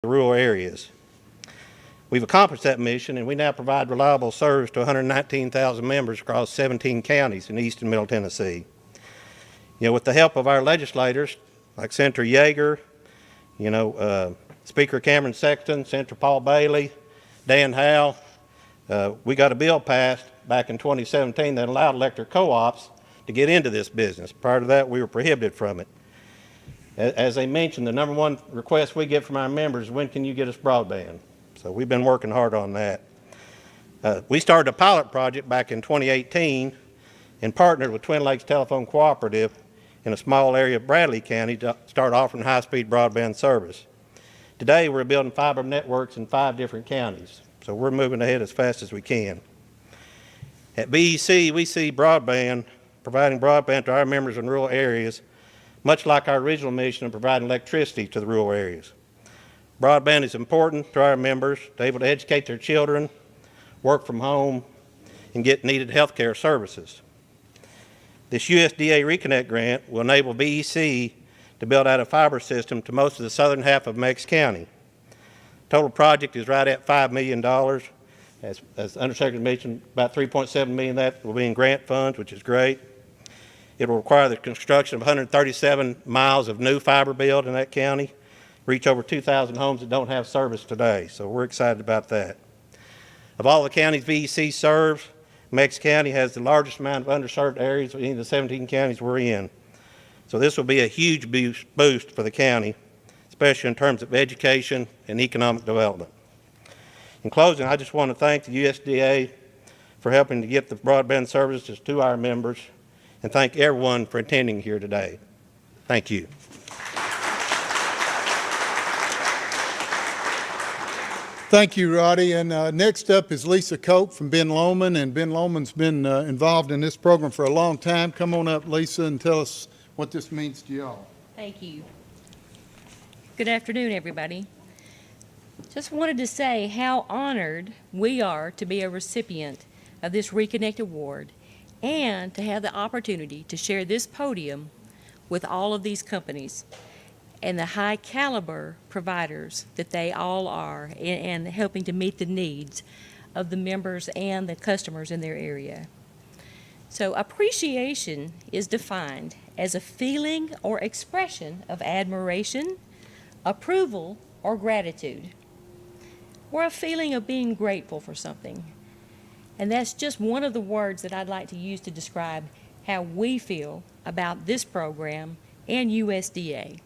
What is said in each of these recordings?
the rural areas. We've accomplished that mission, and we now provide reliable service to 119,000 members across 17 counties in East and Middle Tennessee. With the help of our legislators, like Senator Yeager, Speaker Cameron Sexton, Senator Paul Bailey, Dan Howe, we got a bill passed back in 2017 that allowed electric co-ops to get into this business. Prior to that, we were prohibited from it. As they mentioned, the number one request we get from our members is, when can you get us broadband? So we've been working hard on that. We started a pilot project back in 2018 and partnered with Twin Lakes Telephone Cooperative in a small area of Bradley County to start offering high-speed broadband service. Today, we're building fiber networks in 5 different counties, so we're moving ahead as fast as we can. At BEC, we see providing broadband to our members in rural areas, much like our original mission of providing electricity to the rural areas. Broadband is important to our members to be able to educate their children, work from home, and get needed health care services. This USDA Reconnect grant will enable BEC to build out a fiber system to most of the southern half of Meigs County. Total project is right at $5 million. As the Undersecretary mentioned, about $3.7 million of that will be in grant funds, which is great. It will require the construction of 137 miles of new fiber build in that county, reach over 2,000 homes that don't have service today, so we're excited about that. Of all the counties BEC serves, Meigs County has the largest amount of underserved areas of any of the 17 counties we're in. So this will be a huge boost for the county, especially in terms of education and economic development. In closing, I just want to thank the USDA for helping to get the broadband services to our members, and thank everyone for attending here today. Thank you. Thank you, Roddy. And next up is Lisa Cope from Ben Lomond, and Ben Lomond's been involved in this program for a long time. Come on up, Lisa, and tell us what this means to y'all. Thank you. Good afternoon, everybody. Just wanted to say how honored we are to be a recipient of this Reconnect Award and to have the opportunity to share this podium with all of these companies and the high caliber providers that they all are, and helping to meet the needs of the members and the customers in their area. So appreciation is defined as a feeling or expression of admiration, approval, or gratitude, or a feeling of being grateful for something. And that's just one of the words that I'd like to use to describe how we feel about this program and USDA.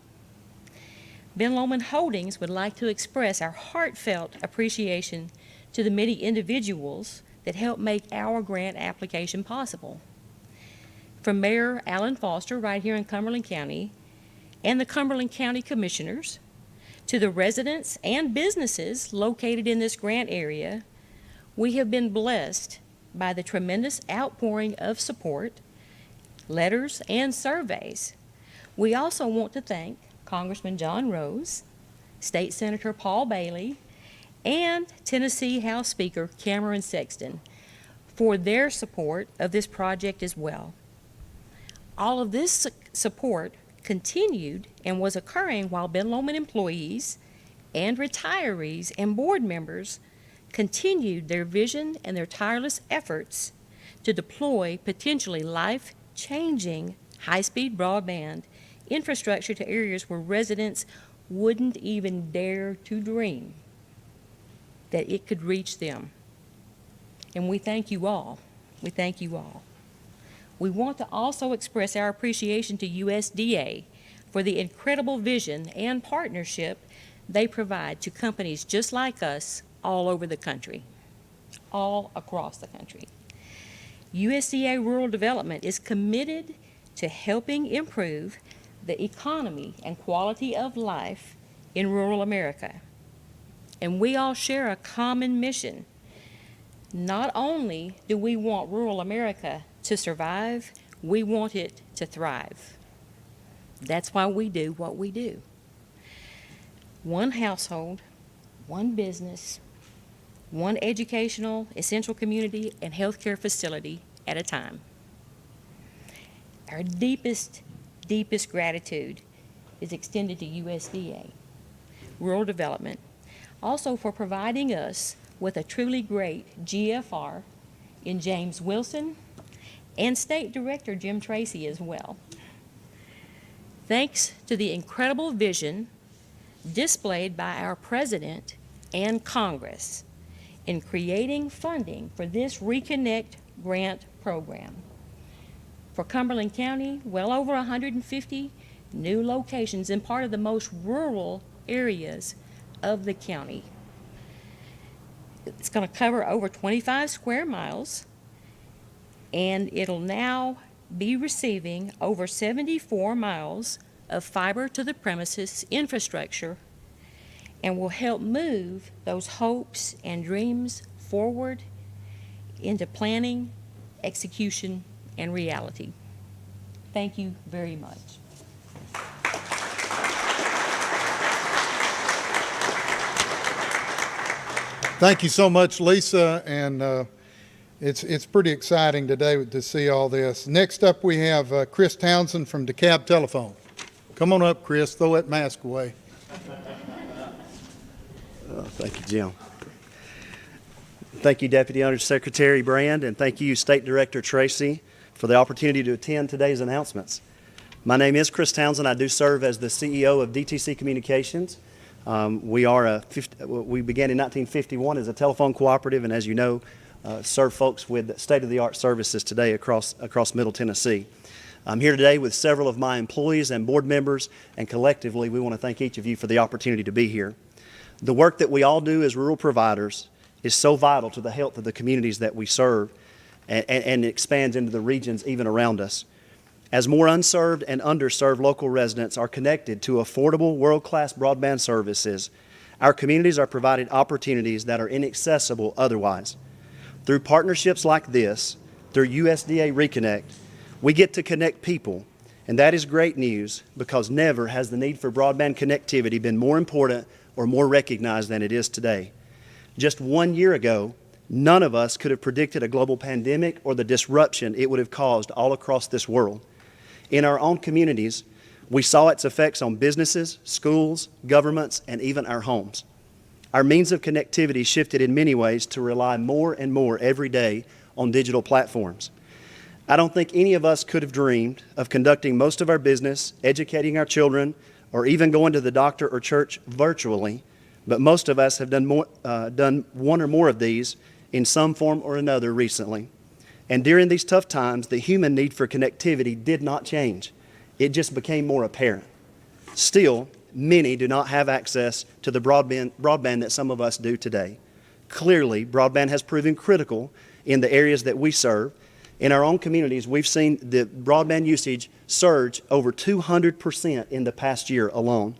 Ben Lomond Holdings would like to express our heartfelt appreciation to the many individuals that helped make our grant application possible. From Mayor Alan Foster right here in Cumberland County and the Cumberland County Commissioners, to the residents and businesses located in this grant area, we have been blessed by the tremendous outpouring of support, letters, and surveys. We also want to thank Congressman John Rose, State Senator Paul Bailey, and Tennessee House Speaker Cameron Sexton for their support of this project as well. All of this support continued and was occurring while Ben Lomond employees and retirees and board members continued their vision and their tireless efforts to deploy potentially life-changing high-speed broadband infrastructure to areas where residents wouldn't even dare to dream that it could reach them. And we thank you all. We thank you all. We want to also express our appreciation to USDA for the incredible vision and partnership they provide to companies just like us all over the country, all across the country. USDA Rural Development is committed to helping improve the economy and quality of life in rural America. And we all share a common mission. Not only do we want rural America to survive, we want it to thrive. That's why we do what we do. One household, one business, one educational, essential community, and healthcare facility at a time. Our deepest gratitude is extended to USDA. rural development, also for providing us with a truly great GFR in James Wilson and State Director Jim Tracy as well. Thanks to the incredible vision displayed by our President and Congress in creating funding for this Reconnect grant program. For Cumberland County, well over 150 new locations in part of the most rural areas of the county. It's going to cover over 25 square miles, and it'll now be receiving over 74 miles of fiber to the premises infrastructure, and will help move those hopes and dreams forward into planning, execution, and reality. Thank you very much. Thank you so much, Lisa, and it's pretty exciting today to see all this. Next up, we have Chris Townsend from DeKalb Telephone. Come on up, Chris. Throw that mask away. Thank you, Jim. Thank you, Deputy Under Secretary Brand, and thank you, State Director Tracy, for the opportunity to attend today's announcements. My name is Chris Townsend. I do serve as the CEO of DTC Communications. We began in 1951 as a telephone cooperative, and as you know, serve folks with state-of-the-art services today across Middle Tennessee. I'm here today with several of my employees and board members, and collectively we want to thank each of you for the opportunity to be here. The work that we all do as rural providers is so vital to the health of the communities that we serve, and expands into the regions even around us. As more unserved and underserved local residents are connected to affordable world-class broadband services, our communities are provided opportunities that are inaccessible otherwise. Through partnerships like this, through USDA Reconnect, we get to connect people, and that is great news because never has the need for broadband connectivity been more important or more recognized than it is today. Just 1 year ago, none of us could have predicted a global pandemic or the disruption it would have caused all across this world. In our own communities, we saw its effects on businesses, schools, governments, and even our homes. Our means of connectivity shifted in many ways to rely more and more every day on digital platforms. I don't think any of us could have dreamed of conducting most of our business, educating our children, or even going to the doctor or church virtually, but most of us have done one or more of these in some form or another recently. And during these tough times, the human need for connectivity did not change. It just became more apparent. Still, many do not have access to the broadband that some of us do today. Clearly, broadband has proven critical in the areas that we serve. In our own communities, we've seen the broadband usage surge over 200% in the past year alone.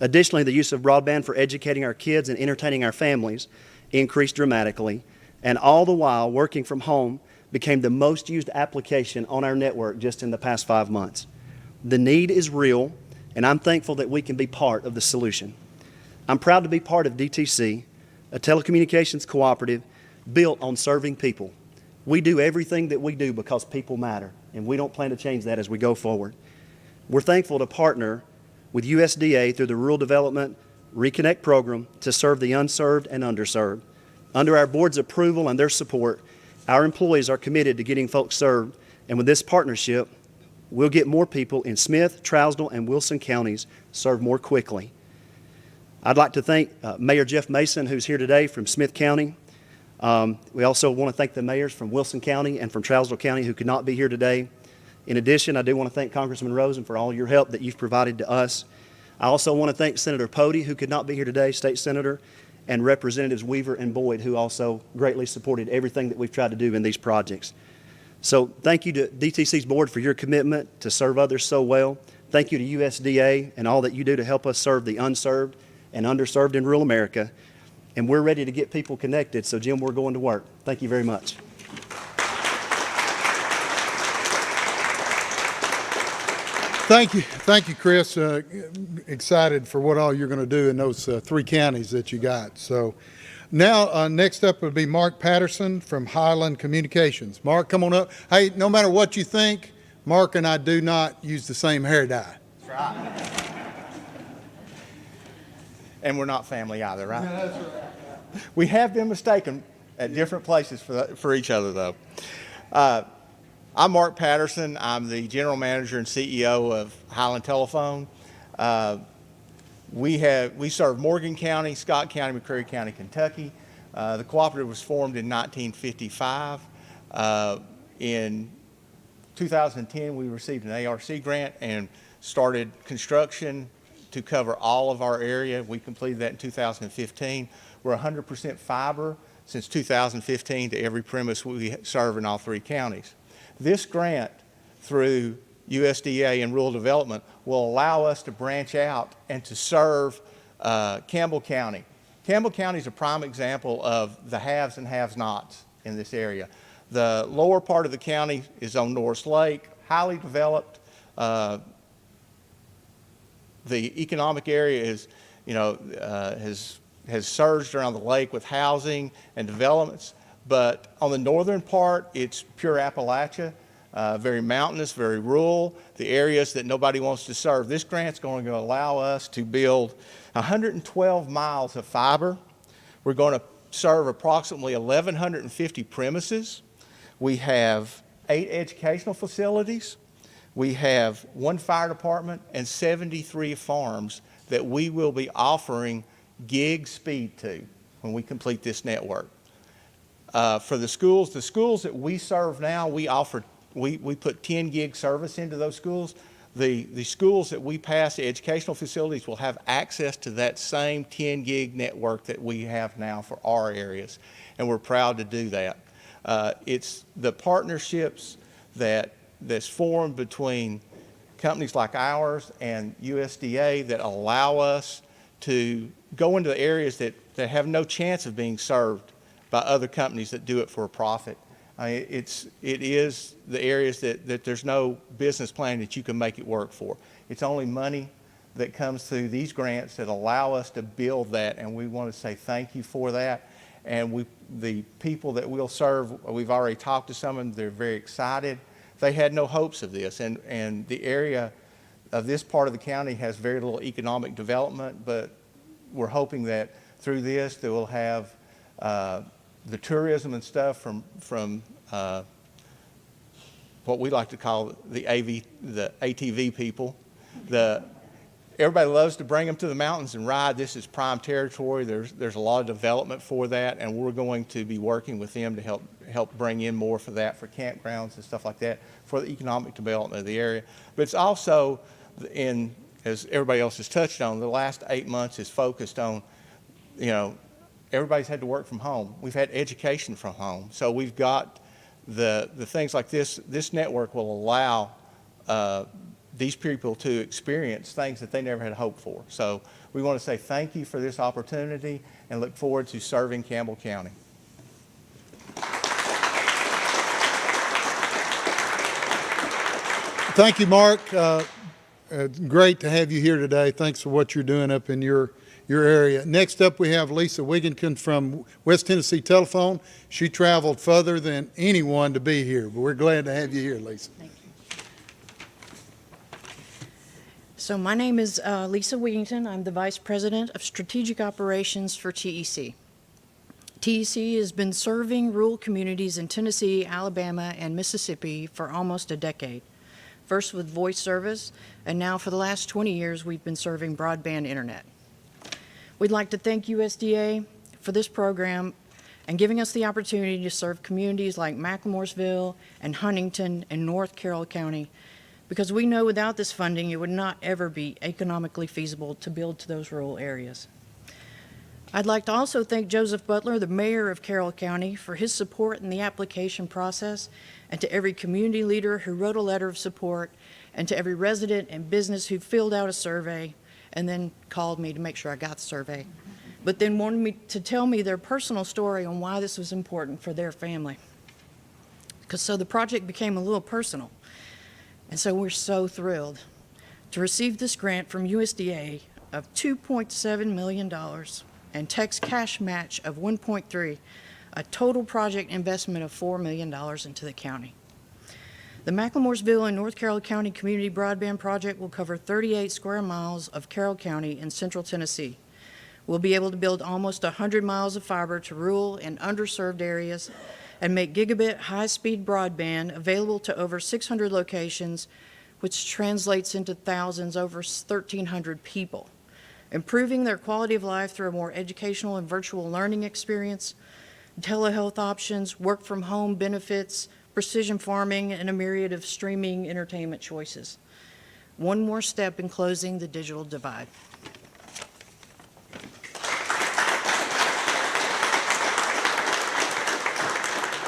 Additionally, the use of broadband for educating our kids and entertaining our families increased dramatically, and all the while working from home became the most used application on our network just in the past 5 months. The need is real, and I'm thankful that we can be part of the solution. I'm proud to be part of DTC, a telecommunications cooperative built on serving people. We do everything that we do because people matter, and we don't plan to change that as we go forward. We're thankful to partner with USDA through the Rural Development Reconnect program to serve the unserved and underserved. Under our board's approval and their support, our employees are committed to getting folks served, and with this partnership, we'll get more people in Smith, Trousdale, and Wilson counties served more quickly. I'd like to thank Mayor Jeff Mason, who's here today from Smith County. We also want to thank the mayors from Wilson County and from Trousdale County who could not be here today. In addition, I do want to thank Congressman Rosen for all your help that you've provided to us. I also want to thank Senator Pody, who could not be here today, State Senator, and Representatives Weaver and Boyd, who also greatly supported everything that we've tried to do in these projects. So thank you to DTC's board for your commitment to serve others so well. Thank you to USDA and all that you do to help us serve the unserved and underserved in rural America. And we're ready to get people connected. So Jim, we're going to work. Thank you very much. Thank you, Chris. Excited for what all you're going to do in those 3 counties that you got. So now, next up will be Mark Patterson from Highland Communications. Mark, come on up. Hey, no matter what you think, Mark and I do not use the same hair dye. That's right. And we're not family either, right? We have been mistaken at different places for each other, though. I'm Mark Patterson. I'm the general manager and CEO of Highland Telephone. We serve Morgan County, Scott County, McCreary County, Kentucky. The cooperative was formed in 1955. In 2010, we received an ARC grant and started construction to cover all of our area. We completed that in 2015. We're 100% fiber since 2015 to every premise we serve in all 3 counties. This grant through USDA and rural development will allow us to branch out and to serve Campbell County. Campbell County is a prime example of the haves and have-nots in this area. The lower part of the county is on Norris Lake, highly developed. The economic area is, has surged around the lake with housing and developments. But on the northern part, it's pure Appalachia, very mountainous, very rural, the areas that nobody wants to serve. This grant's going to allow us to build 112 miles of fiber. We're going to serve approximately 1,150 premises. We have 8 educational facilities. We have 1 fire department and 73 farms that we will be offering gig speed to when we complete this network. For the schools that we serve now, we put 10 gig service into those schools. The schools that we pass, the educational facilities, will have access to that same 10 gig network that we have now for our areas, and we're proud to do that. It's the partnerships that's formed between companies like ours and USDA that allow us to go into the areas that have no chance of being served by other companies that do it for a profit. It is the areas that there's no business plan that you can make it work for. It's only money that comes through these grants that allow us to build that, and we want to say thank you for that. And the people that we'll serve, we've already talked to some of them, they're very excited. They had no hopes of this, and the area of this part of the county has very little economic development, but we're hoping that through this that we'll have the tourism and stuff from what we like to call the ATV people. Everybody loves to bring them to the mountains and ride. This is prime territory. There's a lot of development for that, and we're going to be working with them to help bring in more for that, for campgrounds and stuff like that, for the economic development of the area. But it's also, as everybody else has touched on, the last 8 months is focused on, everybody's had to work from home. We've had education from home. So we've got the things like this. This network will allow these people to experience things that they never had hoped for. So we want to say thank you for this opportunity and look forward to serving Campbell County. Thank you, Mark. Great to have you here today. Thanks for what you're doing up in your area. Next up, we have Lisa Wigginton from West Tennessee Telephone. She traveled further than anyone to be here, but we're glad to have you here, Lisa. Thank you. So my name is Lisa Wigginton. I'm the Vice President of Strategic Operations for TEC. TEC has been serving rural communities in Tennessee, Alabama, and Mississippi for almost a decade. First with voice service, and now for the last 20 years, we've been serving broadband internet. We'd like to thank USDA for this program and giving us the opportunity to serve communities like McLemoresville and Huntington and North Carroll County, because we know without this funding, it would not ever be economically feasible to build to those rural areas. I'd like to also thank Joseph Butler, the mayor of Carroll County, for his support in the application process, and to every community leader who wrote a letter of support, and to every resident and business who filled out a survey and then called me to make sure I got the survey, but then wanted me to tell me their personal story on why this was important for their family. So the project became a little personal. And so we're so thrilled to receive this grant from USDA of $2.7 million and tax cash match of $1.3 million, a total project investment of $4 million into the county. The McLemoresville and North Carroll County Community Broadband Project will cover 38 square miles of Carroll County in central Tennessee. We'll be able to build almost 100 miles of fiber to rural and underserved areas and make gigabit high-speed broadband available to over 600 locations, which translates into thousands, over 1,300 people, improving their quality of life through a more educational and virtual learning experience, telehealth options, work-from-home benefits, precision farming, and a myriad of streaming entertainment choices. One more step in closing the digital divide.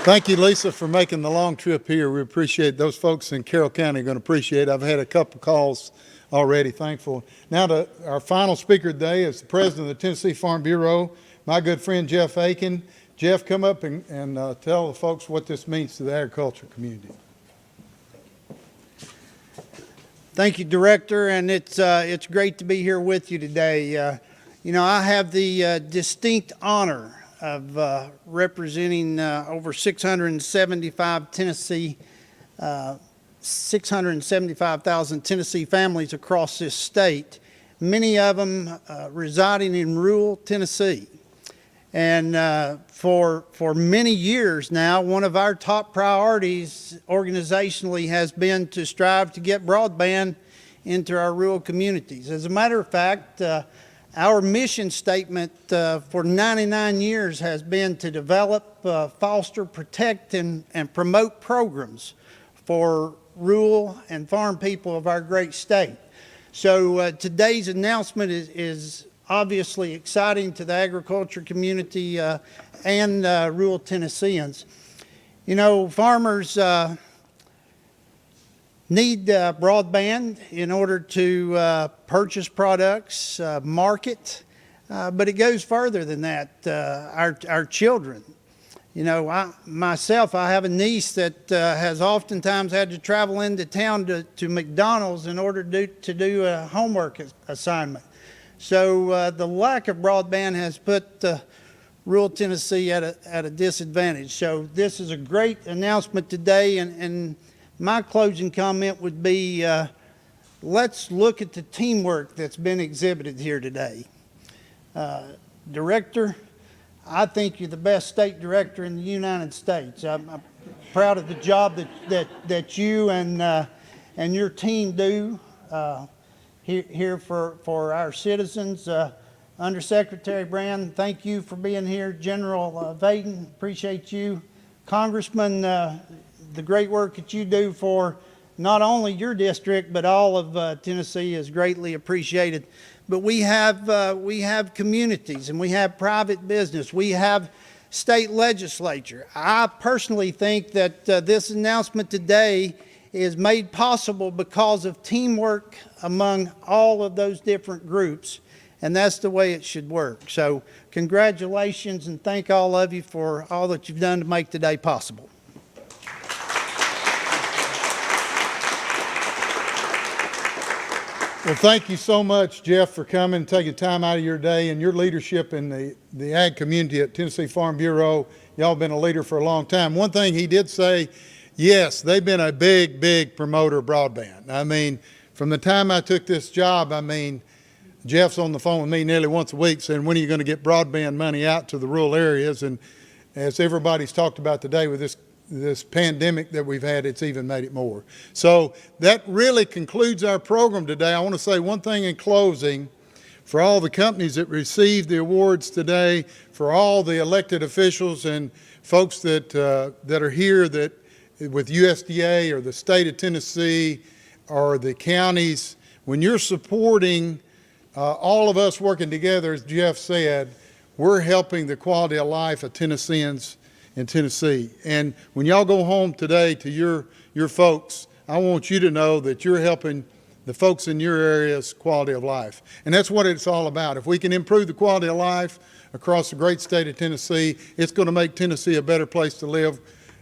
Thank you, Lisa, for making the long trip here. We appreciate those folks in Carroll County are going to appreciate it. I've had a couple calls already, thankful. Now to our final speaker today is the president of the Tennessee Farm Bureau, my good friend Jeff Aiken. Jeff, come up and tell the folks what this means to the agriculture community. Thank you, Director, and it's great to be here with you today. You know, I have the distinct honor of representing over 675 Tennessee, 675,000 Tennessee families across this state, many of them residing in rural Tennessee. And for many years now, one of our top priorities organizationally has been to strive to get broadband into our rural communities. As a matter of fact, our mission statement for 99 years has been to develop, foster, protect, and promote programs for rural and farm people of our great state. So today's announcement is obviously exciting to the agriculture community and rural Tennesseans. You know, farmers need broadband in order to purchase products, market, but it goes further than that. Our children, you know, I have a niece that has oftentimes had to travel into town to McDonald's in order to do a homework assignment. So the lack of broadband has put rural Tennessee at a disadvantage. So this is a great announcement today, and my closing comment would be, let's look at the teamwork that's been exhibited here today. Director, I think you're the best state director in the United States. I'm proud of the job that you and your team do here for our citizens. Undersecretary Brand, thank you for being here. General Vaden, appreciate you. Congressman, the great work that you do for not only your district but all of Tennessee is greatly appreciated. But we have communities, and we have private business. We have state legislature. I personally think that this announcement today is made possible because of teamwork among all of those different groups, and that's the way it should work. So congratulations, and thank all of you for all that you've done to make today possible. Well, thank you so much, Jeff, for coming, taking time out of your day, and your leadership in the ag community at Tennessee Farm Bureau. Y'all been a leader for a long time. One thing he did say, yes, they've been a big, big promoter of broadband. I mean, from the time I took this job, I mean, Jeff's on the phone with me nearly once a week saying, when are you going to get broadband money out to the rural areas? And as everybody's talked about today with this pandemic that we've had, it's even made it more. So that really concludes our program today. I want to say one thing in closing. For all the companies that received the awards today, for all the elected officials and folks that are here that with USDA or the state of Tennessee or the counties, when you're supporting all of us working together, as Jeff said, we're helping the quality of life of Tennesseans in Tennessee. And when y'all go home today to your folks, I want you to know that you're helping the folks in your area's quality of life. And that's what it's all about. If we can improve the quality of life across the great state of Tennessee, it's going to make Tennessee a better place to live,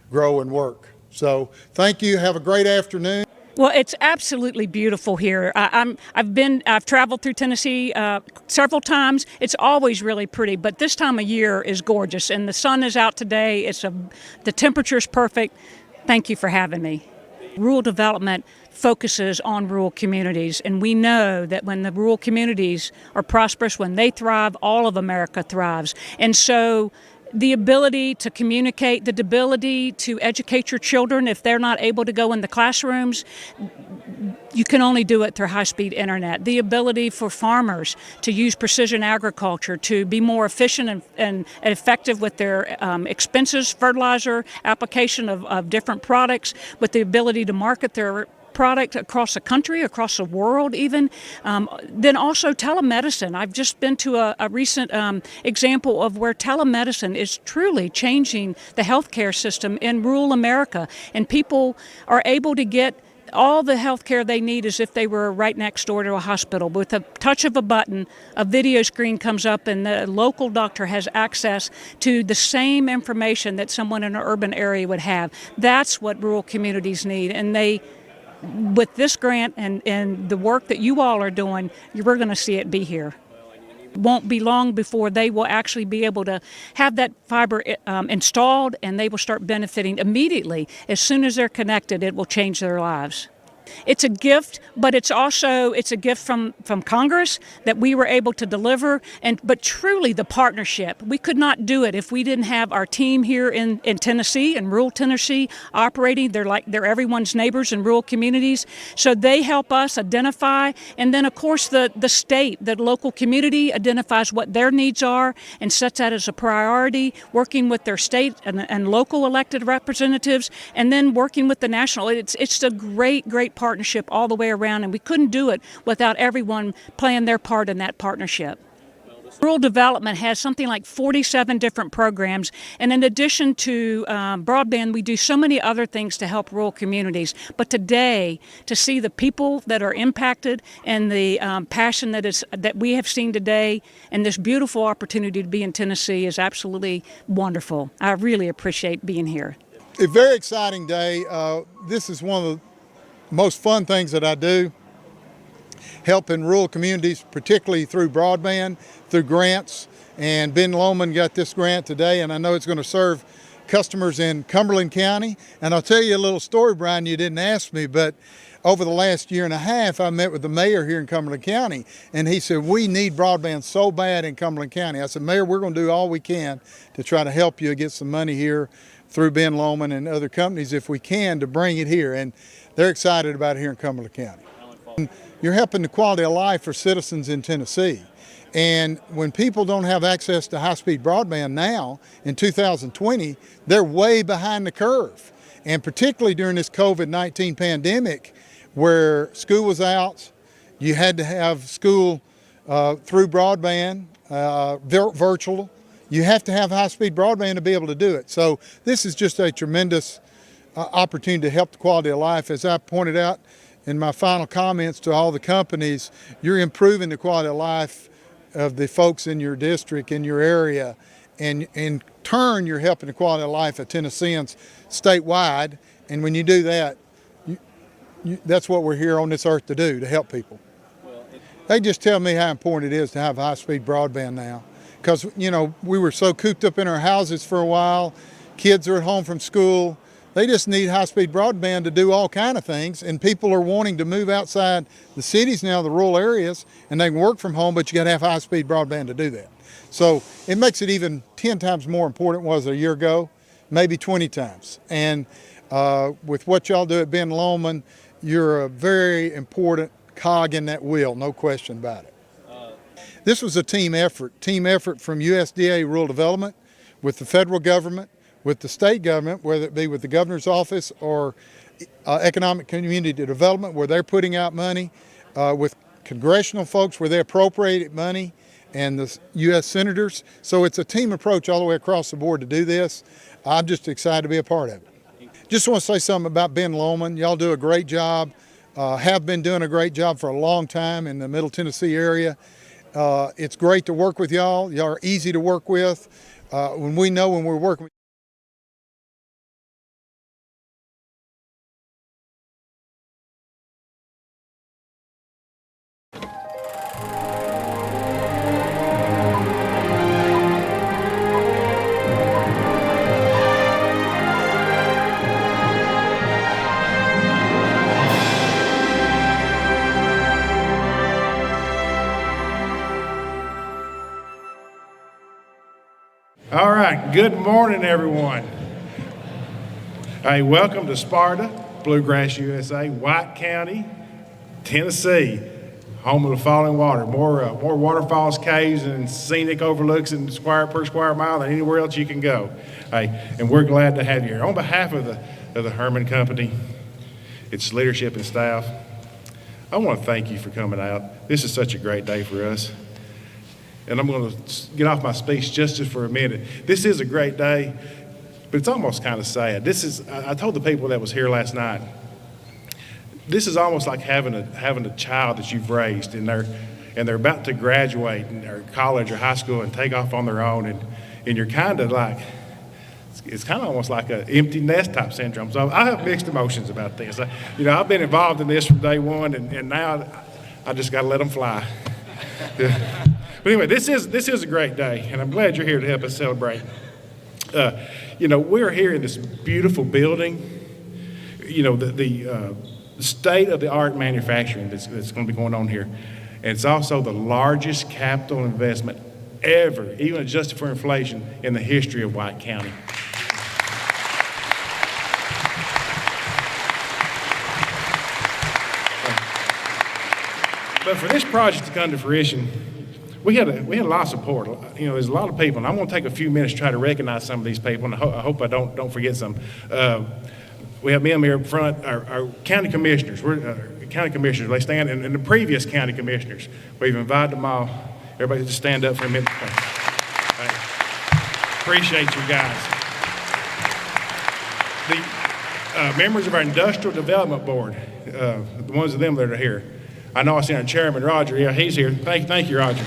grow, and work. So thank you. Have a great afternoon. Well, it's absolutely beautiful here. I've traveled through Tennessee several times. It's always really pretty, but this time of year is gorgeous, and the sun is out today. The temperature's perfect. Thank you for having me. Rural development focuses on rural communities. And we know that when the rural communities are prosperous, when they thrive, all of America thrives. And so the ability to communicate, the ability to educate your children if they're not able to go in the classrooms, you can only do it through high-speed internet. The ability for farmers to use precision agriculture, to be more efficient and effective with their expenses, fertilizer, application of different products, with the ability to market their product across the country, across the world even. Then also telemedicine. I've just been to a recent example of where telemedicine is truly changing the healthcare system in rural America, and people are able to get all the health care they need as if they were right next door to a hospital. With a touch of a button, a video screen comes up and the local doctor has access to the same information that someone in an urban area would have. That's what rural communities need, and with this grant and the work that you all are doing, we're going to see it be here. Won't be long before they will actually be able to have that fiber installed, and they will start benefiting immediately. As soon as they're connected, it will change their lives. It's a gift, but it's a gift from Congress that we were able to deliver, but truly the partnership. We could not do it if we didn't have our team here in Tennessee, in rural Tennessee, operating. They're everyone's neighbors in rural communities. So they help us identify, and then of course the state, the local community identifies what their needs are and sets that as a priority, working with their state and local elected representatives, and then working with the national. It's a great partnership all the way around, and we couldn't do it without everyone playing their part in that partnership. Rural development has something like 47 different programs, and in addition to broadband, we do so many other things to help rural communities. But today, to see the people that are impacted and the passion that we have seen today, and this beautiful opportunity to be in Tennessee is absolutely wonderful. I really appreciate being here. A very exciting day. This is one of the most fun things that I do, helping rural communities, particularly through broadband, through grants. And Ben Lomond got this grant today, and I know it's going to serve customers in Cumberland County. And I'll tell you a little story, Brian, you didn't ask me, but over the last year and a half, I met with the mayor here in Cumberland County, and he said, we need broadband so bad in Cumberland County. I said, Mayor, we're going to do all we can to try to help you get some money here through Ben Lomond and other companies if we can to bring it here. And they're excited about it here in Cumberland County. You're helping the quality of life for citizens in Tennessee. And when people don't have access to high-speed broadband now, in 2020, they're way behind the curve. And particularly during this COVID-19 pandemic, where school was out, you had to have school through broadband, virtual. You have to have high-speed broadband to be able to do it. So this is just a tremendous opportunity to help the quality of life. As I pointed out in my final comments to all the companies, you're improving the quality of life of the folks in your district, in your area, and in turn, you're helping the quality of life of Tennesseans statewide. And when you do that, that's what we're here on this earth to do, to help people. They just tell me how important it is to have high-speed broadband now. Because, you know, we were so cooped up in our houses for a while. Kids are at home from school. They just need high-speed broadband to do all kind of things, and people are wanting to move outside the cities now, the rural areas, and they can work from home, but you got to have high-speed broadband to do that. So it makes it even 10 times more important than it was a year ago, maybe 20 times. And with what y'all do at Ben Lomond, you're a very important cog in that wheel, no question about it. This was a team effort from USDA Rural Development with the federal government, with the state government, whether it be with the governor's office or economic community development, where they're putting out money, with congressional folks where they appropriated money, and the U.S. senators. So it's a team approach all the way across the board to do this. I'm just excited to be a part of it. Just want to say something about Ben Lomond. Y'all do a great job, have been doing a great job for a long time in the Middle Tennessee area. It's great to work with y'all. Y'all are easy to work with. When we're working with All right, good morning, everyone. Hey, welcome to Sparta, Bluegrass, USA, White County, Tennessee, home of the falling water. More waterfalls, caves, and scenic overlooks in square per square mile than anywhere else you can go. Hey, and we're glad to have you here. On behalf of the Herman Company, its leadership and staff, I want to thank you for coming out. This is such a great day for us. And I'm going to get off my speech just for a minute. This is a great day, but it's almost kind of sad. I told the people that was here last night, this is almost like having a child that you've raised, and they're about to graduate in their college or high school and take off on their own, and you're kind of like, it's kind of almost like an empty nest type syndrome. So I have mixed emotions about this. I've been involved in this from day one, and now I just got to let them fly. But anyway, this is a great day, and I'm glad you're here to help us celebrate. We're here in this beautiful building. The state-of-the-art manufacturing that's going to be going on here. And it's also the largest capital investment ever, even adjusted for inflation, in the history of White County. But for this project to come to fruition, we had a lot of support. There's a lot of people, and I'm going to take a few minutes to try to recognize some of these people, and I hope I don't forget some. We have them here up front, our county commissioners. We're county commissioners. They stand, and the previous county commissioners. We've invited them all. Everybody just stand up for a minute. Right. Appreciate you guys. The members of our Industrial Development Board, the ones of them that are here. I know I see our chairman, Roger. Yeah, he's here. Thank you, Roger.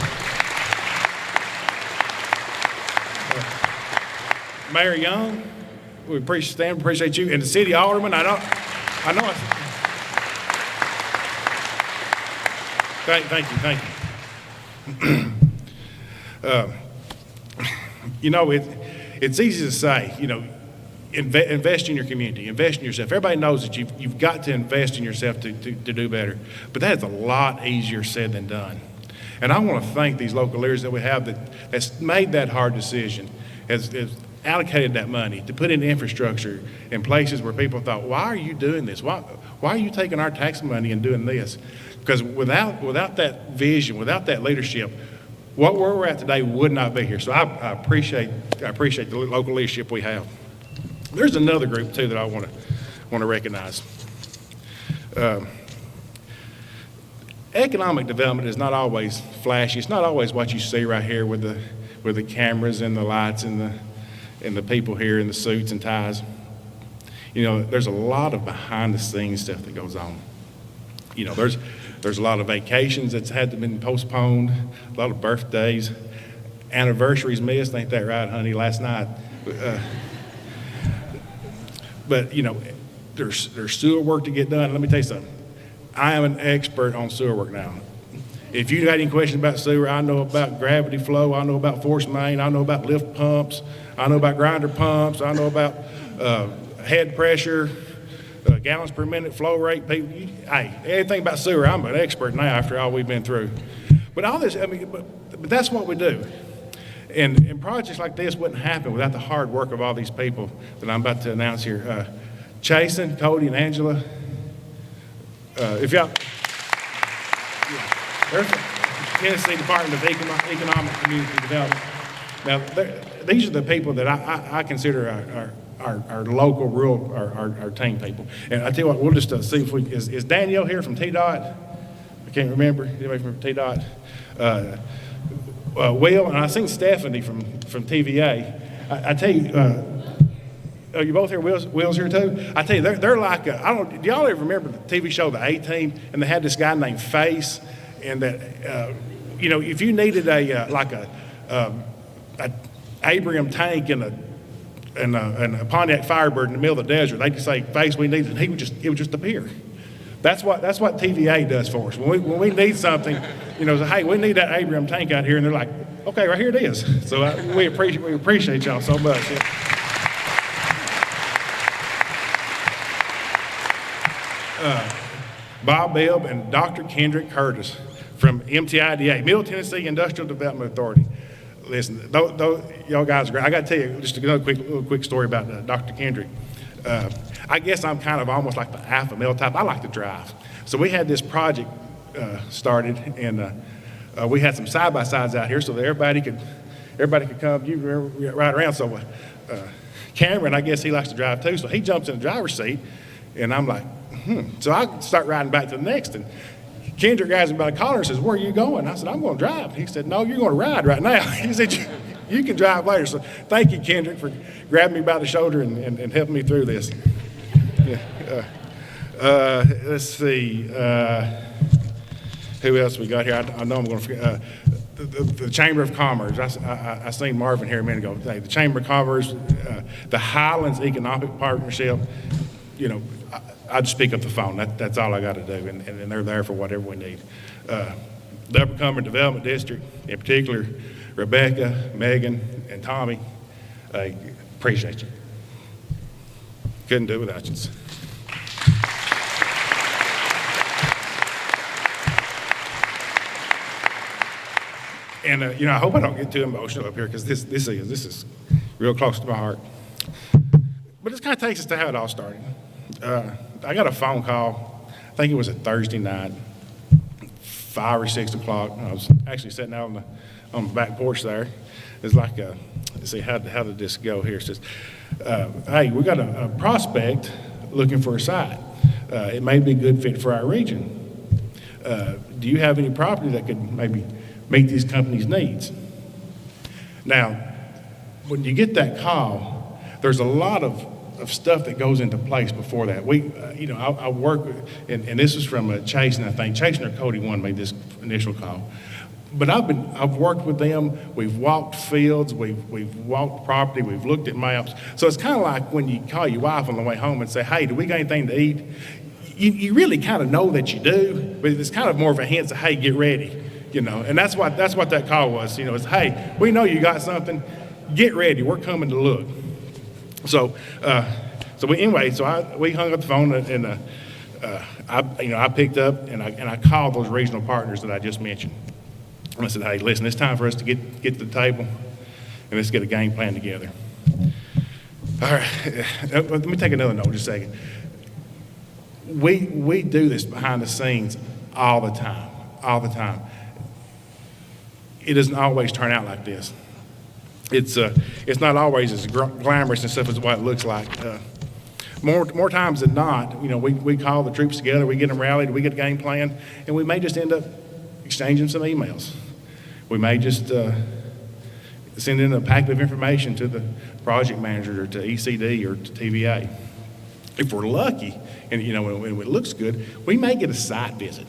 Mayor Young, we appreciate you. And the city alderman, I know. Thank you. It's easy to say, invest in your community, invest in yourself. Everybody knows that you've got to invest in yourself to do better. But that's a lot easier said than done. And I want to thank these local leaders that we have that's made that hard decision, has allocated that money to put in infrastructure in places where people thought, why are you doing this? Why are you taking our tax money and doing this? Because without that vision, without that leadership, where we're at today would not be here. So I appreciate the local leadership we have. There's another group too that I want to recognize. Economic development is not always flashy. It's not always what you see right here with the cameras and the lights and the people here in the suits and ties. There's a lot of behind the scenes stuff that goes on. There's a lot of vacations that's had to been postponed, a lot of birthdays, anniversaries missed. Ain't that right, honey? Last night. But there's sewer work to get done. Let me tell you something. I am an expert on sewer work now. If you got any questions about sewer, I know about gravity flow. I know about force main. I know about lift pumps. I know about grinder pumps. I know about head pressure, gallons per minute flow rate. Anything about sewer, I'm an expert now after all we've been through. But all this, but that's what we do. And projects like this wouldn't happen without the hard work of all these people that I'm about to announce here. Chasen, Cody, and Angela. If y'all, there's the Tennessee Department of Economic Community Development. Now, these are the people that I consider our local rural, our team people. And I tell you what, we'll just see if we, is Danielle here from TDOT? I can't remember. Anybody from TDOT? Will, and I seen Stephanie from TVA. I tell you, are you both here? Will's here too? I tell you, they're like, do y'all ever remember the TV show The A-Team? And they had this guy named Face, and that, if you needed a Abraham tank and a Pontiac Firebird in the middle of the desert, they could say, Face, we need it, and it would just appear. That's what TVA does for us. When we need something, say, hey, we need that Abraham tank out here, and they're like, okay, right here it is. So we appreciate y'all so much. Yeah. Bob Bibb and Dr. Kendrick Curtis from MTIDA, Middle Tennessee Industrial Development Authority. listen, y'all guys are great. I got to tell you just another little quick story about Dr. Kendrick. I guess I'm kind of almost like the alpha male type. I like to drive. So we had this project started, and we had some side-by-sides out here so that everybody could come, ride around. So Cameron, I guess he likes to drive too, so he jumps in the driver's seat, and I'm like, So I start riding back to the next, and Kendrick grabs me by the collar and says, "Where are you going?" I said, "I'm going to drive." He said, "No, you're going to ride right now." He said, you can drive later. So thank you, Kendrick, for grabbing me by the shoulder and helping me through this. Yeah. Let's see. Who else we got here? I know I'm going to forget. The Chamber of Commerce. I seen Marvin here a minute ago. The Chamber of Commerce, the Highlands Economic Partnership. I just pick up the phone. That's all I got to do, and they're there for whatever we need. The Upper Cumberland Development District, in particular, Rebecca, Megan, and Tommy, I appreciate you. Couldn't do it without you. And I hope I don't get too emotional up here because this is real close to my heart. But this kind of takes us to how it all started. I got a phone call. I think it was a Thursday night, 5 or 6 o'clock. I was actually sitting out on the back porch there. It's like, let's see, how did this go here? It says, "Hey, we got a prospect looking for a site. It may be a good fit for our region. Do you have any property that could maybe meet these companies' needs?" Now, when you get that call, there's a lot of stuff that goes into place before that. I work with, and this is from Chasen, I think. Chasen or Cody one made this initial call. But I've worked with them. We've walked fields, we've walked property, we've looked at maps. So it's kind of like when you call your wife on the way home and say, "Hey, do we got anything to eat?" You really kind of know that you do, but it's kind of more of a hint to, "Hey, get ready." And that's what that call was. It's, "Hey, we know you got something. Get ready. We're coming to look." So we hung up the phone, and I picked up and I called those regional partners that I just mentioned. And I said, "Hey, listen, it's time for us to get to the table, and let's get a game plan together." All right, let me take another note just a second. We do this behind the scenes all the time. It doesn't always turn out like this. It's not always as glamorous and stuff as what it looks like. More times than not, we call the troops together, we get them rallied, we get a game plan, and we may just end up exchanging some emails. We may just send in a packet of information to the project manager or to ECD or to TVA. If we're lucky, and when it looks good, we may get a site visit.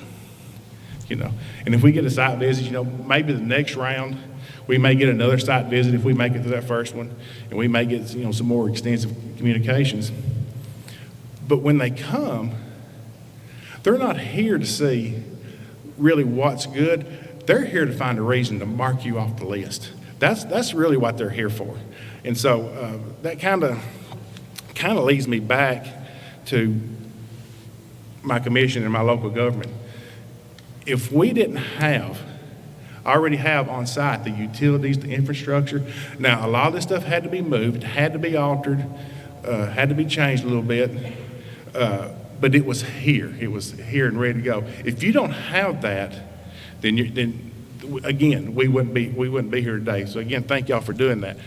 And if we get a site visit, maybe the next round, we may get another site visit if we make it to that first one, and we may get some more extensive communications. But when they come, they're not here to see really what's good. They're here to find a reason to mark you off the list. That's really what they're here for. And so that kind of leads me back to my commission and my local government. If we didn't already have on site the utilities, the infrastructure. Now, a lot of this stuff had to be moved, had to be altered, had to be changed a little bit, but it was here. It was here and ready to go. If you don't have that, then again, we wouldn't be here today. So again, thank y'all for doing that.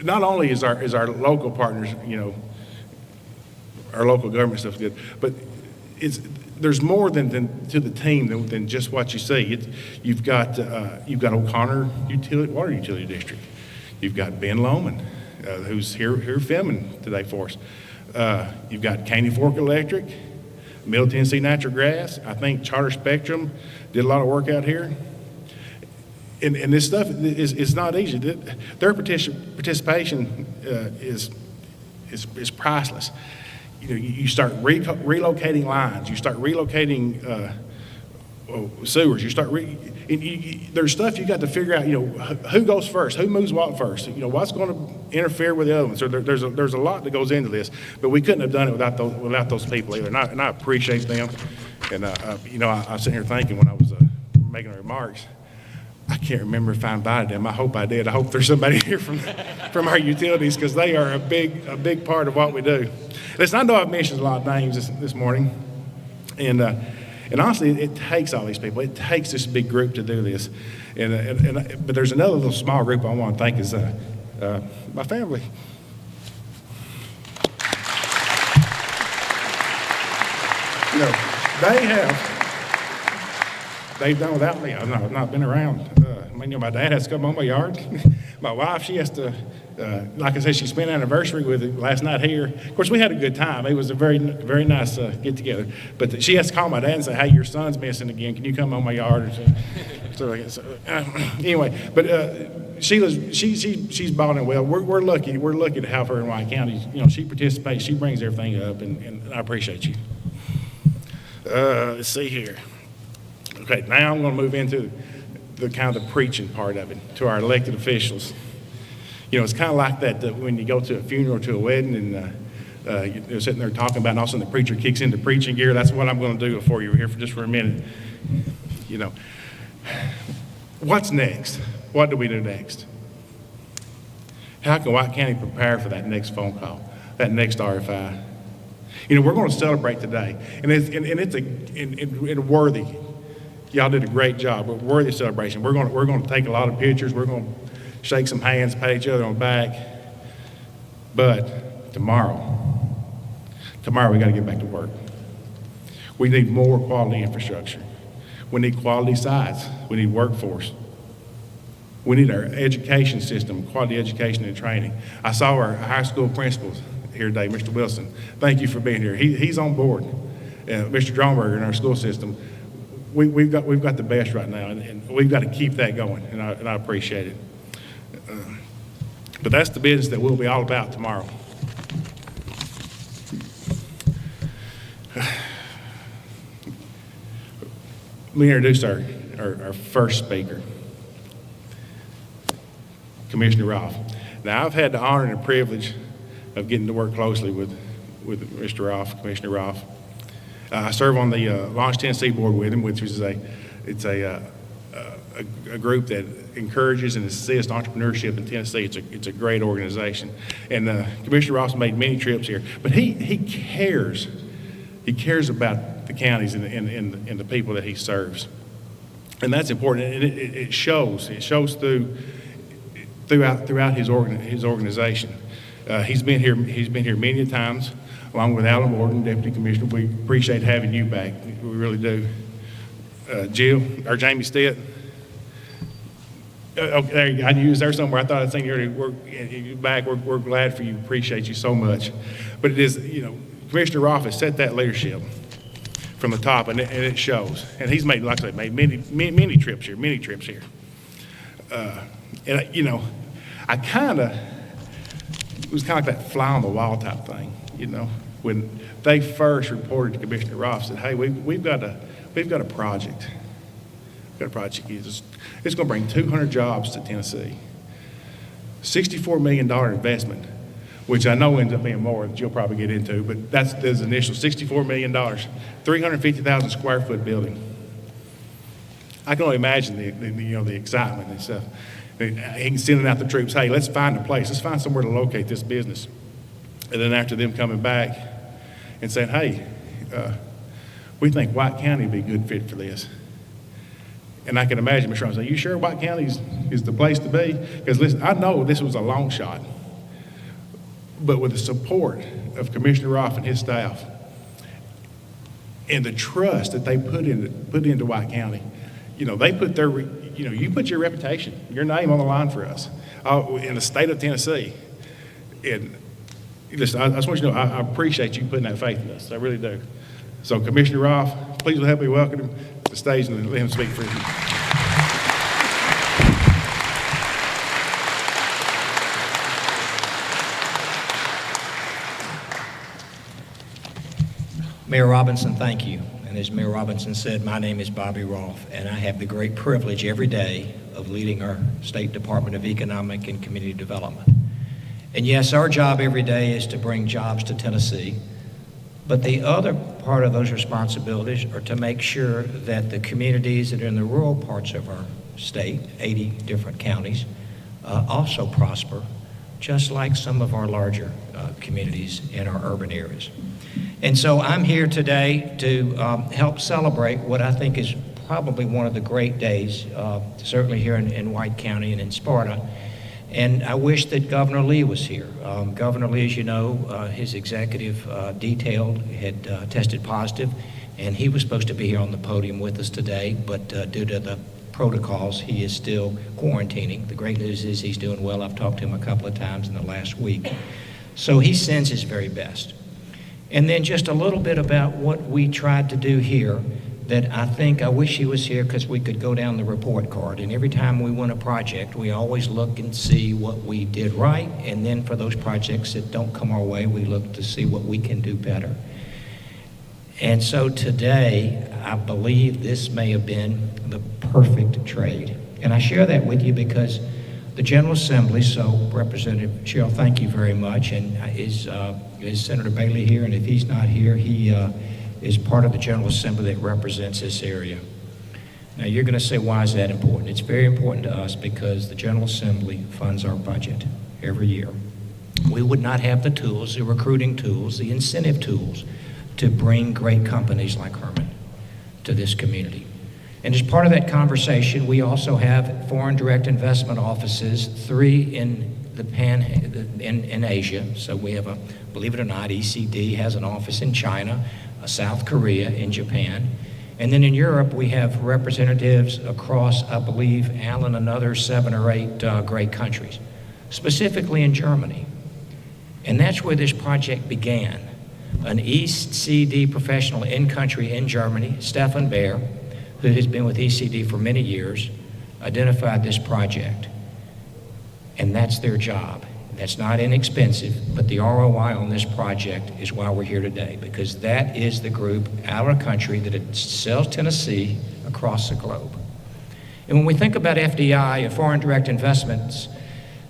Not only is our local partners, our local government stuff is good, but there's more than to the team than just what you see. You've got O'Connor Water Utility District. You've got Ben Lohman, who's here filming today for us. You've got Caney Fork Electric, Middle Tennessee Natural Gas. I think Charter Spectrum did a lot of work out here. And this stuff is not easy. Their participation is priceless. You start relocating lines. You start relocating sewers. You start there's stuff you got to figure out, who goes first, who moves what first, what's going to interfere with the other one. So there's a lot that goes into this, but we couldn't have done it without those people either. And I appreciate them. And, I was sitting here thinking when I was making the remarks, I can't remember if I invited them. I hope I did. I hope there's somebody here from our utilities, because they are a big part of what we do. Listen, I know I've mentioned a lot of names this morning, and honestly, it takes all these people. It takes this big group to do this, but there's another little small group I want to thank is my family. They've done without me. I've not been around. My dad has to come on my yard. My wife, she has to, like I said, she spent an anniversary with it last night here. Of course, we had a good time. It was a very, very nice get together. But she has to call my dad and say, "Hey, your son's missing again. Can you come on my yard?" Anyway, but she's bought in well. We're lucky. We're lucky to have her in White County. She participates. She brings everything up, and I appreciate you. Let's see here. Okay, now I'm going to move into the kind of the preaching part of it to our elected officials. It's kind of like that when you go to a funeral or to a wedding and you're sitting there talking about it, and all of a sudden the preacher kicks into preaching gear. That's what I'm going to do before you're here for a minute. What's next? What do we do next? How can White County prepare for that next phone call, that next RFI? We're going to celebrate today, and it's worthy. Y'all did a great job, but worthy celebration. We're going to take a lot of pictures. We're going to shake some hands, pat each other on the back. But tomorrow we got to get back to work. We need more quality infrastructure. We need quality sites. We need workforce. We need our education system, quality education and training. I saw our high school principals here today, Mr. Wilson. Thank you for being here. He's on board. Mr. Dromberger in our school system. We've got the best right now, and we've got to keep that going, and I appreciate it. But that's the business that we'll be all about tomorrow. Let me introduce our first speaker, Commissioner Roth. Now, I've had the honor and the privilege of getting to work closely with Mr. Roth, Commissioner Roth. I serve on the Launch Tennessee board with him, which is a group that encourages and assists entrepreneurship in Tennessee. It's a great organization, and Commissioner Ross made many trips here. But he cares. He cares about the counties and the people that he serves, and that's important. And it shows. It shows throughout his organization. He's been here many times, along with Alan Morgan, Deputy Commissioner. We appreciate having you back. We really do. Jamie Stitt. Okay, there you go. I knew you was there somewhere. I thought I'd seen you back. We're glad for you. Appreciate you so much. But it is, Commissioner Roth has set that leadership from the top, and it shows. And he's made, like I said, many trips here. It was kind of like that fly on the wall type thing, when they first reported to Commissioner Roth, said, "Hey, we've got a project. We've got a project. It's going to bring 200 jobs to Tennessee. $64 million investment," which I know ends up being more that you'll probably get into, but that's the initial $64 million, 350,000 square foot building. I can only imagine the excitement and stuff. He can send out the troops, "Hey, let's find a place. Let's find somewhere to locate this business." And then after them coming back and saying, "Hey, we think White County would be a good fit for this." And I can imagine Mr. Ross saying, "You sure White County is the place to be?" Because listen, I know this was a long shot, but with the support of Commissioner Roth and his staff and the trust that they put into White County, they put their, you put your reputation, your name on the line for us in the state of Tennessee. And listen, I just want you to know, I appreciate you putting that faith in us. I really do. So Commissioner Roth, please help me welcome him to the stage and let him speak for you. Mayor Robinson, thank you. And as Mayor Robinson said, my name is Bobby Rolfe, and I have the great privilege every day of leading our State Department of Economic and Community Development. And yes, our job every day is to bring jobs to Tennessee, but the other part of those responsibilities are to make sure that the communities that are in the rural parts of our state, 80 different counties, also prosper, just like some of our larger communities in our urban areas. And so I'm here today to help celebrate what I think is probably one of the great days, certainly here in White County and in Sparta. And I wish that Governor Lee was here. Governor Lee, as you know, his executive detail had tested positive, and he was supposed to be here on the podium with us today, but due to the protocols, he is still quarantining. The great news is he's doing well. I've talked to him a couple of times in the last week. So he sends his very best. And then just a little bit about what we tried to do here that I wish he was here because we could go down the report card. And every time we win a project, we always look and see what we did right. And then for those projects that don't come our way, we look to see what we can do better. And so today, I believe this may have been the perfect trade. And I share that with you because the General Assembly, so Representative Cheryl, thank you very much. And is Senator Bailey here? And if he's not here, he is part of the General Assembly that represents this area. Now you're going to say, why is that important? It's very important to us because the General Assembly funds our budget every year. We would not have the tools, the recruiting tools, the incentive tools to bring great companies like Herman to this community. And as part of that conversation, we also have foreign direct investment offices, 3 in in Asia. So we have believe it or not, ECD has an office in China, South Korea, in Japan. And then in Europe, we have representatives across, I believe, Alan, another 7 or 8 great countries, specifically in Germany. And that's where this project began. An ECD professional in-country in Germany, Stefan Baer, who has been with ECD for many years, identified this project. And that's their job. That's not inexpensive, but the ROI on this project is why we're here today, because that is the group out of our country that sells Tennessee across the globe. And when we think about FDI and foreign direct investments,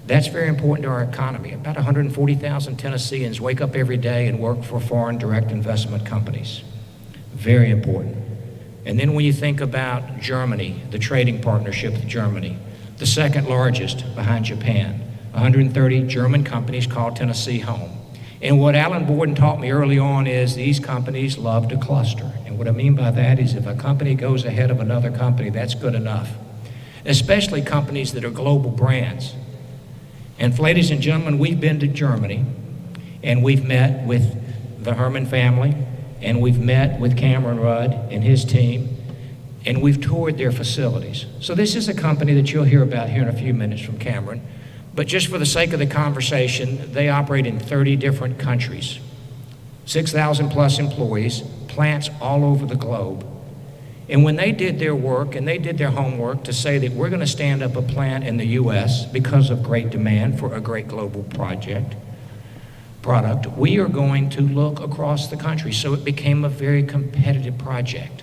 that's very important to our economy. About 140,000 Tennesseans wake up every day and work for foreign direct investment companies. Very important. And then when you think about Germany, the trading partnership with Germany, the second largest behind Japan, 130 German companies call Tennessee home. And what Alan Borden taught me early on is these companies love to cluster. And what I mean by that is if a company goes ahead of another company, that's good enough. Especially companies that are global brands. And ladies and gentlemen, we've been to Germany and we've met with the Herman family and we've met with Cameron Rudd and his team and we've toured their facilities. So this is a company that you'll hear about here in a few minutes from Cameron. But just for the sake of the conversation, they operate in 30 different countries, 6,000 plus employees, plants all over the globe. And when they did their work and they did their homework to say that we're going to stand up a plant in the U.S. because of great demand for a great global product, we are going to look across the country. So it became a very competitive project.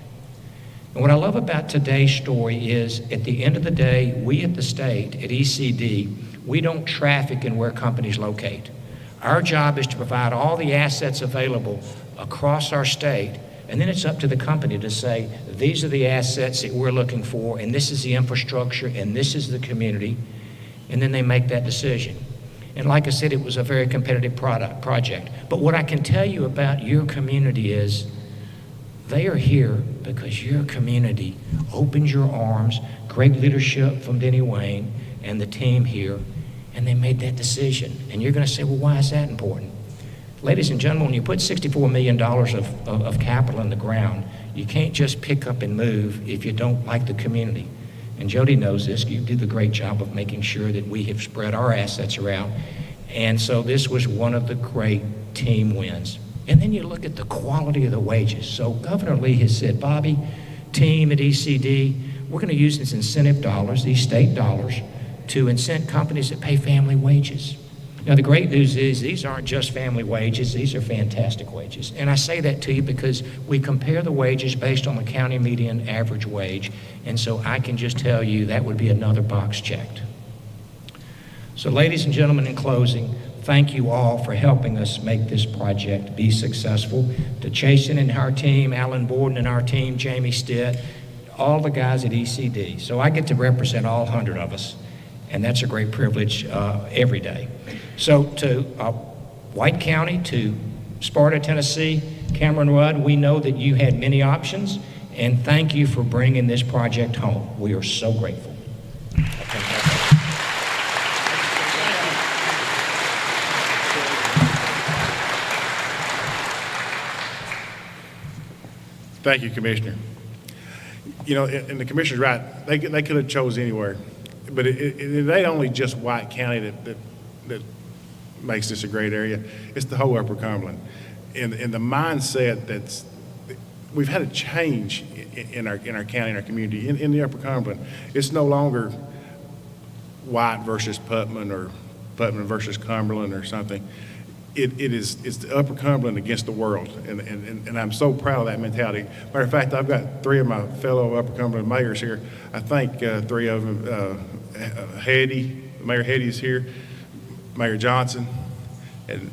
And what I love about today's story is at the end of the day, we at the state, at ECD, we don't traffic in where companies locate. Our job is to provide all the assets available across our state, and then it's up to the company to say, these are the assets that we're looking for, and this is the infrastructure, and this is the community, and then they make that decision. And like I said, it was a very competitive project. But what I can tell you about your community is they are here because your community opens your arms, great leadership from Denny Wayne and the team here, and they made that decision. And you're going to say, well, why is that important? Ladies and gentlemen, when you put $64 million of capital in the ground, you can't just pick up and move if you don't like the community. And Jody knows this. You do the great job of making sure that we have spread our assets around. And so this was one of the great team wins. And then you look at the quality of the wages. So Governor Lee has said, Bobby, team at ECD, we're going to use these incentive dollars, these state dollars, to incent companies that pay family wages. Now, the great news is these aren't just family wages, these are fantastic wages. And I say that to you because we compare the wages based on the county median average wage, and so I can just tell you that would be another box checked. So, ladies and gentlemen, in closing, thank you all for helping us make this project be successful. To Chasen and our team, Alan Borden and our team, Jamie Stitt, all the guys at ECD. So I get to represent all 100 of us, and that's a great privilege every day. So to White County, to Sparta, Tennessee, Cameron Rudd, we know that you had many options, and thank you for bringing this project home. We are so grateful. Thank you, Commissioner. You know, and the Commissioner's right. They could have chose anywhere, but it ain't only just White County that makes this a great area. It's the whole Upper Cumberland, and the mindset we've had a change in our county, in our community, in the Upper Cumberland. It's no longer White versus Putman or Putman versus Cumberland or something. It's the Upper Cumberland against the world, and I'm so proud of that mentality. Matter of fact, I've got 3 of my fellow Upper Cumberland mayors here. I think 3 of them, Mayor Heady is here, Mayor Johnson, and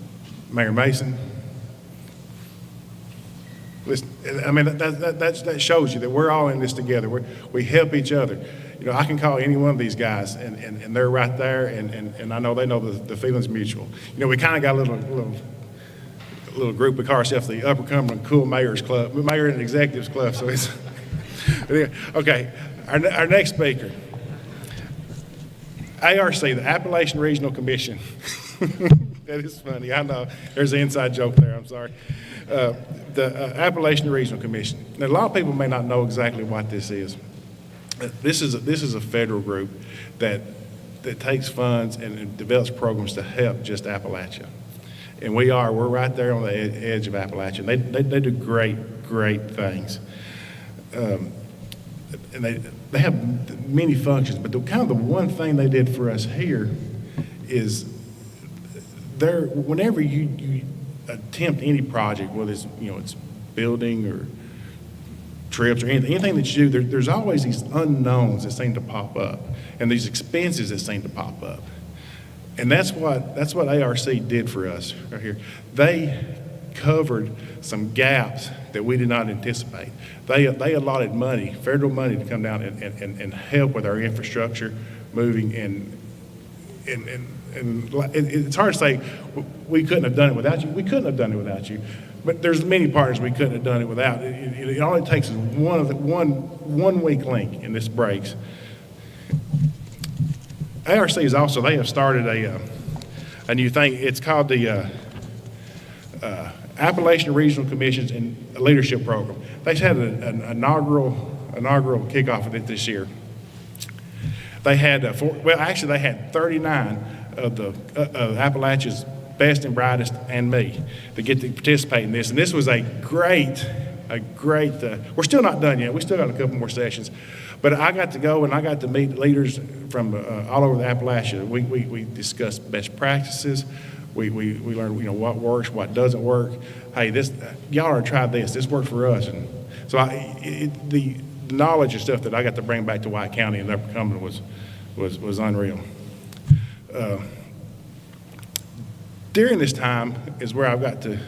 Mayor Mason. Listen, I mean, that shows you that we're all in this together. We help each other. You know, I can call any one of these guys, and they're right there, and I know they know the feeling's mutual. You know, we kind of got a little group we call ourselves the Upper Cumberland Cool Mayors Club, Mayor and Executives Club. So it's okay. Our next speaker, ARC, the Appalachian Regional Commission. That is funny. I know there's an inside joke there. I'm sorry. The Appalachian Regional Commission. Now, a lot of people may not know exactly what this is. This is a federal group that takes funds and develops programs to help just Appalachia, and we're right there on the edge of Appalachia. They do great things, and they have many functions. But the one thing they did for us here is whenever you attempt any project, whether it's building or trips or anything that you do, there's always these unknowns that seem to pop up and these expenses that seem to pop up. And that's what ARC did for us right here. They covered some gaps that we did not anticipate. They allotted money, federal money, to come down and help with our infrastructure moving, and it's hard to say we couldn't have done it without you. We couldn't have done it without you. But there's many partners we couldn't have done it without. It all it takes is one weak link, and this breaks. ARC is also, they have started a new thing. It's called the Appalachian Regional Commissions and Leadership Program. They've had an inaugural kickoff of it this year. They had they had 39 of Appalachia's best and brightest and me to get to participate in this. And this was a great, we're still not done yet. We still got a couple more sessions. But I got to go and I got to meet leaders from all over the Appalachia. We discussed best practices. We learned, what works, what doesn't work. Hey, y'all ought to try this. This worked for us. And so the knowledge and stuff that I got to bring back to White County and Upper Cumberland was unreal. During this time is where I've got to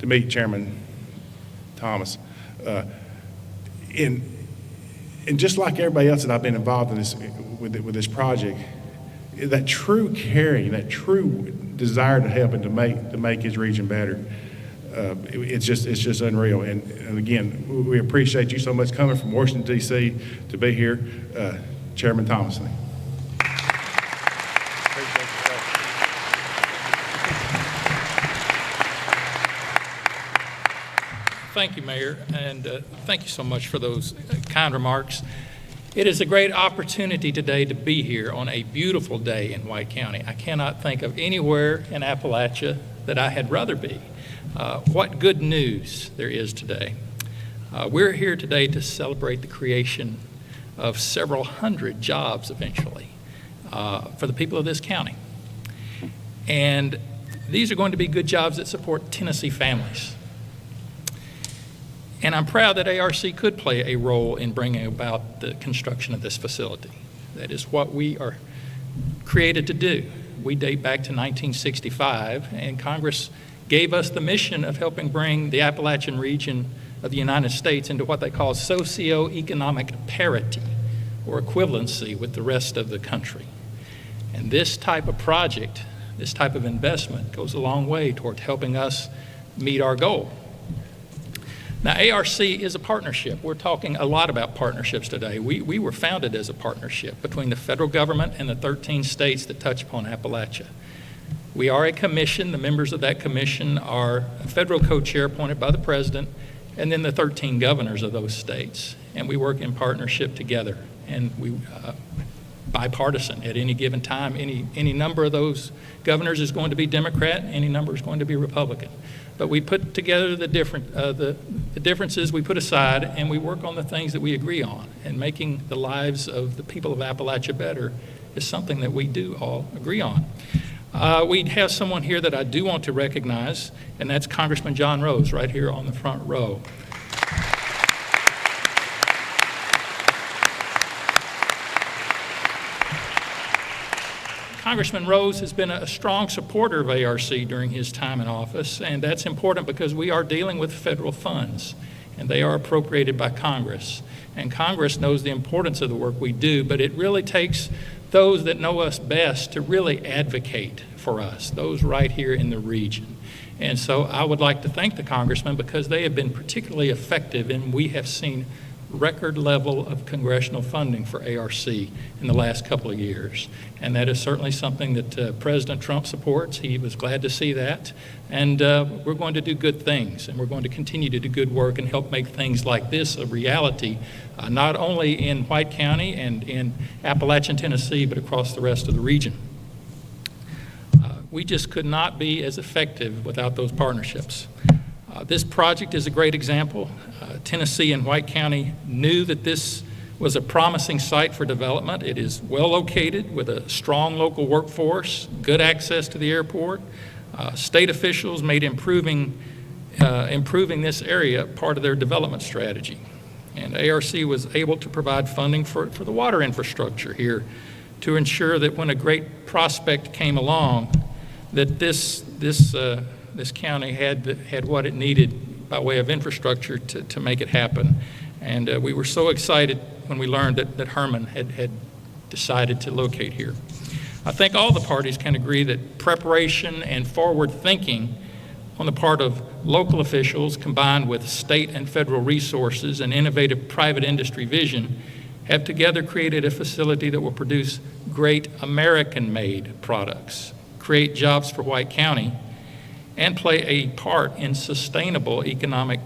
meet Chairman Thomas. And just like everybody else that I've been involved in this with this project, that true caring, that true desire to help and to make his region better, it's just unreal. And again, we appreciate you so much coming from Washington, D.C. to be here, Chairman Thomas. Thank you, Mayor, and thank you so much for those kind remarks. It is a great opportunity today to be here on a beautiful day in White County. I cannot think of anywhere in Appalachia that I had rather be. What good news there is today. We're here today to celebrate the creation of several hundred jobs eventually for the people of this county. And these are going to be good jobs that support Tennessee families. And I'm proud that ARC could play a role in bringing about the construction of this facility. That is what we are created to do. We date back to 1965, and Congress gave us the mission of helping bring the Appalachian region of the United States into what they call socioeconomic parity or equivalency with the rest of the country. And this type of project, this type of investment goes a long way toward helping us meet our goal. Now, ARC is a partnership. We're talking a lot about partnerships today. We were founded as a partnership between the federal government and the 13 states that touch upon Appalachia. We are a commission. The members of that commission are a federal co-chair appointed by the president, and then the 13 governors of those states. And we work in partnership together, and we bipartisan at any given time. Any number of those governors is going to be Democrat, any number is going to be Republican. But we put together the differences we put aside, and we work on the things that we agree on. And making the lives of the people of Appalachia better is something that we do all agree on. We have someone here that I do want to recognize, and that's Congressman John Rose, right here on the front row. Congressman Rose has been a strong supporter of ARC during his time in office, and that's important because we are dealing with federal funds, and they are appropriated by Congress. And Congress knows the importance of the work we do, but it really takes those that know us best to really advocate for us, those right here in the region. And so I would like to thank the congressmen because they have been particularly effective, and we have seen record level of congressional funding for ARC in the last couple of years. And that is certainly something that President Trump supports. He was glad to see that. And we're going to do good things, and we're going to continue to do good work and help make things like this a reality, not only in White County and in Appalachian, Tennessee, but across the rest of the region. We just could not be as effective without those partnerships. This project is a great example. Tennessee and White County knew that this was a promising site for development. It is well located with a strong local workforce, good access to the airport. State officials made improving this area part of their development strategy. And ARC was able to provide funding for the water infrastructure here to ensure that when a great prospect came along, that this county had what it needed by way of infrastructure to make it happen. And we were so excited when we learned that Herman had decided to locate here. I think all the parties can agree that preparation and forward thinking on the part of local officials combined with state and federal resources and innovative private industry vision have together created a facility that will produce great American-made products, create jobs for White County, and play a part in sustainable economic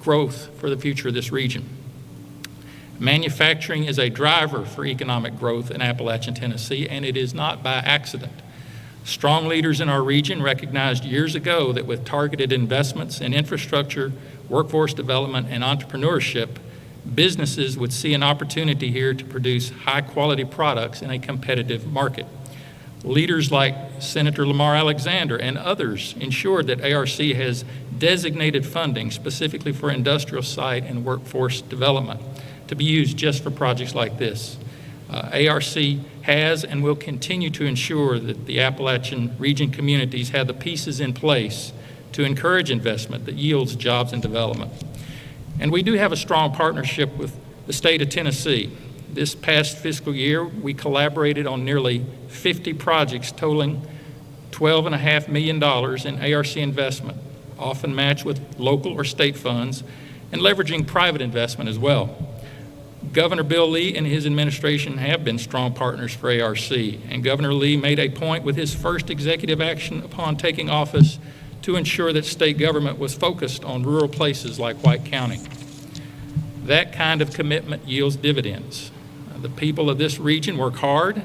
growth for the future of this region. Manufacturing is a driver for economic growth in Appalachian, Tennessee, and it is not by accident. Strong leaders in our region recognized years ago that with targeted investments in infrastructure, workforce development, and entrepreneurship, businesses would see an opportunity here to produce high-quality products in a competitive market. Leaders like Senator Lamar Alexander and others ensured that ARC has designated funding specifically for industrial site and workforce development to be used just for projects like this. ARC has and will continue to ensure that the Appalachian region communities have the pieces in place to encourage investment that yields jobs and development. And we do have a strong partnership with the state of Tennessee. This past fiscal year, we collaborated on nearly 50 projects totaling $12.5 million in ARC investment, often matched with local or state funds, and leveraging private investment as well. Governor Bill Lee and his administration have been strong partners for ARC, and Governor Lee made a point with his first executive action upon taking office to ensure that state government was focused on rural places like White County. That kind of commitment yields dividends. The people of this region work hard,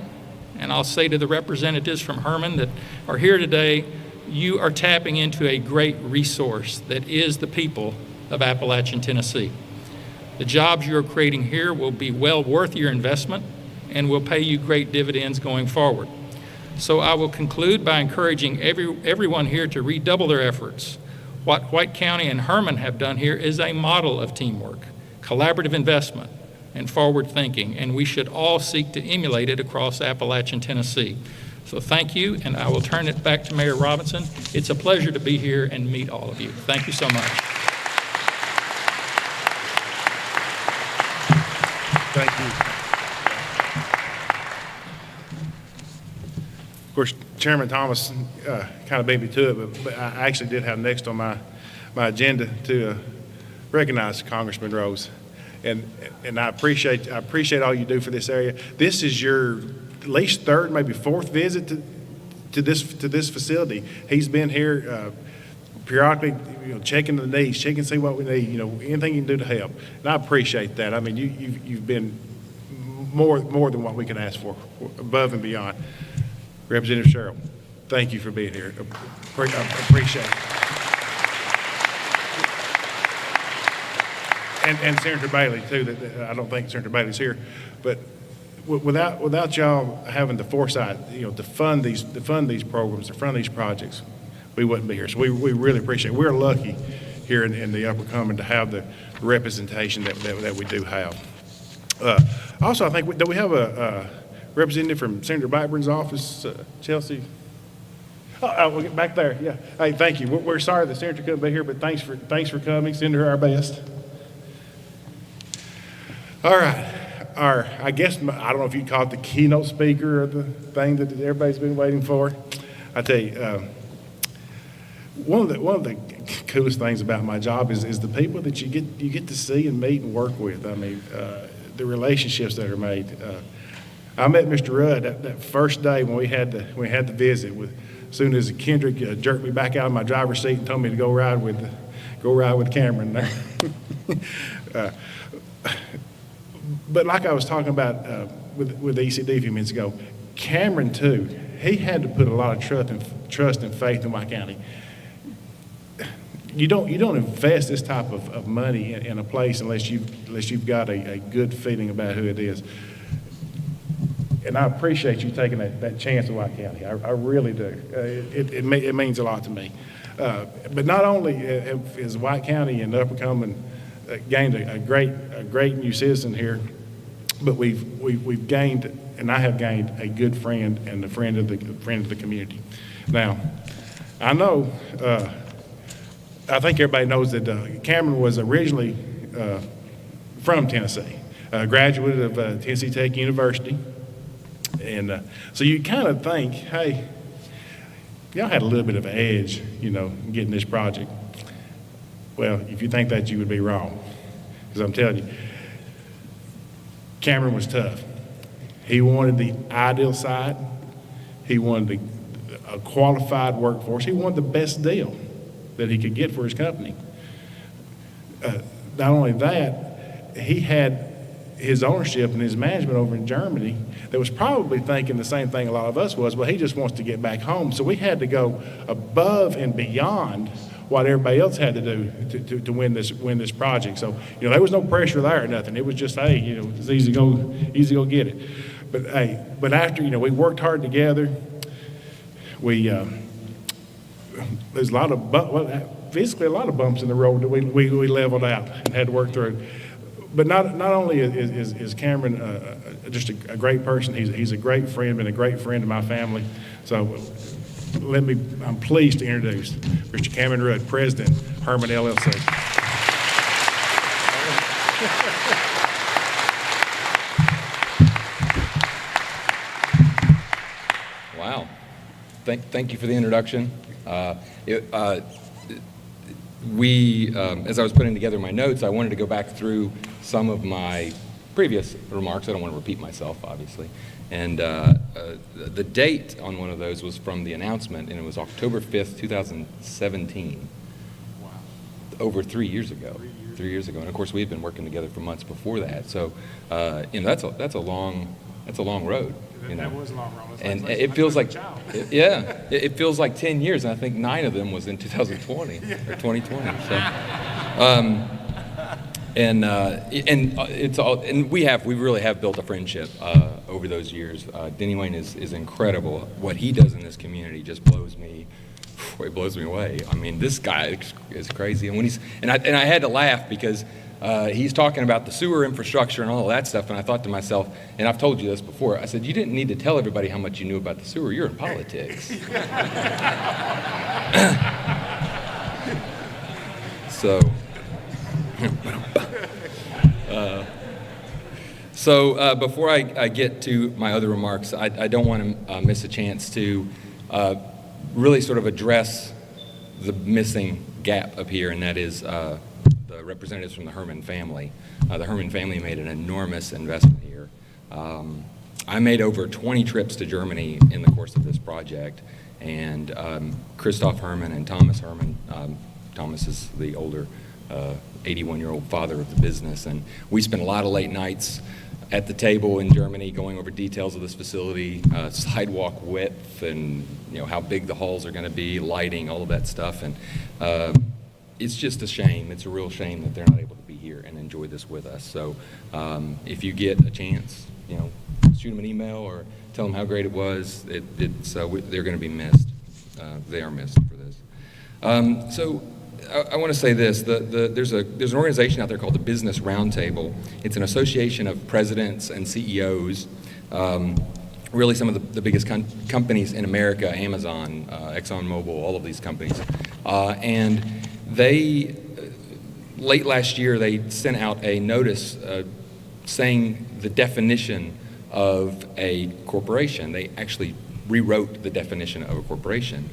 and I'll say to the representatives from Herman that are here today, you are tapping into a great resource that is the people of Appalachian, Tennessee. The jobs you're creating here will be well worth your investment and will pay you great dividends going forward. So I will conclude by encouraging everyone here to redouble their efforts. What White County and Herman have done here is a model of teamwork, collaborative investment, and forward thinking, and we should all seek to emulate it across Appalachian Tennessee. So thank you, and I will turn it back to Mayor Robinson. It's a pleasure to be here and meet all of you. Thank you so much. Thank you. Of course, Chairman Thomas kind of beat me to it, but I actually did have next on my agenda to recognize Congressman Rose, and I appreciate all you do for this area. This is your at least third, maybe fourth visit to this facility. He's been here periodically, checking the needs, checking to see what we need, anything you can do to help. And I appreciate that. I mean, you've been more than what we can ask for, above and beyond. Representative Sherrill, thank you for being here. I appreciate it. And Senator Bailey too. That I don't think Senator Bailey's here, but without y'all having the foresight, to fund these programs, to fund these projects, we wouldn't be here. So we really appreciate it. We're lucky here in the Upper Cumming to have the representation that we do have. Also, I think that we have a representative from Senator Blackburn's office, Chelsea. We'll get back there. Yeah. Hey, thank you. We're sorry the senator couldn't be here, but thanks for coming. Send her our best. All right. I guess, I don't know if you'd call it the keynote speaker or the thing that everybody's been waiting for. I tell you, one of the coolest things about my job is the people that you get to see and meet and work with. I mean, the relationships that are made. I met Mr. Rudd that first day when we had the visit. As soon as Kendrick jerked me back out of my driver's seat and told me to go ride with Cameron there. But like I was talking about with ECD a few minutes ago, Cameron too, he had to put a lot of trust and faith in White County. You don't invest this type of money in a place unless you've got a good feeling about who it is. And I appreciate you taking that chance in White County. I really do. It means a lot to me. But not only is White County and Upper Cumming gained a great new citizen here, but we've gained, and I have gained, a good friend and a friend of the community. Now, I know, I think everybody knows that Cameron was originally from Tennessee, a graduate of Tennessee Tech University, and so you kind of think, hey, y'all had a little bit of an edge, getting this project. Well, if you think that, you would be wrong, because I'm telling you, Cameron was tough. He wanted the ideal site. He wanted a qualified workforce. He wanted the best deal that he could get for his company. Not only that, he had his ownership and his management over in Germany that was probably thinking the same thing a lot of us was, well, he just wants to get back home. So we had to go above and beyond what everybody else had to do to win this project. So, there was no pressure there or nothing. It was just, hey, it's easy to go get it. But hey, after, we worked hard together. We, there's a lot of physically a lot of bumps in the road that we leveled out and had to work through. But not only is Cameron just a great person, he's a great friend, been a great friend to my family. So I'm pleased to introduce Mr. Cameron Rudd, President, Herman LLC. Wow. Thank you for the introduction. As I was putting together my notes, I wanted to go back through some of my previous remarks. I don't want to repeat myself, obviously. And the date on one of those was from the announcement, and it was October 5th, 2017. Wow. Over 3 years ago. 3 years ago. And of course, we had been working together for months before that. So, that's a long road. That was a long road. And it feels like, it feels like 10 years, and I think 9 of them was in 2020 or 2020. So, It's all, and we really have built a friendship over those years. Denny Wayne is incredible. What he does in this community just blows me away. I mean, this guy is crazy. And I had to laugh because he's talking about the sewer infrastructure and all of that stuff, and I thought to myself, and I've told you this before, I said, you didn't need to tell everybody how much you knew about the sewer. You're in politics. So, before I get to my other remarks, I don't want to miss a chance to really sort of address the missing gap up here, and that is the representatives from the Herman family. The Herman family made an enormous investment here. I made over 20 trips to Germany in the course of this project, and Christoph Herman and Thomas Herman, Thomas is the older 81-year-old father of the business, and we spent a lot of late nights at the table in Germany going over details of this facility, sidewalk width, and how big the halls are going to be, lighting, all of that stuff. And it's just a shame. It's a real shame that they're not able to be here and enjoy this with us. So if you get a chance, shoot them an email or tell them how great it was. They're going to be missed. They are missed for this. So I want to say this. There's an organization out there called the Business Roundtable. It's an association of presidents and CEOs, really some of the biggest companies in America, Amazon, ExxonMobil, all of these companies. And they, late last year, they sent out a notice saying the definition of a corporation. They actually rewrote the definition of a corporation.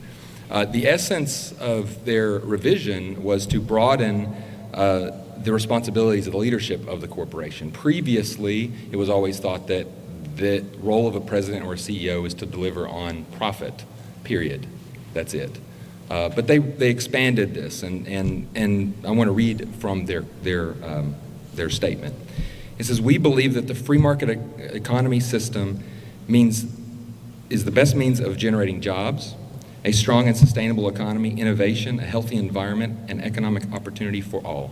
The essence of their revision was to broaden the responsibilities of the leadership of the corporation. Previously, it was always thought that the role of a president or a CEO is to deliver on profit, period. That's it. But they expanded this, and I want to read from their statement. It says, "We believe that the free market economy system is the best means of generating jobs, a strong and sustainable economy, innovation, a healthy environment, and economic opportunity for all.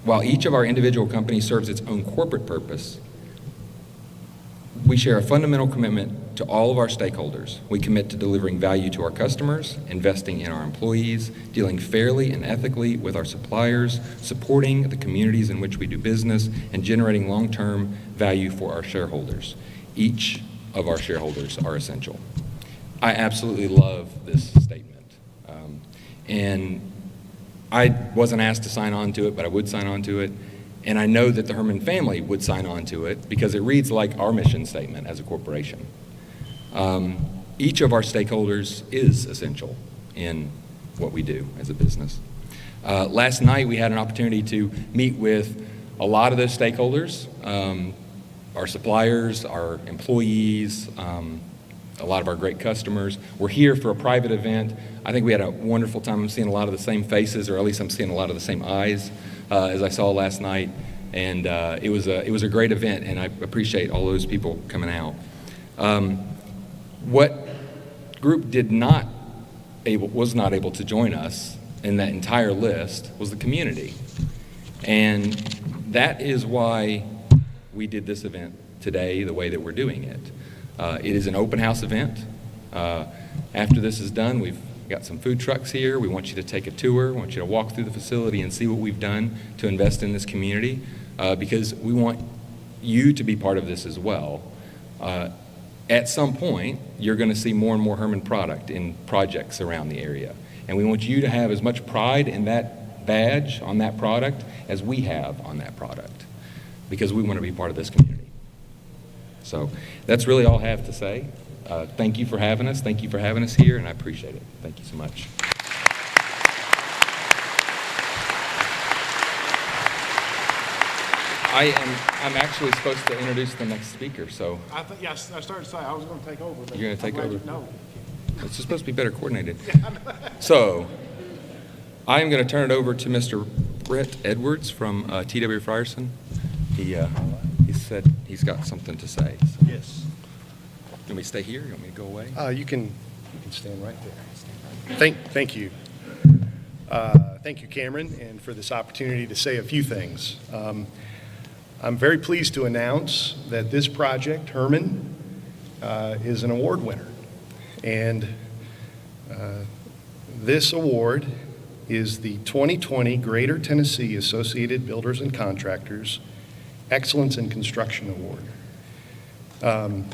While each of our individual companies serves its own corporate purpose, we share a fundamental commitment to all of our stakeholders. We commit to delivering value to our customers, investing in our employees, dealing fairly and ethically with our suppliers, supporting the communities in which we do business, and generating long-term value for our shareholders. Each of our shareholders are essential." I absolutely love this statement. And I wasn't asked to sign on to it, but I would sign on to it. And I know that the Herman family would sign on to it because it reads like our mission statement as a corporation. Each of our stakeholders is essential in what we do as a business. Last night we had an opportunity to meet with a lot of those stakeholders, our suppliers, our employees, a lot of our great customers. We're here for a private event. I think we had a wonderful time. I'm seeing a lot of the same faces, or at least I'm seeing a lot of the same eyes as I saw last night. And it was a great event, and I appreciate all those people coming out. What group was not able to join us in that entire list was the community. And that is why we did this event today the way that we're doing it. It is an open house event. After this is done, we've got some food trucks here. We want you to take a tour. We want you to walk through the facility and see what we've done to invest in this community, because we want you to be part of this as well. At some point, you're going to see more and more Herman product in projects around the area. And we want you to have as much pride in that badge on that product as we have on that product, because we want to be part of this community. So that's really all I have to say. Thank you for having us. Thank you for having us here, and I appreciate it. Thank you so much. I'm actually supposed to introduce the next speaker, so. I started to say I was going to take over. But you're going to take over? No. It's supposed to be better coordinated. So I am going to turn it over to Mr. Brett Edwards from T.W. Frierson. He said he's got something to say. So. Yes. You want me to stay here? You want me to go away? You can stand right there. Thank you. Thank you, Cameron, and for this opportunity to say a few things. I'm very pleased to announce that this project, Herman, is an award winner. And this award is the 2020 Greater Tennessee Associated Builders and Contractors Excellence in Construction Award.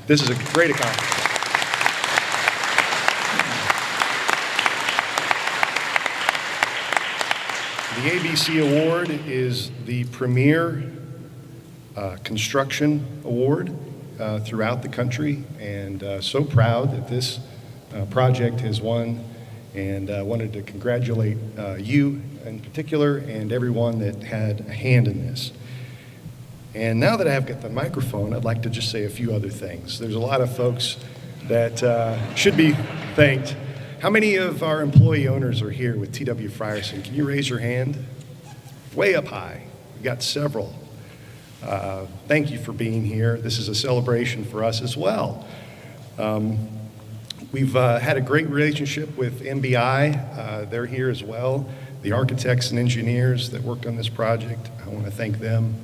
This is a great accomplishment. The ABC Award is the premier construction award throughout the country, and so proud that this project has won, and wanted to congratulate you in particular and everyone that had a hand in this. And now that I've got the microphone, I'd like to just say a few other things. There's a lot of folks that should be thanked. How many of our employee owners are here with T.W. Frierson? Can you raise your hand? Way up high. We've got several. Thank you for being here. This is a celebration for us as well. We've had a great relationship with MBI. They're here as well. The architects and engineers that worked on this project, I want to thank them.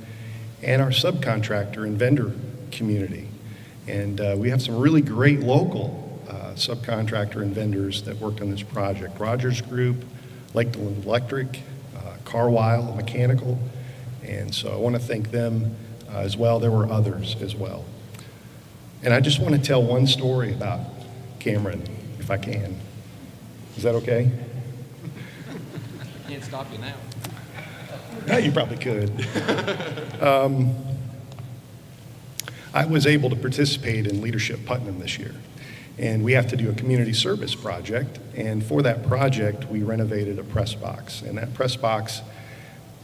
And our subcontractor and vendor community. And we have some really great local subcontractor and vendors that worked on this project. Rogers Group, Lakeland Electric, Carwile Mechanical, and so I want to thank them as well. There were others as well. And I just want to tell one story about Cameron, if I can. Is that okay? I can't stop you now. No, you probably could. I was able to participate in Leadership Putnam this year. And we have to do a community service project. And for that project, we renovated a press box. And that press box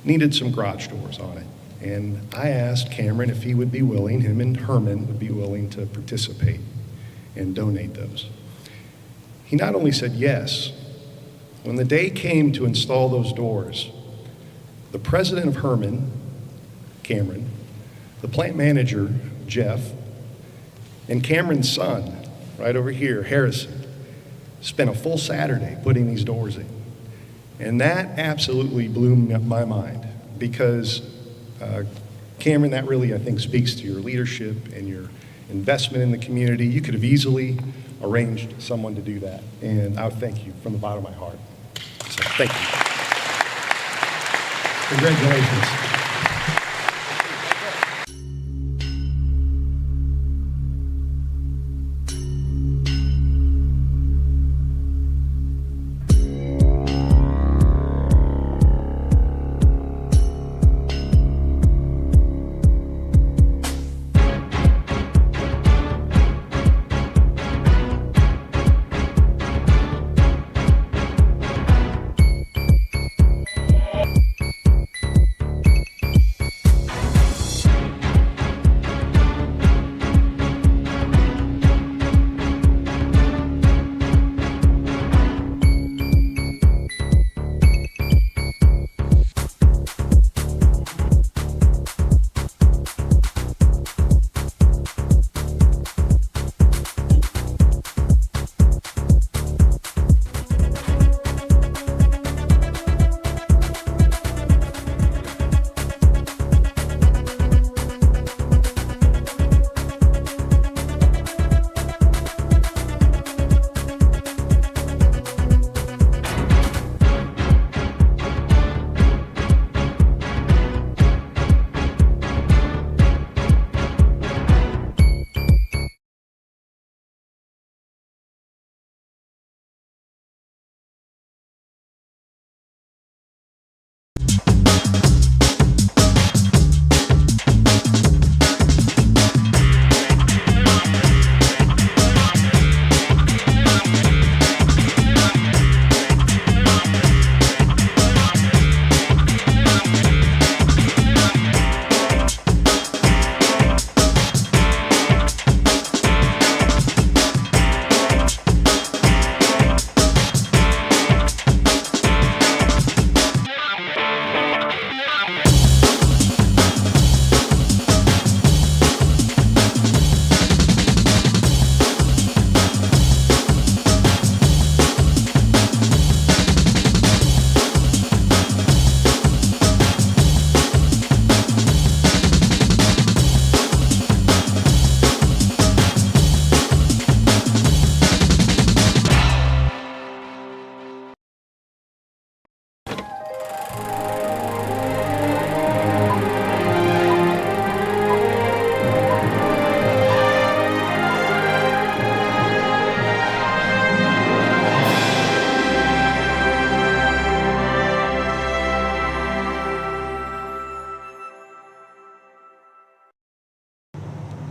needed some garage doors on it. And I asked Cameron if he would be willing, him and Herman would be willing to participate and donate those. He not only said yes, when the day came to install those doors, the president of Herman, Cameron, the plant manager, Jeff, and Cameron's son, right over here, Harrison, spent a full Saturday putting these doors in. And that absolutely blew my mind because, Cameron, that really, I think, speaks to your leadership and your investment in the community. You could have easily arranged someone to do that. And I would thank you from the bottom of my heart. So thank you. Congratulations.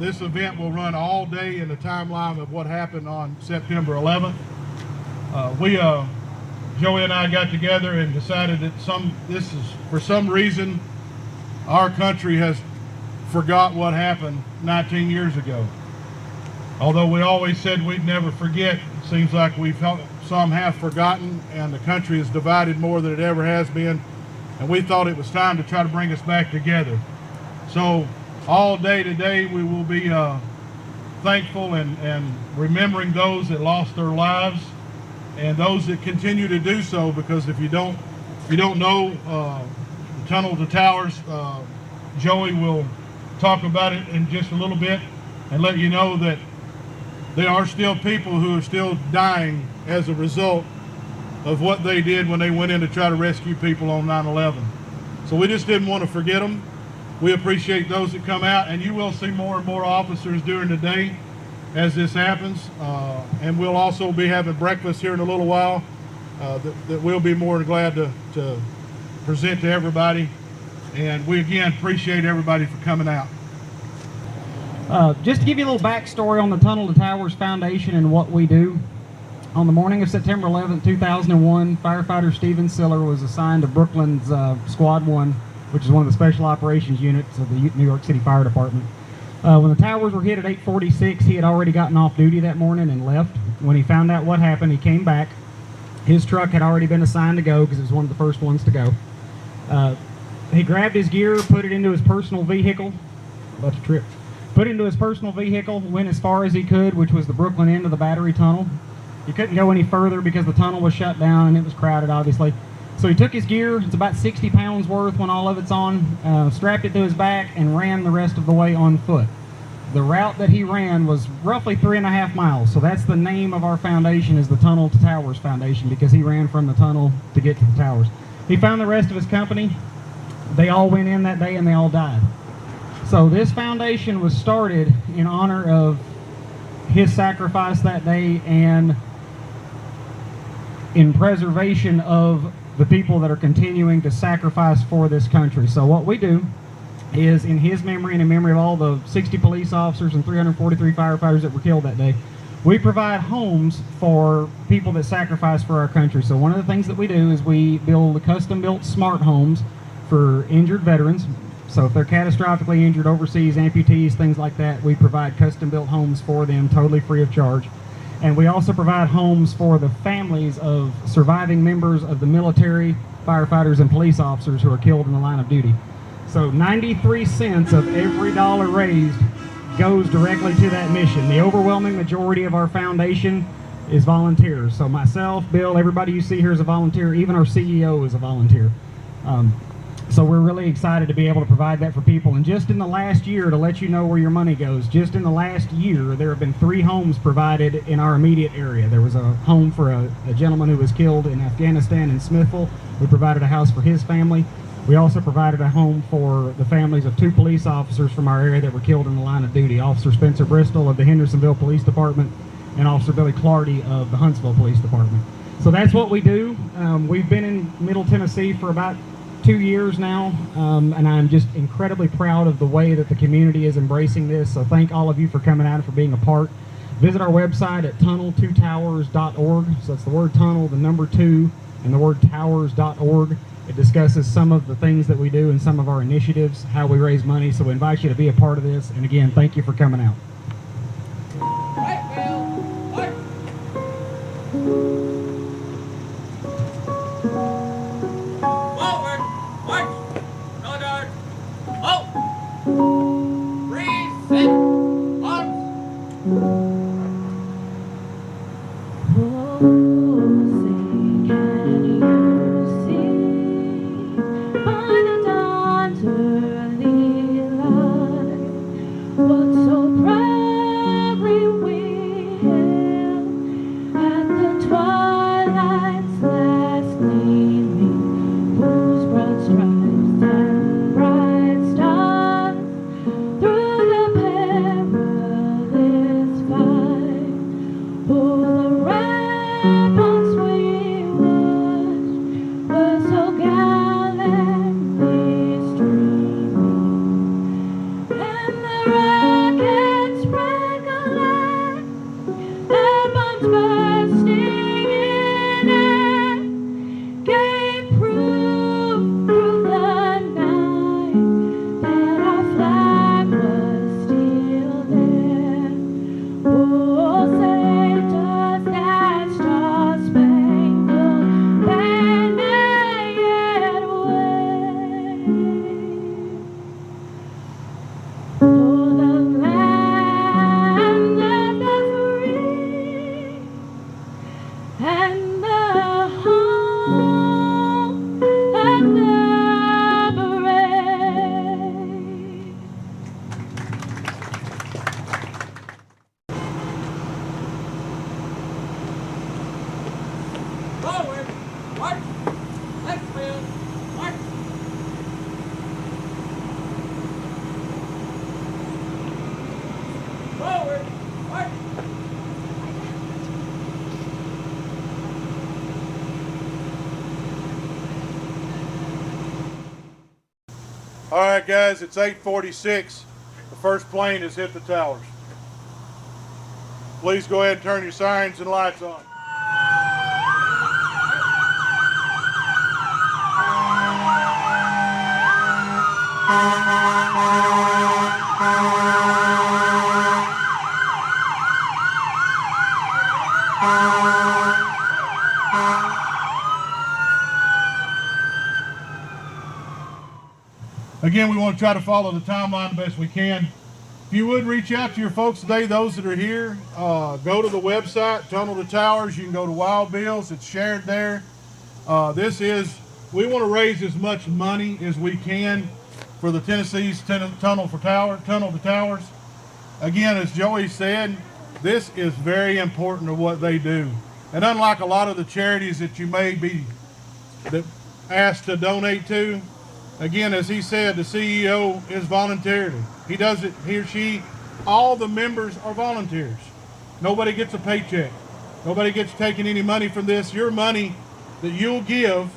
This event will run all day in the timeline of what happened on September 11th. Joey and I got together and decided that for some reason, our country has forgot what happened 19 years ago. Although we always said we'd never forget, it seems like some have forgotten, and the country is divided more than it ever has been. And we thought it was time to try to bring us back together. So all day today, we will be thankful and remembering those that lost their lives and those that continue to do so, because if you don't know the Tunnel to Towers, Joey will talk about it in just a little bit and let you know that there are still people who are still dying as a result of what they did when they went in to try to rescue people on 9/11. So we just didn't want to forget them. We appreciate those that come out, and you will see more and more officers during the day as this happens. And we'll also be having breakfast here in a little while that we'll be more than glad to present to everybody. And we again appreciate everybody for coming out. Just to give you a little backstory on the Tunnel to Towers Foundation and what we do. On the morning of September 11th, 2001, firefighter Steven Siller was assigned to Brooklyn's Squad 1, which is one of the special operations units of the New York City Fire Department. When the towers were hit at 8:46, he had already gotten off duty that morning and left. When he found out what happened, he came back. His truck had already been assigned to go because it was one of the first ones to go. He grabbed his gear, put it into his personal vehicle, about to trip, put it into his personal vehicle, went as far as he could, which was the Brooklyn end of the Battery Tunnel. He couldn't go any further because the tunnel was shut down and it was crowded, obviously. So he took his gear, it's about 60 pounds worth when all of it's on, strapped it to his back, and ran the rest of the way on foot. The route that he ran was roughly 3.5 miles, so that's the name of our foundation, is the Tunnel to Towers Foundation, because he ran from the tunnel to get to the towers. He found the rest of his company. They all went in that day and they all died. So this foundation was started in honor of his sacrifice that day and in preservation of the people that are continuing to sacrifice for this country. So what we do is, in his memory and in memory of all the 60 police officers and 343 firefighters that were killed that day, we provide homes for people that sacrifice for our country. So one of the things that we do is we build custom-built smart homes for injured veterans. So if they're catastrophically injured overseas, amputees, things like that, we provide custom-built homes for them totally free of charge. And we also provide homes for the families of surviving members of the military, firefighters, and police officers who are killed in the line of duty. So 93 cents of every dollar raised goes directly to that mission. The overwhelming majority of our foundation is volunteers. So myself, Bill, everybody you see here is a volunteer. Even our CEO is a volunteer. So we're really excited to be able to provide that for people. And just in the last year, to let you know where your money goes, just in the last year, there have been 3 homes provided in our immediate area. There was a home for a gentleman who was killed in Afghanistan in Smithville. We provided a house for his family. We also provided a home for the families of 2 police officers from our area that were killed in the line of duty, Officer Spencer Bristol of the Hendersonville Police Department and Officer Billy Clardy of the Huntsville Police Department. So that's what we do. We've been in Middle Tennessee for about 2 years now, and I'm just incredibly proud of the way that the community is embracing this. So thank all of you for coming out and for being a part. Visit our website at tunnel2towers.org. So it's the word tunnel, the number 2, and the word towers.org. It discusses some of the things that we do and some of our initiatives, how we raise money. So we invite you to be a part of this. And again, thank you for coming out. But so bright. All right, guys, it's 8:46. The first plane has hit the towers. Please go ahead and turn your sirens and lights on. Again, we want to try to follow the timeline the best we can. If you would reach out to your folks today, those that are here, go to the website, Tunnel to Towers. You can go to Wild Bill's. It's shared there. We want to raise as much money as we can for the Tennessee's Tunnel to Towers. Again, as Joey said, this is very important to what they do. And unlike a lot of the charities that you may be asked to donate to, again, as he said, the CEO is voluntarily. He does it, he or she, all the members are volunteers. Nobody gets a paycheck. Nobody gets taking any money from this. Your money that you'll give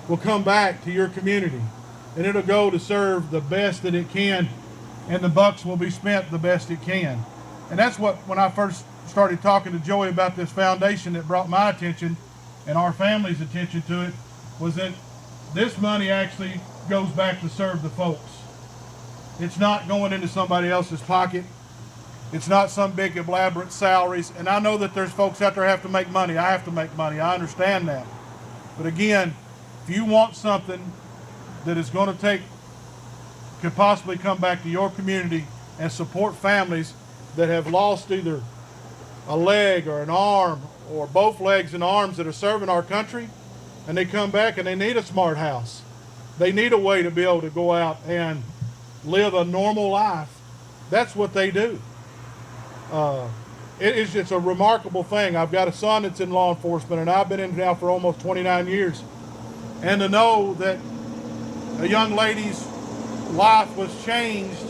will come back to your community. And it'll go to serve the best that it can, and the bucks will be spent the best it can. And that's what, when I first started talking to Joey about this foundation, that brought my attention and our family's attention to it, was that this money actually goes back to serve the folks. It's not going into somebody else's pocket. It's not some big elaborate salaries. And I know that there's folks out there who have to make money. I have to make money. I understand that. But again, if you want something that is going to could possibly come back to your community and support families that have lost either a leg or an arm or both legs and arms that are serving our country, and they come back and they need a smart house. They need a way to be able to go out and live a normal life. That's what they do. It's a remarkable thing. I've got a son that's in law enforcement, and I've been in now for almost 29 years. And to know that a young lady's life was changed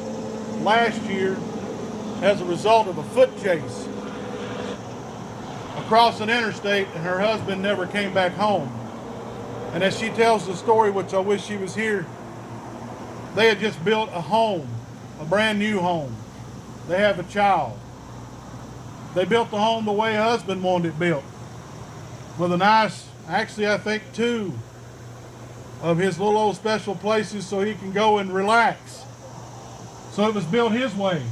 last year as a result of a foot chase across an interstate, and her husband never came back home. And as she tells the story, which I wish she was here, they had just built a home, a brand new home. They have a child. They built the home the way her husband wanted it built, with a nice, actually I think 2 of his little old special places so he can go and relax. So it was built his way.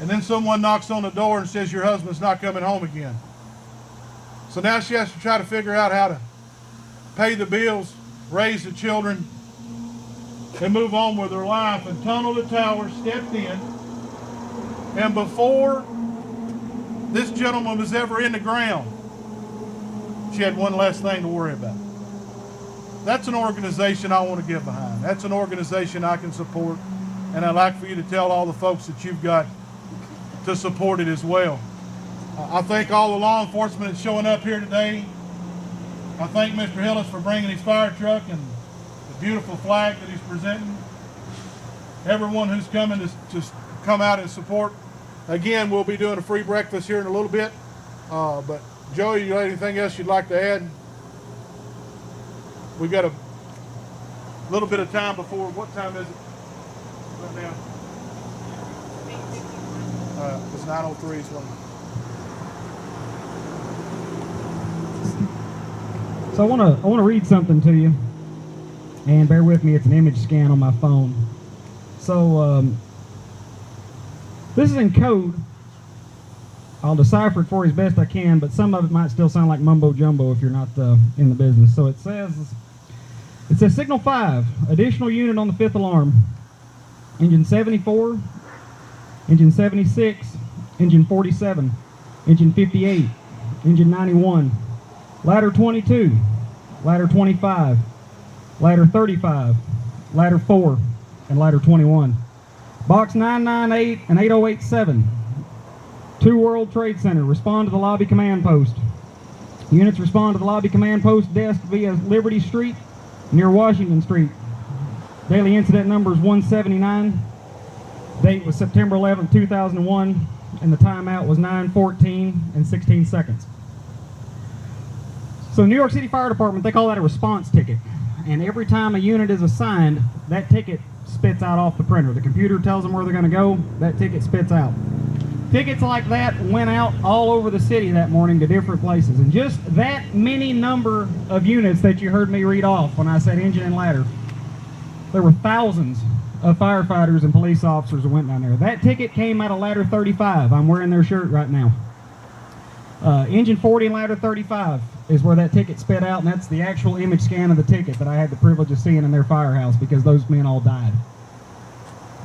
And then someone knocks on the door and says, your husband's not coming home again. So now she has to try to figure out how to pay the bills, raise the children, and move on with her life. And Tunnel to Towers stepped in, and before this gentleman was ever in the ground, she had one less thing to worry about. That's an organization I want to get behind. That's an organization I can support, and I'd like for you to tell all the folks that you've got to support it as well. I thank all the law enforcement that's showing up here today. I thank Mr. Hillis for bringing his fire truck and the beautiful flag that he's presenting. Everyone who's coming to come out and support. Again, we'll be doing a free breakfast here in a little bit. But Joey, you have anything else you'd like to add? We've got a little bit of time before, what time is it right now? It's 9:03 is one. So I want to read something to you, and bear with me, it's an image scan on my phone. So this is in code. I'll decipher it for you as best I can, but some of it might still sound like mumbo jumbo if you're not in the business. So it says signal 5, additional unit on the 5th alarm. Engine 74, engine 76, engine 47, engine 58, engine 91, ladder 22, ladder 25, ladder 35, ladder 4, and ladder 21. Box 998 and 8087. 2 World Trade Center, respond to the lobby command post. Units respond to the lobby command post desk via Liberty Street near Washington Street. Daily incident number is 179. Date was September 11, 2001, and the timeout was 9:14 and 16 seconds. So New York City Fire Department, they call that a response ticket. And every time a unit is assigned, that ticket spits out off the printer. The computer tells them where they're going to go, that ticket spits out. Tickets like that went out all over the city that morning to different places. And just that many number of units that you heard me read off when I said engine and ladder, there were thousands of firefighters and police officers that went down there. That ticket came out of ladder 35. I'm wearing their shirt right now. Engine 40 and ladder 35 is where that ticket spit out, and that's the actual image scan of the ticket that I had the privilege of seeing in their firehouse because those men all died.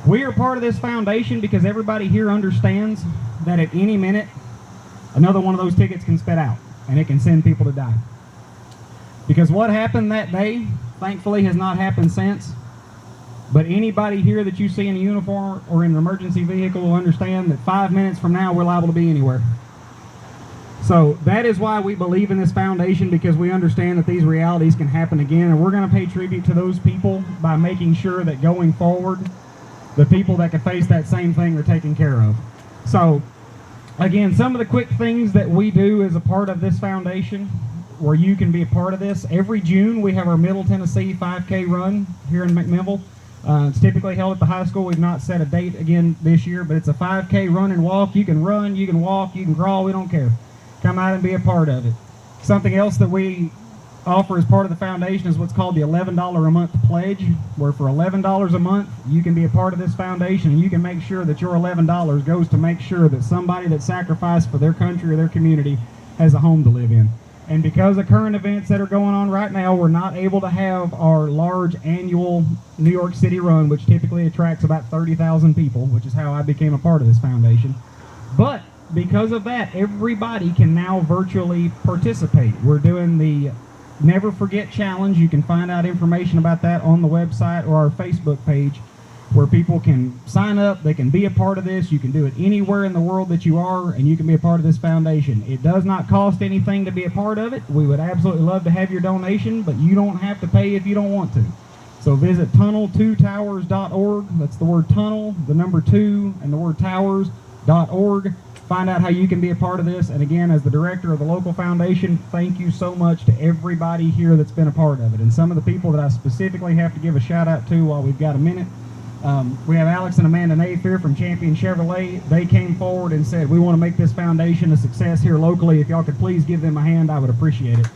We are part of this foundation because everybody here understands that at any minute, another one of those tickets can spit out, and it can send people to die. Because what happened that day, thankfully, has not happened since. But anybody here that you see in a uniform or in an emergency vehicle will understand that 5 minutes from now, we're liable to be anywhere. So that is why we believe in this foundation, because we understand that these realities can happen again, and we're going to pay tribute to those people by making sure that going forward, the people that can face that same thing are taken care of. So, again, some of the quick things that we do as a part of this foundation, where you can be a part of this. Every June, we have our Middle Tennessee 5K run here in McMinnville. It's typically held at the high school. We've not set a date again this year, but it's a 5K run and walk. You can run, you can walk, you can crawl, we don't care. Come out and be a part of it. Something else that we offer as part of the foundation is what's called the $11 a month pledge, where for $11 a month, you can be a part of this foundation, and you can make sure that your $11 goes to make sure that somebody that sacrificed for their country or their community has a home to live in. And because of current events that are going on right now, we're not able to have our large annual New York City run, which typically attracts about 30,000 people, which is how I became a part of this foundation. But because of that, everybody can now virtually participate. We're doing the Never Forget Challenge. You can find out information about that on the website or our Facebook page, where people can sign up, they can be a part of this. You can do it anywhere in the world that you are, and you can be a part of this foundation. It does not cost anything to be a part of it. We would absolutely love to have your donation, but you don't have to pay if you don't want to. So visit tunnel2towers.org. That's the word tunnel, the number 2, and the word towers.org. Find out how you can be a part of this. And again, as the director of the local foundation, thank you so much to everybody here that's been a part of it. And some of the people that I specifically have to give a shout out to while we've got a minute. We have Alex and Amanda Nafier from Champion Chevrolet. They came forward and said, we want to make this foundation a success here locally. If y'all could please give them a hand, I would appreciate it.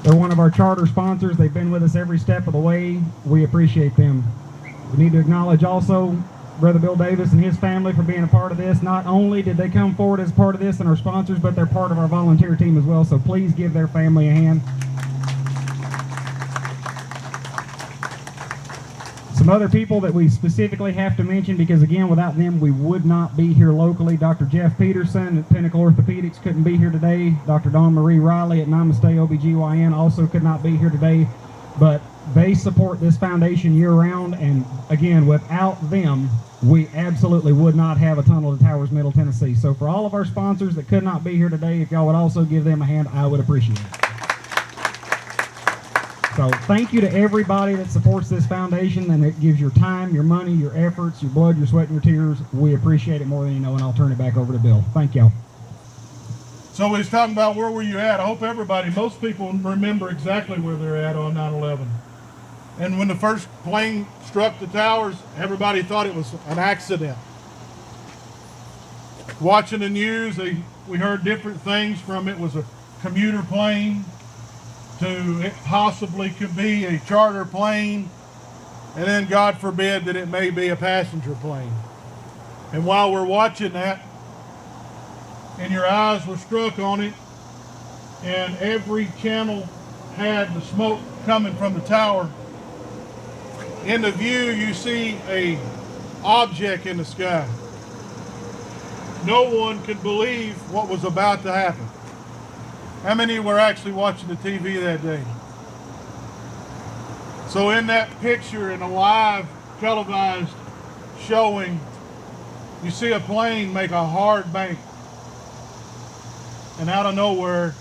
They're one of our charter sponsors. They've been with us every step of the way. We appreciate them. We need to acknowledge also Brother Bill Davis and his family for being a part of this. Not only did they come forward as part of this and our sponsors, but they're part of our volunteer team as well. So please give their family a hand. Some other people that we specifically have to mention, because again, without them, we would not be here locally. Dr. Jeff Peterson at Pinnacle Orthopedics couldn't be here today. Dr. Dawn Marie Riley at Namaste OBGYN also could not be here today. But they support this foundation year-round, and again, without them, we absolutely would not have a Tunnel to Towers Middle Tennessee. So for all of our sponsors that could not be here today, if y'all would also give them a hand, I would appreciate it. So thank you to everybody that supports this foundation and that gives your time, your money, your efforts, your blood, your sweat, and your tears. We appreciate it more than you know, and I'll turn it back over to Bill. Thank y'all. So we was talking about where were you at. I hope everybody, most people remember exactly where they're at on 9/11. And when the first plane struck the towers, everybody thought it was an accident. Watching the news, we heard different things from it was a commuter plane to it possibly could be a charter plane, and then God forbid that it may be a passenger plane. And while we're watching that, and your eyes were struck on it, and every channel had the smoke coming from the tower, in the view you see a object in the sky. No one could believe what was about to happen. How many were actually watching the TV that day? So in that picture, in a live televised showing, you see a plane make a hard bank, and out of nowhere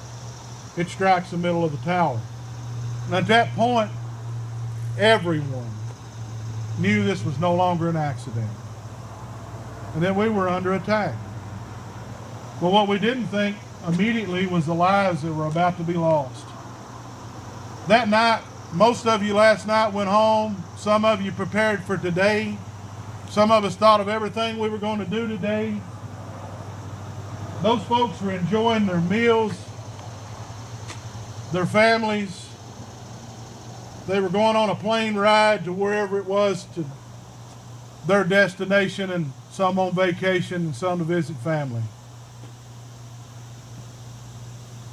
it strikes the middle of the tower. And at that point, everyone knew this was no longer an accident, and that we were under attack. But what we didn't think immediately was the lives that were about to be lost. That night, Most of you last night went home. Some of you prepared for today. Some of us thought of everything we were going to do today. Those folks were enjoying their meals, their families. They were going on a plane ride to wherever it was to their destination, and some on vacation and some to visit family.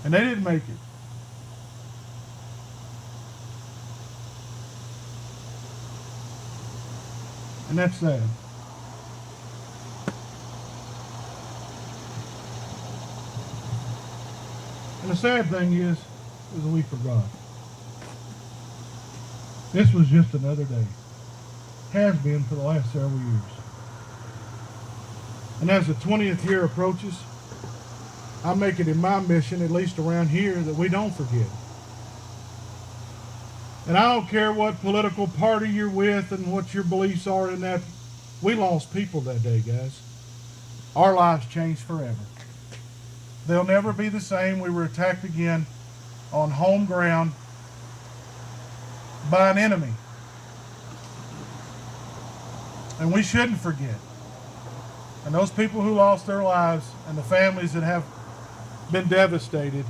And they didn't make it. And that's sad. And the sad thing is we forgot. This was just another day. Has been for the last several years. And as the 20th year approaches, I make it in my mission, at least around here, that we don't forget. And I don't care what political party you're with and what your beliefs are in that. We lost people that day, guys. Our lives changed forever. They'll never be the same. We were attacked again on home ground by an enemy. And we shouldn't forget. And those people who lost their lives and the families that have been devastated,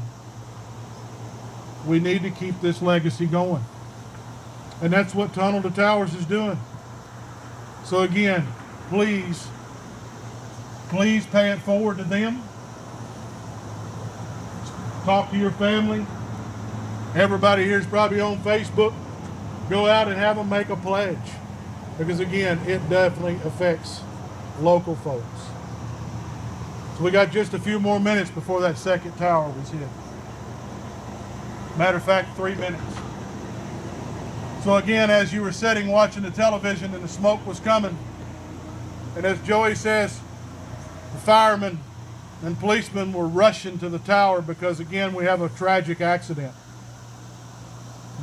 we need to keep this legacy going. And that's what Tunnel to Towers is doing. So again, please pay it forward to them. Talk to your family. Everybody here is probably on Facebook. Go out and have them make a pledge. Because again, it definitely affects local folks. So we got just a few more minutes before that second tower was hit. Matter of fact, 3 minutes. So again, as you were sitting watching the television and the smoke was coming, and as Joey says, the firemen and policemen were rushing to the tower because again, we have a tragic accident.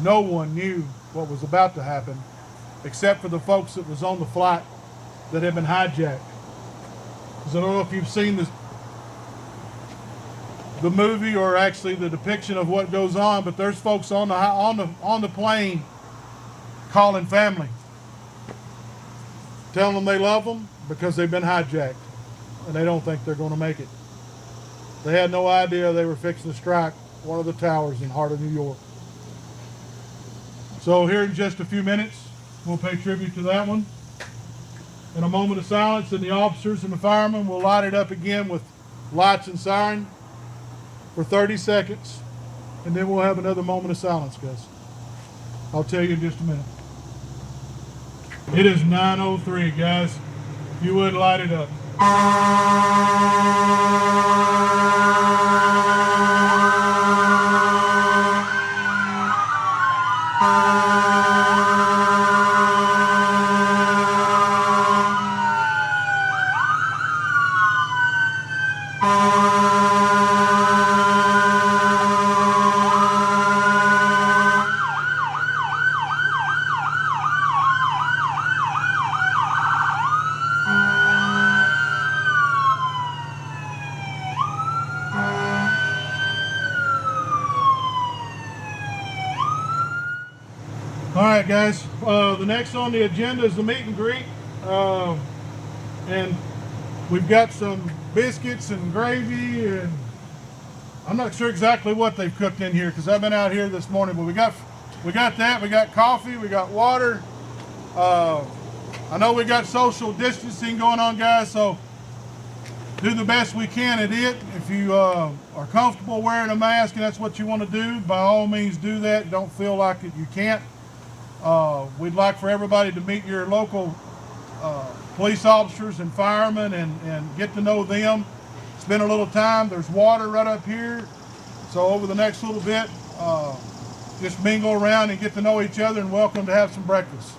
No one knew what was about to happen except for the folks that was on the flight that had been hijacked. Because I don't know if you've seen the movie or actually the depiction of what goes on, but there's folks on the plane calling family, telling them they love them because they've been hijacked and they don't think they're going to make it. They had no idea they were fixing to strike one of the towers in the heart of New York. So here in just a few minutes, we'll pay tribute to that one. In a moment of silence, and the officers and the firemen will light it up again with lights and siren for 30 seconds, and then we'll have another moment of silence, guys. I'll tell you in just a minute. It is 9:03, guys. If you would light it up. All right, guys. The next on the agenda is the meet and greet, and we've got some biscuits and gravy, and I'm not sure exactly what they've cooked in here because I've been out here this morning. But we got that. We got coffee. We got water. I know we got social distancing going on, guys. So do the best we can at it. If you are comfortable wearing a mask and that's what you want to do, by all means do that. Don't feel like you can't. We'd like for everybody to meet your local police officers and firemen and get to know them. Spend a little time. There's water right up here. So over the next little bit, just mingle around and get to know each other, and welcome to have some breakfast.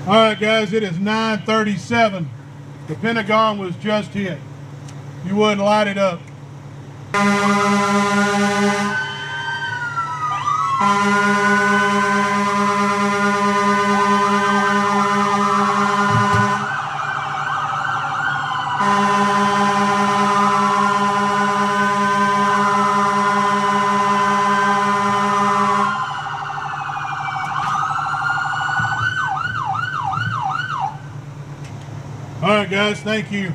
All right, guys, it is 9:37. The Pentagon was just hit. You wouldn't light it up. All right, guys, thank you.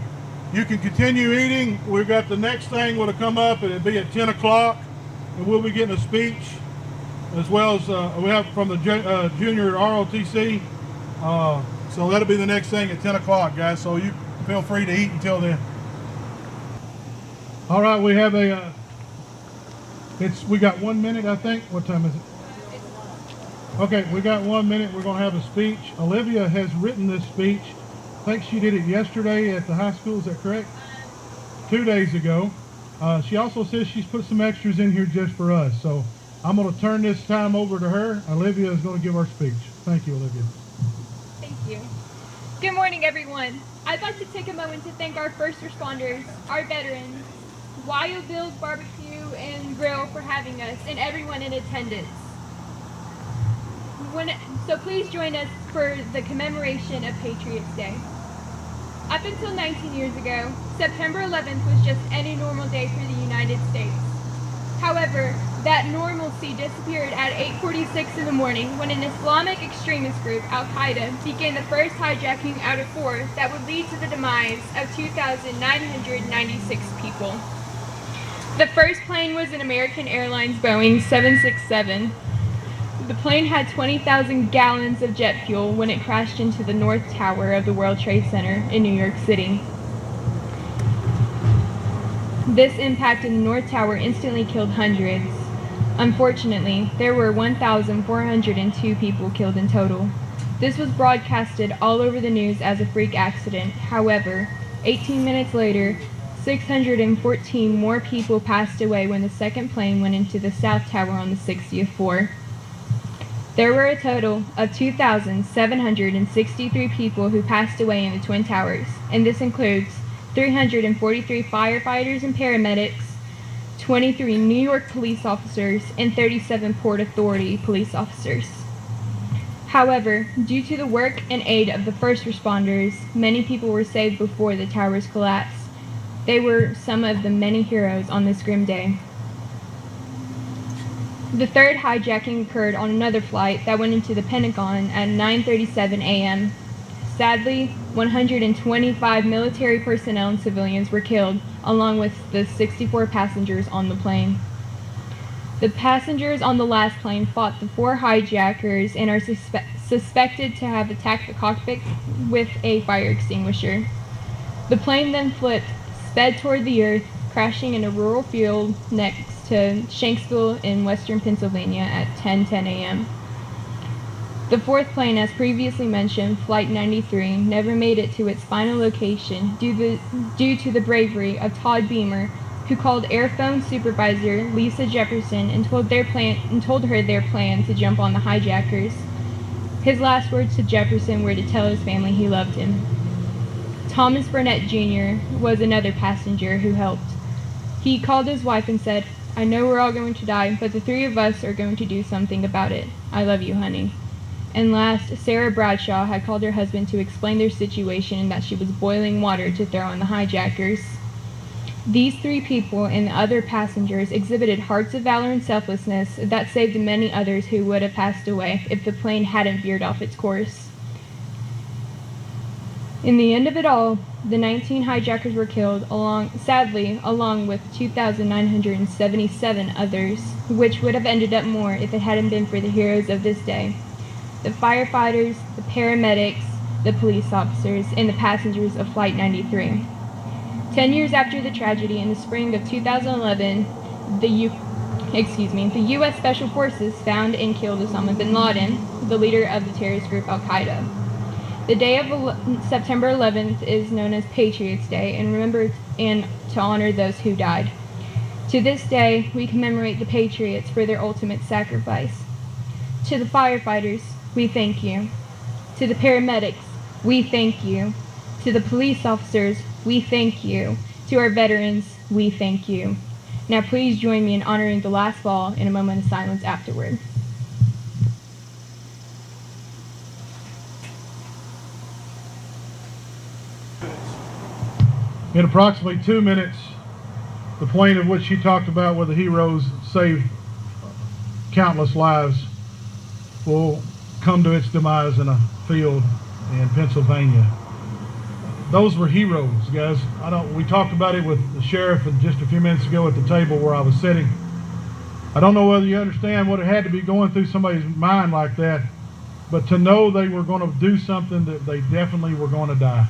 You can continue eating. We've got the next thing will come up, and it'll be at 10 o'clock, and we'll be getting a speech, as well as we have from the junior ROTC. So that'll be the next thing at 10 o'clock, guys, so you feel free to eat until then. All right, we have we got 1 minute, I think. What time is it? Okay, we got 1 minute. We're going to have a speech. Olivia has written this speech. I think she did it yesterday at the high school. Is that correct? 2 days ago. She also says she's put some extras in here just for us. So I'm going to turn this time over to her. Olivia is going to give our speech. Thank you, Olivia. Thank you. Good morning, everyone. I'd like to take a moment to thank our first responders, our veterans, Wild Bill's Barbecue and Grill for having us, and everyone in attendance. So please join us for the commemoration of Patriots Day. Up until 19 years ago, September 11th was just any normal day for the United States. However, that normalcy disappeared at 8:46 in the morning when an Islamic extremist group, Al-Qaeda, began the first hijacking out of 4 that would lead to the demise of 2,996 people. The first plane was an American Airlines Boeing 767. The plane had 20,000 gallons of jet fuel when it crashed into the North Tower of the World Trade Center in New York City. This impact in the North Tower instantly killed hundreds. Unfortunately, there were 1,402 people killed in total. This was broadcasted all over the news as a freak accident. However, 18 minutes later, 614 more people passed away when the second plane went into the South Tower on the 60th floor. There were a total of 2,763 people who passed away in the Twin Towers, and this includes 343 firefighters and paramedics, 23 New York police officers, and 37 Port Authority police officers. However, due to the work and aid of the first responders, many people were saved before the towers collapsed. They were some of the many heroes on this grim day. The third hijacking occurred on another flight that went into the Pentagon at 9:37 a.m. Sadly, 125 military personnel and civilians were killed, along with the 64 passengers on the plane. The passengers on the last plane fought the 4 hijackers and are suspected to have attacked the cockpit with a fire extinguisher. The plane then flipped, sped toward the earth, crashing in a rural field next to Shanksville in western Pennsylvania at 10:10 a.m. The fourth plane, as previously mentioned, Flight 93, never made it to its final location due to the bravery of Todd Beamer, who called Airphone Supervisor Lisa Jefferson and told her their plan to jump on the hijackers. His last words to Jefferson were to tell his family he loved him. Thomas Burnett Jr. was another passenger who helped. He called his wife and said, "I know we're all going to die, but the 3 of us are going to do something about it. I love you, honey." And last, Sarah Bradshaw had called her husband to explain their situation and that she was boiling water to throw on the hijackers. These 3 people and the other passengers exhibited hearts of valor and selflessness that saved many others who would have passed away if the plane hadn't veered off its course. In the end of it all, the 19 hijackers were killed, sadly, along with 2,977 others, which would have ended up more if it hadn't been for the heroes of this day. The firefighters, the paramedics, the police officers, and the passengers of Flight 93. 10 years after the tragedy, in the spring of 2011, the U.S. Special Forces found and killed Osama bin Laden, the leader of the terrorist group Al-Qaeda. The day of September 11th is known as Patriots Day and to honor those who died. To this day, we commemorate the Patriots for their ultimate sacrifice. To the firefighters, we thank you. To the paramedics, we thank you. To the police officers, we thank you. To our veterans, we thank you. Now please join me in honoring the last ball in a moment of silence afterward. In approximately 2 minutes, the plane of which she talked about where the heroes saved countless lives will come to its demise in a field in Pennsylvania. those were heroes, guys. We talked about it with the sheriff just a few minutes ago at the table where I was sitting. I don't know whether you understand what it had to be going through somebody's mind like that, but to know they were going to do something that they definitely were going to die.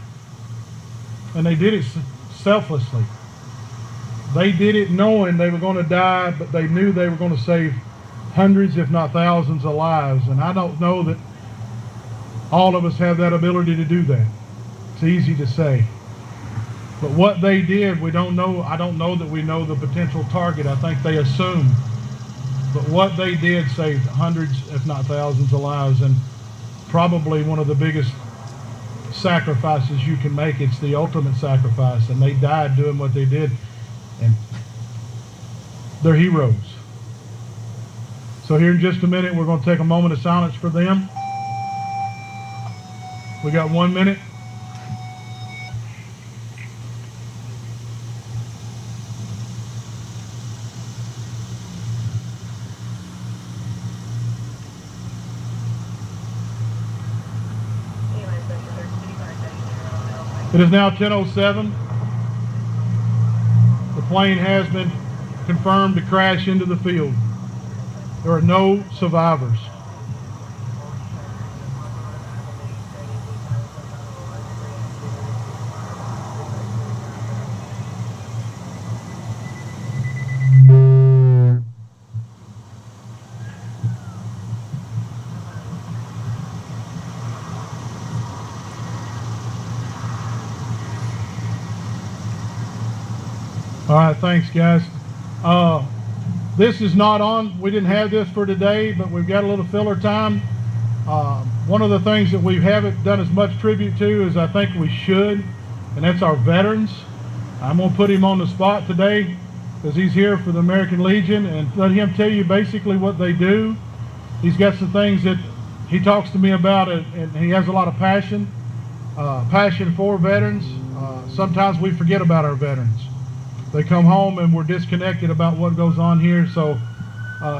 And they did it selflessly. They did it knowing they were going to die, but they knew they were going to save hundreds, if not thousands, of lives. And I don't know that all of us have that ability to do that. It's easy to say. But what they did, we don't know. I don't know that we know the potential target. I think they assumed. But what they did saved hundreds, if not thousands, of lives, and probably one of the biggest sacrifices you can make. It's the ultimate sacrifice, and they died doing what they did, and they're heroes. So here in just a minute, we're going to take a moment of silence for them. We got 1 minute. It is now 10:07. The plane has been confirmed to crash into the field. There are no survivors. All right, thanks, guys. This is not on. We didn't have this for today, but we've got a little filler time. One of the things that we haven't done as much tribute to as I think we should, and that's our veterans. I'm going to put him on the spot today because he's here for the American Legion, and let him tell you basically what they do. He's got some things that he talks to me about, and he has a lot of passion for veterans. Sometimes we forget about our veterans. They come home and we're disconnected about what goes on here. So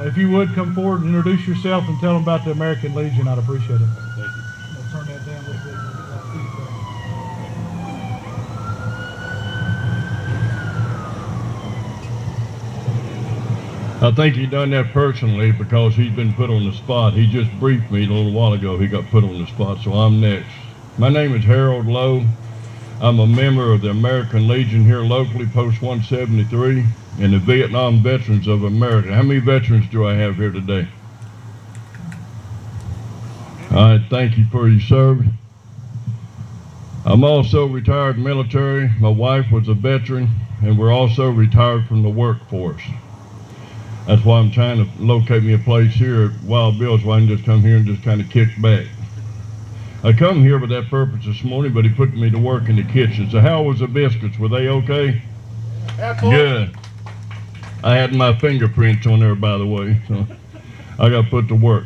if you would come forward and introduce yourself and tell them about the American Legion, I'd appreciate it. Thank you. I'll turn that down a little bit. I think he done that personally because he's been put on the spot. He just briefed me a little while ago. He got put on the spot, so I'm next. My name is Harold Lowe. I'm a member of the American Legion here locally, Post 173, and the Vietnam Veterans of America. How many veterans do I have here today? All right, thank you for your service. I'm also retired military. My wife was a veteran, and we're also retired from the workforce. That's why I'm trying to locate me a place here at Wild Bill's where I can just come here and just kind of kick back. I come here with that purpose this morning, but he put me to work in the kitchen. So how was the biscuits? Were they okay? Good. I had my fingerprints on there, by the way, so I got put to work.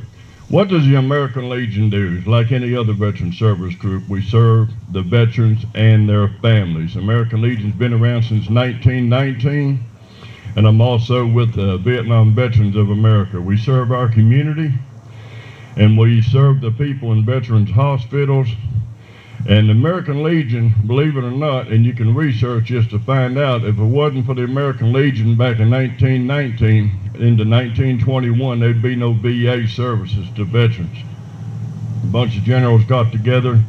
What does the American Legion do? Like any other veteran service group, we serve the veterans and their families. American Legion's been around since 1919, and I'm also with the Vietnam Veterans of America. We serve our community, and we serve the people in veterans hospitals. And the American Legion, believe it or not, and you can research this to find out, if it wasn't for the American Legion back in 1919 into 1921, there'd be no VA services to veterans. A bunch of generals got together,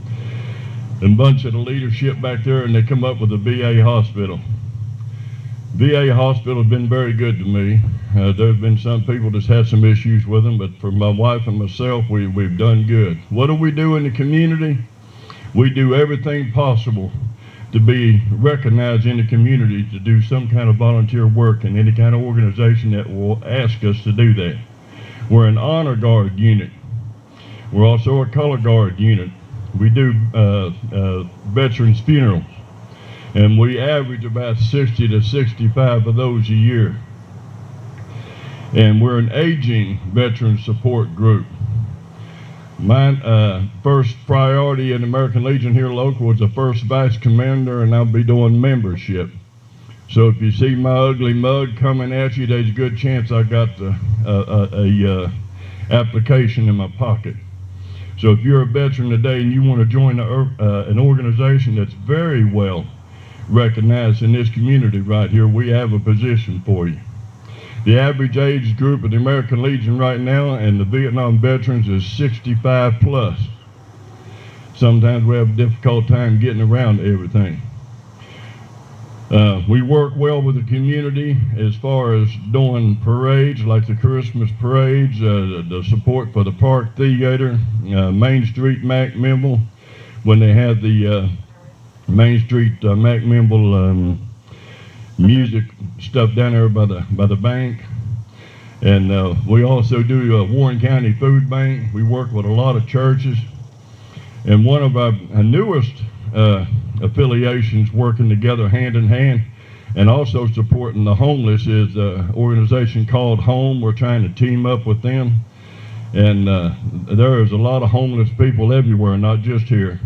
and a bunch of the leadership back there, and they come up with a VA hospital. VA hospital has been very good to me. There's been some people that's had some issues with them, but for my wife and myself, we've done good. What do we do in the community? We do everything possible to be recognized in the community to do some kind of volunteer work in any kind of organization that will ask us to do that. We're an honor guard unit. We're also a color guard unit. We do veterans funerals, and we average about 60 to 65 of those a year. And we're an aging veteran support group. My first priority in the American Legion here local was the first vice commander, and I'll be doing membership. So if you see my ugly mug coming at you, there's a good chance I got a application in my pocket. So if you're a veteran today and you want to join an organization that's very well recognized in this community right here, we have a position for you. The average age group of the American Legion right now and the Vietnam veterans is 65 plus. Sometimes we have a difficult time getting around to everything. We work well with the community as far as doing parades like the Christmas parades, the support for the Park Theater, Main Street Mac Mimble, when they had the Main Street Mac Mimble music stuff down there by the bank. And we also do a Warren County Food Bank. We work with a lot of churches. And one of our newest affiliations working together hand in hand and also supporting the homeless is an organization called Home. We're trying to team up with them. And there is a lot of homeless people everywhere, not just here.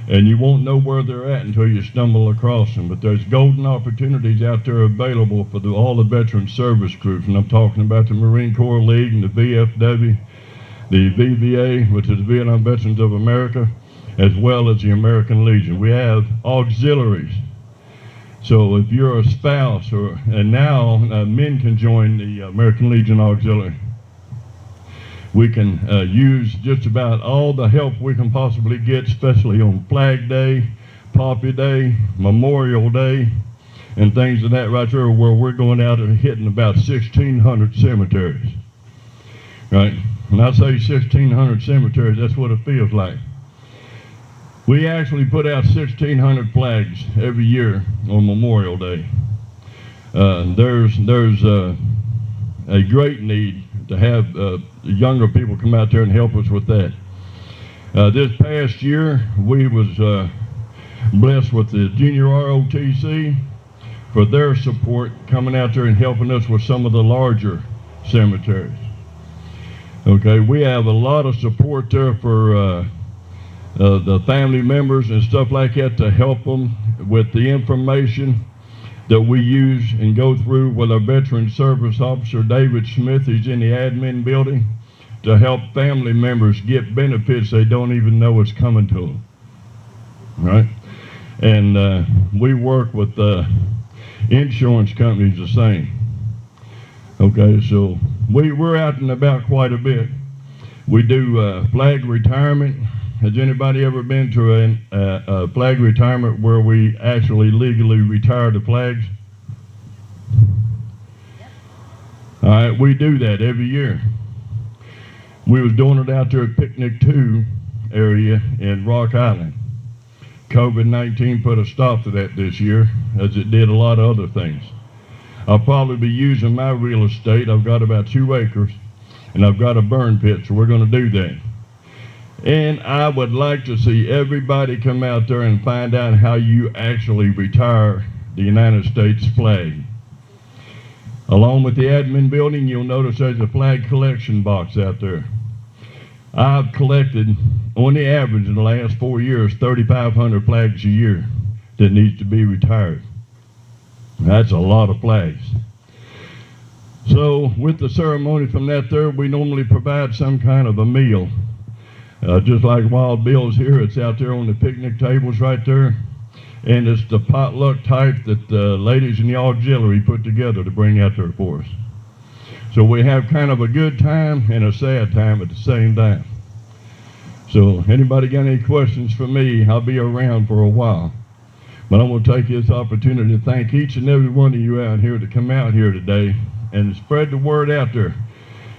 And you won't know where they're at until you stumble across them. But there's golden opportunities out there available for all the veteran service groups. And I'm talking about the Marine Corps League and the VFW, the VBA, which is the Vietnam Veterans of America, as well as the American Legion. We have auxiliaries. So if you're a spouse, and now men can join the American Legion Auxiliary. We can use just about all the help we can possibly get, especially on Flag Day, Poppy Day, Memorial Day, and things of that right there, where we're going out and hitting about 1,600 cemeteries. Right? When I say 1,600 cemeteries, that's what it feels like. We actually put out 1,600 flags every year on Memorial Day. There's a great need to have younger people come out there and help us with that. This past year, we was blessed with the Junior ROTC for their support, coming out there and helping us with some of the larger cemeteries. Okay, we have a lot of support there for the family members and stuff like that to help them with the information that we use and go through with our Veteran Service Officer, David Smith. He's in the admin building to help family members get benefits they don't even know is coming to them, right? And we work with insurance companies the same. Okay, so we're out and about quite a bit. We do flag retirement. Has anybody ever been to a flag retirement where we actually legally retire the flags? All right, we do that every year. We was doing it out there at Picnic 2 area in Rock Island. COVID-19 put a stop to that this year, as it did a lot of other things. I'll probably be using my real estate. I've got about 2 acres, and I've got a burn pit, so we're going to do that. And I would like to see everybody come out there and find out how you actually retire the United States flag. Along with the admin building, you'll notice there's a flag collection box out there. I've collected, on the average in the last 4 years, 3,500 flags a year that needs to be retired. That's a lot of flags. So with the ceremony from that there, we normally provide some kind of a meal. Just like Wild Bill's here, it's out there on the picnic tables right there. And it's the potluck type that the ladies in the auxiliary put together to bring out there for us. So we have kind of a good time and a sad time at the same time. So anybody got any questions for me? I'll be around for a while. But I'm going to take this opportunity to thank each and every one of you out here to come out here today and spread the word out there.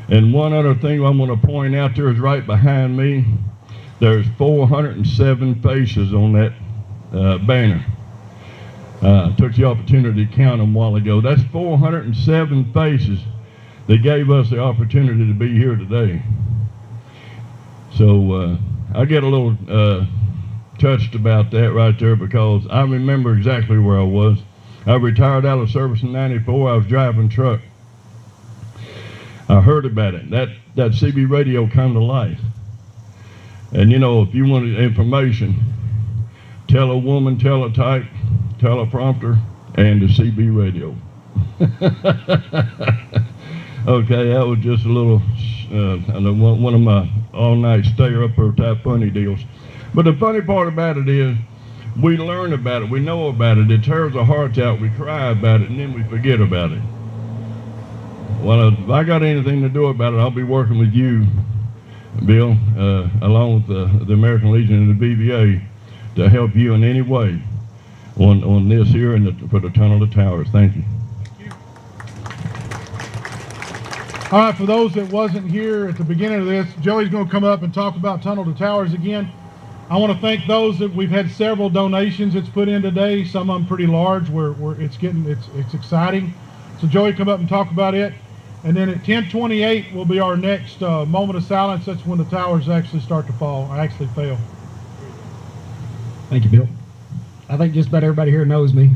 And one other thing I'm going to point out there is right behind me, there's 407 faces on that banner. Took the opportunity to count them a while ago. That's 407 faces that gave us the opportunity to be here today. So I get a little touched about that right there because I remember exactly where I was. I retired out of service in '94. I was driving truck. I heard about it. That CB radio come to life. And you know, if you wanted information, tell-a-woman, tele-type, teleprompter, and the CB radio. Okay, that was just a little, one of my all night stay-upper type funny deals. But the funny part about it is we learn about it, we know about it, it tears our hearts out, we cry about it, and then we forget about it. Well, if I got anything to do about it, I'll be working with you, Bill, along with the American Legion and the BVA to help you in any way on this here and for the Tunnel to Towers. Thank you. All right, for those that wasn't here at the beginning of this, Joey's going to come up and talk about Tunnel to Towers again. I want to thank those that we've had several donations that's put in today. Some of them pretty large. It's exciting. So Joey, come up and talk about it. And then at 10:28 will be our next moment of silence. That's when the towers actually start to fall, or actually fail. Thank you, Bill. I think just about everybody here knows me.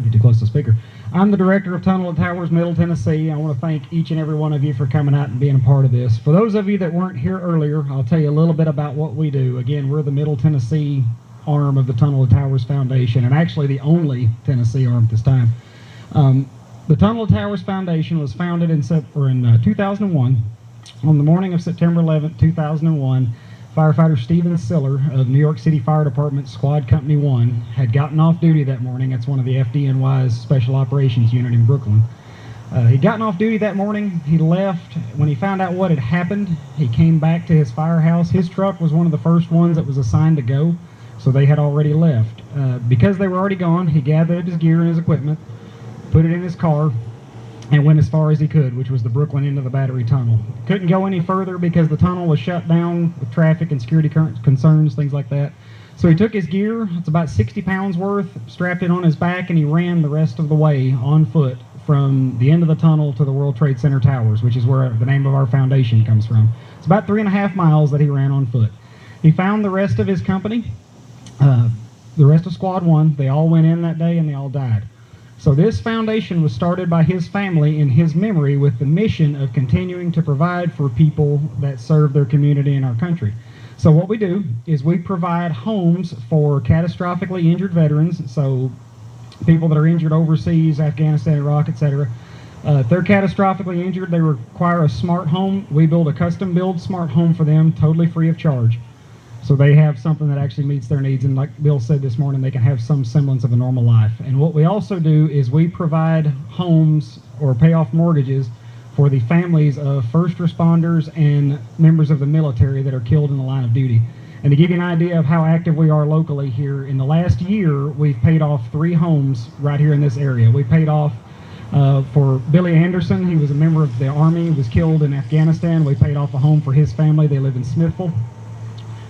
Get too close to the speaker. I'm the director of Tunnel to Towers, Middle Tennessee. I want to thank each and every one of you for coming out and being a part of this. For those of you that weren't here earlier, I'll tell you a little bit about what we do. Again, we're the Middle Tennessee arm of the Tunnel to Towers Foundation, and actually the only Tennessee arm at this time. The Tunnel to Towers Foundation was founded in 2001. On the morning of September 11th, 2001, firefighter Stephen Siller of New York City Fire Department Squad Company 1 had gotten off duty that morning. That's one of the FDNY's Special Operations Unit in Brooklyn. He'd gotten off duty that morning. He left. When he found out what had happened, he came back to his firehouse. His truck was one of the first ones that was assigned to go, so they had already left. Because they were already gone, he gathered his gear and his equipment, put it in his car, and went as far as he could, which was the Brooklyn end of the Battery Tunnel. Couldn't go any further because the tunnel was shut down with traffic and security concerns, things like that. So he took his gear, it's about 60 pounds worth, strapped it on his back, and he ran the rest of the way on foot from the end of the tunnel to the World Trade Center Towers, which is where the name of our foundation comes from. It's about 3.5 miles that he ran on foot. He found the rest of his company, the rest of Squad 1. They all went in that day and they all died. So this foundation was started by his family in his memory with the mission of continuing to provide for people that serve their community in our country. So what we do is we provide homes for catastrophically injured veterans, so people that are injured overseas, Afghanistan, Iraq, etc. If they're catastrophically injured, they require a smart home. We build a custom-built smart home for them, totally free of charge. So they have something that actually meets their needs, and like Bill said this morning, they can have some semblance of a normal life. And what we also do is we provide homes or pay off mortgages for the families of first responders and members of the military that are killed in the line of duty. And to give you an idea of how active we are locally here, in the last year, we've paid off 3 homes right here in this area. We paid off for Billy Anderson. He was a member of the Army, he was killed in Afghanistan. We paid off a home for his family. They live in Smithville.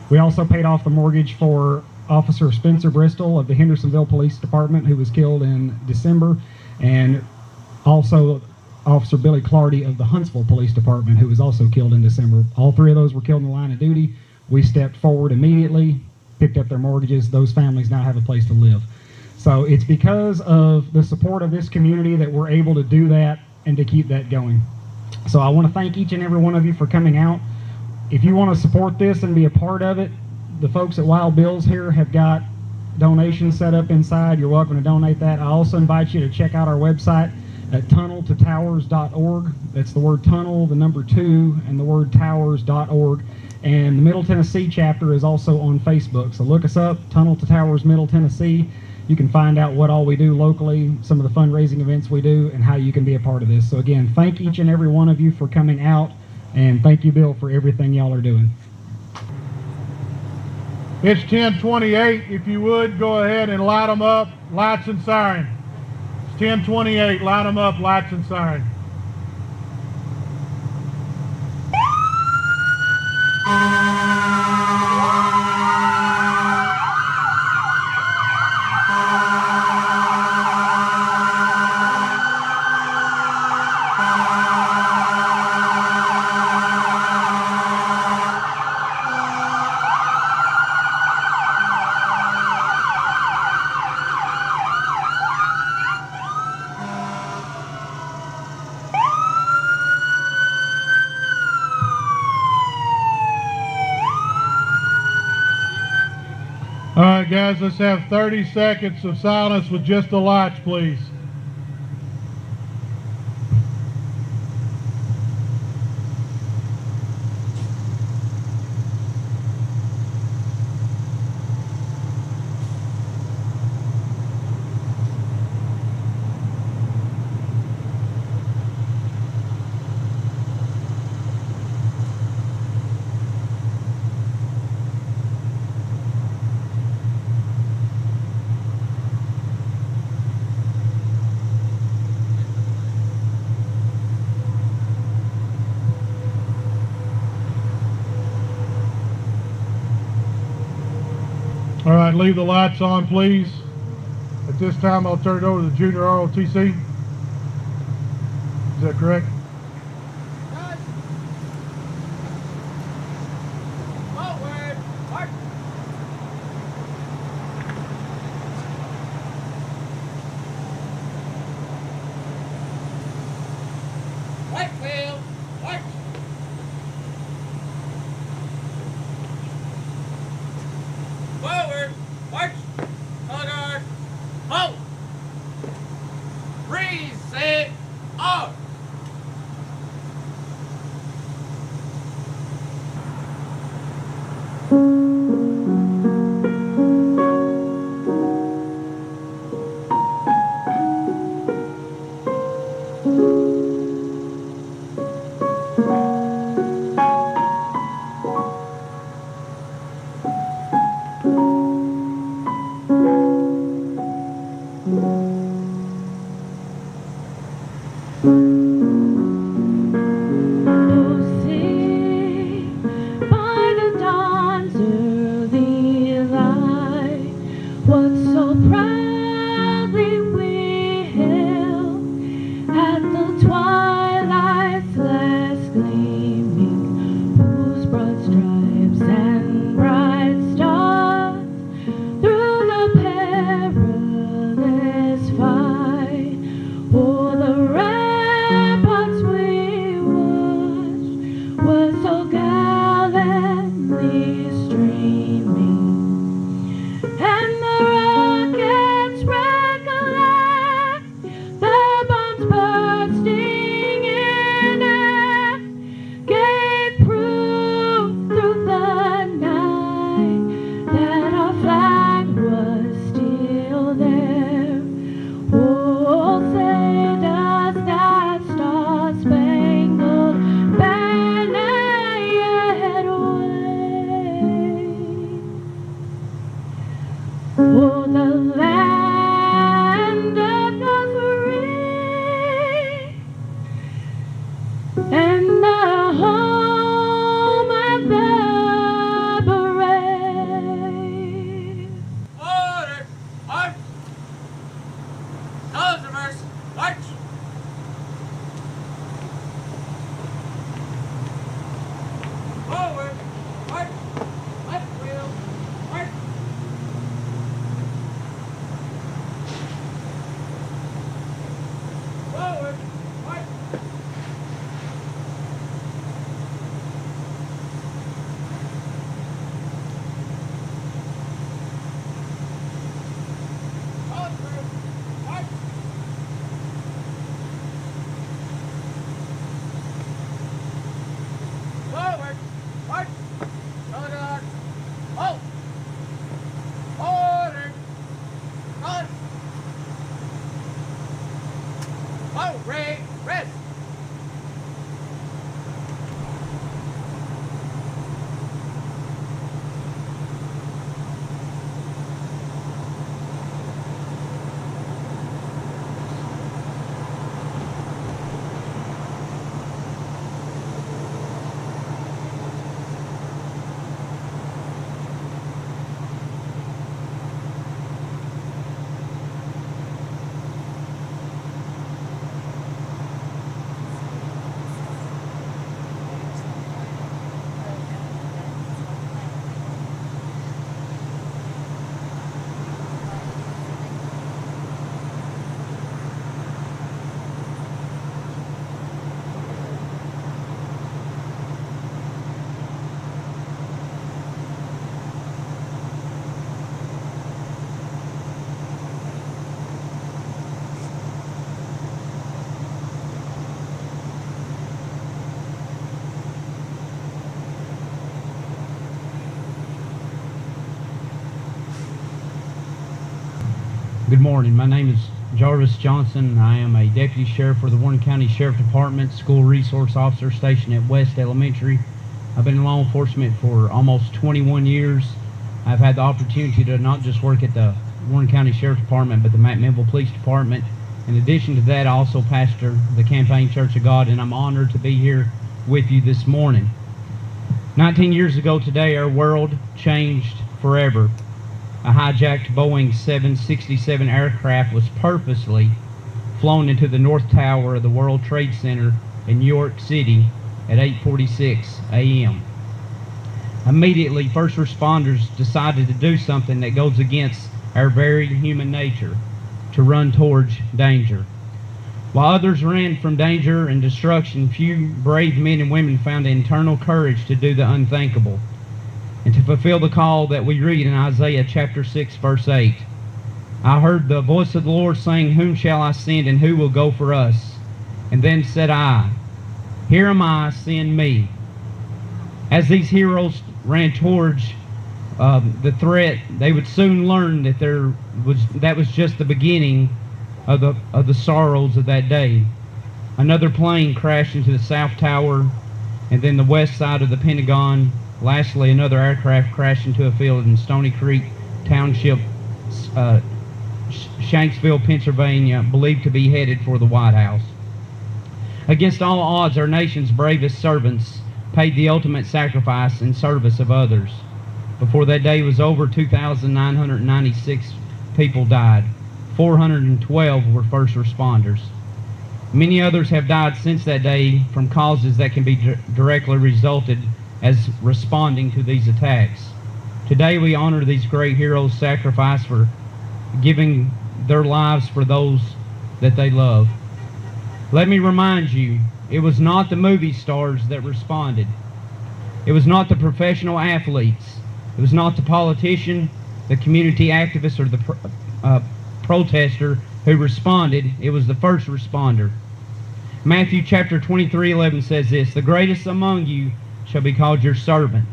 We also paid off the mortgage for Officer Spencer Bristol of the Hendersonville Police Department, who was killed in December, and also Officer Billy Clardy of the Huntsville Police Department, who was also killed in December. All 3 of those were killed in the line of duty. We stepped forward immediately, picked up their mortgages. Those families now have a place to live. So it's because of the support of this community that we're able to do that and to keep that going. So I want to thank each and every one of you for coming out. If you want to support this and be a part of it, the folks at Wild Bill's here have got donations set up inside. You're welcome to donate that. I also invite you to check out our website at tunneltotowers.org. That's the word tunnel, the number 2, and the word towers.org. And the Middle Tennessee chapter is also on Facebook. So look us up, Tunnel to Towers Middle Tennessee. You can find out what all we do locally, some of the fundraising events we do, and how you can be a part of this. So again, thank each and every one of you for coming out. And thank you, Bill, for everything y'all are doing. It's 10:28. If you would, go ahead and light them up, lights and siren. It's 10:28. Light them up, lights and siren. All right, guys, let's have 30 seconds of silence with just the lights, please. All right, leave the lights on, please. At this time, I'll turn it over to the junior ROTC. Is that correct? Forward, march, color, halt. Reset, off. By the dawn's early light, what so proudly we hailed at the twilight's last gleaming, whose broad stripes and bright stars through the perilous fight o'er the ramparts we watched was so gallantly streaming, and the rockets recollect the bombs bursting in air, gave proof through the night that our flag was still there. Oh, say does that star-spangled banner yet wave? Oh, the land of the free and the home of the brave. Order, march. Colors reverse, march. Forward, march. Left wheel, march. Forward, march. Colors reverse, march. Forward, march. Color guard, halt. Order, color. Oh, Ray, rest. Good morning. My name is Jarvis Johnson. I am a Deputy Sheriff for the Warren County Sheriff Department, School Resource Officer stationed at West Elementary. I've been in law enforcement for almost 21 years. I've had the opportunity to not just work at the Warren County Sheriff Department, but the McMinnville Police Department. In addition to that, I also pastor the Campaign Church of God, and I'm honored to be here with you this morning. 19 years ago today, our world changed forever. a hijacked Boeing 767 aircraft was purposely flown into the North Tower of the World Trade Center in New York City at 8:46 a.m. Immediately, first responders decided to do something that goes against our very human nature, to run towards danger. While others ran from danger and destruction, few brave men and women found the internal courage to do the unthinkable and to fulfill the call that we read in Isaiah chapter 6, verse 8. I heard the voice of the Lord saying, "Whom shall I send, and who will go for us?" And then said I, "Here am I, send me." As these heroes ran towards the threat, they would soon learn that that was just the beginning of the sorrows of that day. Another plane crashed into the South Tower, and then the west side of the Pentagon. Lastly, another aircraft crashed into a field in Stony Creek Township, Shanksville, Pennsylvania, believed to be headed for the White House. Against all odds, our nation's bravest servants paid the ultimate sacrifice in service of others. Before that day was over, 2,996 people died. 412 were first responders. Many others have died since that day from causes that can be directly resulted as responding to these attacks. Today we honor these great heroes' sacrifice for giving their lives for those that they love. Let me remind you, it was not the movie stars that responded. It was not the professional athletes. It was not the politician, the community activist, or the protester who responded. It was the first responder. Matthew chapter 23:11 says this, "The greatest among you shall be called your servant."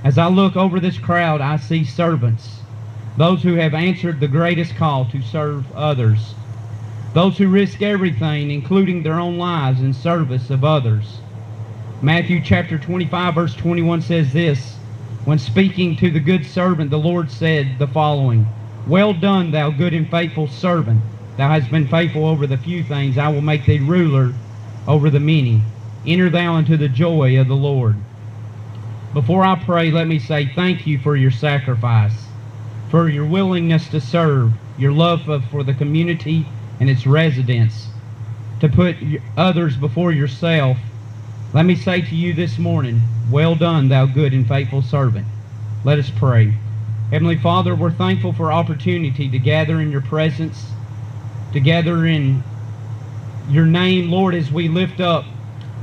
As I look over this crowd, I see servants, those who have answered the greatest call to serve others, those who risk everything, including their own lives, in service of others. Matthew chapter 25 verse 21 says this, "When speaking to the good servant, the Lord said the following, 'Well done, thou good and faithful servant. Thou hast been faithful over the few things. I will make thee ruler over the many. Enter thou into the joy of the Lord.'" Before I pray, let me say thank you for your sacrifice, for your willingness to serve, your love for the community and its residents, to put others before yourself. Let me say to you this morning, well done, thou good and faithful servant. Let us pray. Heavenly Father, we're thankful for opportunity to gather in your presence, to gather in your name, Lord, as we lift up,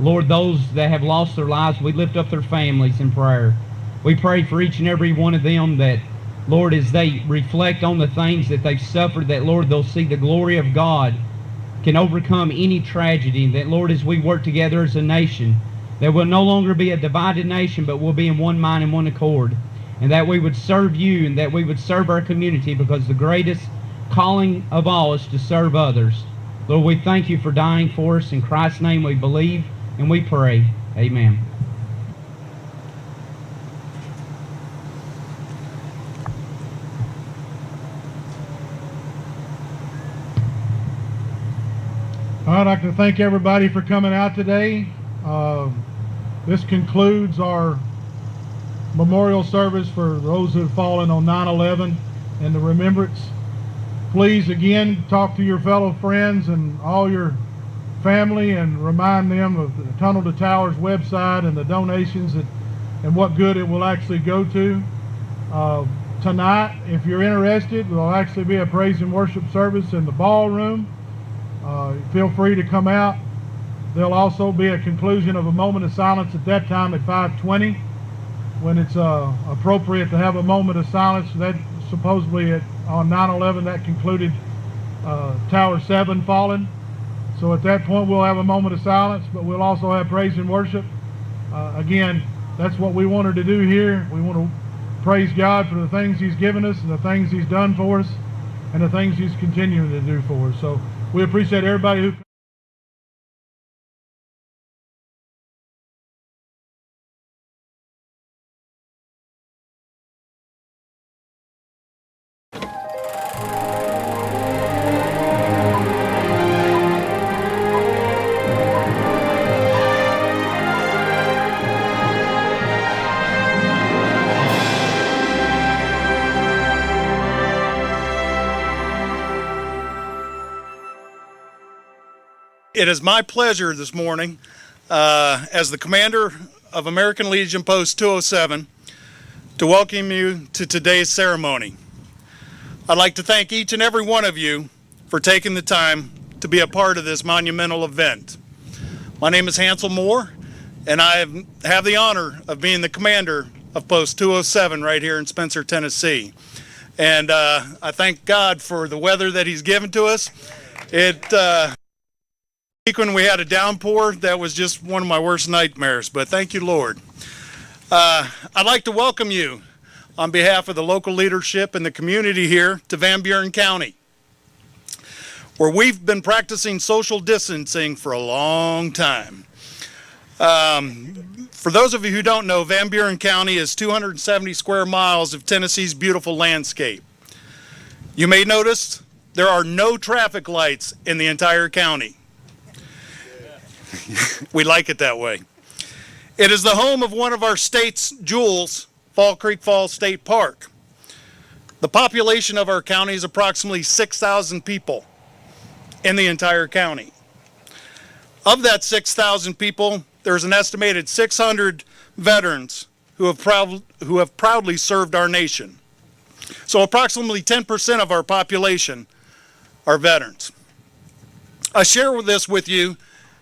Lord, those that have lost their lives. We lift up their families in prayer. We pray for each and every one of them that, Lord, as they reflect on the things that they've suffered, that, Lord, they'll see the glory of God can overcome any tragedy. That, Lord, as we work together as a nation, that we'll no longer be a divided nation, but we'll be in one mind and one accord. And that we would serve you and that we would serve our community, because the greatest calling of all is to serve others. Lord, we thank you for dying for us. In Christ's name we believe and we pray. Amen. I'd like to thank everybody for coming out today. This concludes our memorial service for those who have fallen on 9/11 and the remembrance. Please, again, talk to your fellow friends and all your family and remind them of the Tunnel to Towers website and the donations and what good it will actually go to. Tonight, if you're interested, there'll actually be a praise and worship service in the ballroom. Feel free to come out. There'll also be a conclusion of a moment of silence at that time at 5:20, when it's appropriate to have a moment of silence. That supposedly on 9/11 that concluded Tower 7 falling. So at that point we'll have a moment of silence, but we'll also have praise and worship. Again, that's what we wanted to do here. We want to praise God for the things He's given us and the things He's done for us and the things He's continuing to do for us. So we appreciate everybody who It is my pleasure this morning, as the commander of American Legion Post 207, to welcome you to today's ceremony. I'd like to thank each and every one of you for taking the time to be a part of this monumental event. My name is Hansel Moore, and I have the honor of being the commander of Post 207 right here in Spencer, Tennessee. And I thank God for the weather that He's given to us. When we had a downpour, that was just one of my worst nightmares, but thank you, Lord. I'd like to welcome you on behalf of the local leadership and the community here to Van Buren County, where we've been practicing social distancing for a long time. For those of you who don't know, Van Buren County is 270 square miles of Tennessee's beautiful landscape. You may notice there are no traffic lights in the entire county. We like it that way. It is the home of one of our state's jewels, Fall Creek Falls State Park. The population of our county is approximately 6,000 people in the entire county. Of that 6,000 people, there's an estimated 600 veterans who have proudly served our nation. So approximately 10% of our population are veterans. I share this with you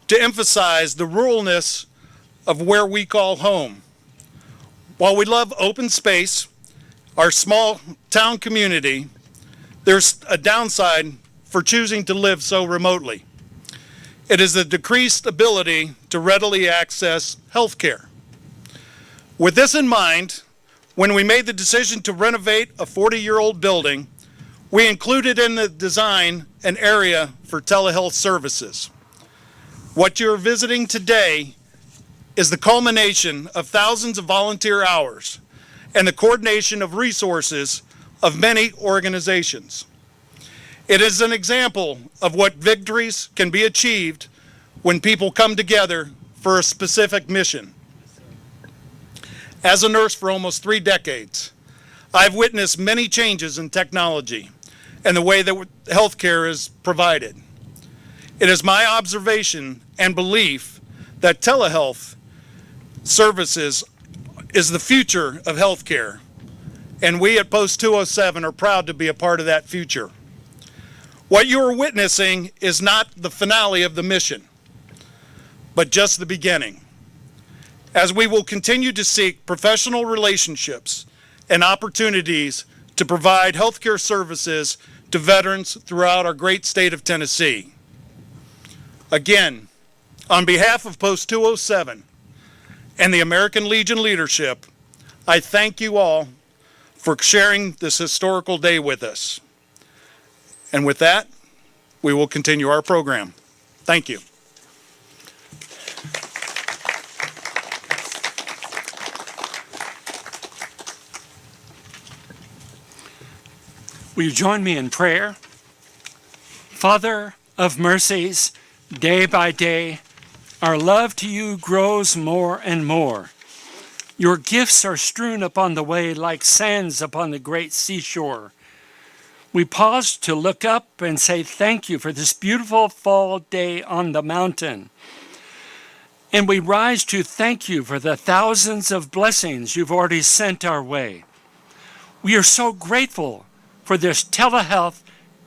to emphasize the ruralness of where we call home. While we love open space, our small town community, there's a downside for choosing to live so remotely. It is the decreased ability to readily access health care. With this in mind, when we made the decision to renovate a 40-year-old building, we included in the design an area for telehealth services. What you're visiting today is the culmination of thousands of volunteer hours and the coordination of resources of many organizations. It is an example of what victories can be achieved when people come together for a specific mission. As a nurse for almost 3 decades, I've witnessed many changes in technology and the way that healthcare is provided. It is my observation and belief that telehealth services is the future of healthcare, and we at Post 207 are proud to be a part of that future. What you are witnessing is not the finale of the mission, but just the beginning. As we will continue to seek professional relationships and opportunities to provide healthcare services to veterans throughout our great state of Tennessee. Again, on behalf of Post 207 and the American Legion leadership, I thank you all for sharing this historical day with us. And with that, we will continue our program. Thank you. Will you join me in prayer? Father of mercies, day by day, our love to you grows more and more. Your gifts are strewn upon the way like sands upon the great seashore. We pause to look up and say thank you for this beautiful fall day on the mountain. And we rise to thank you for the thousands of blessings you've already sent our way. We are so grateful for this telehealth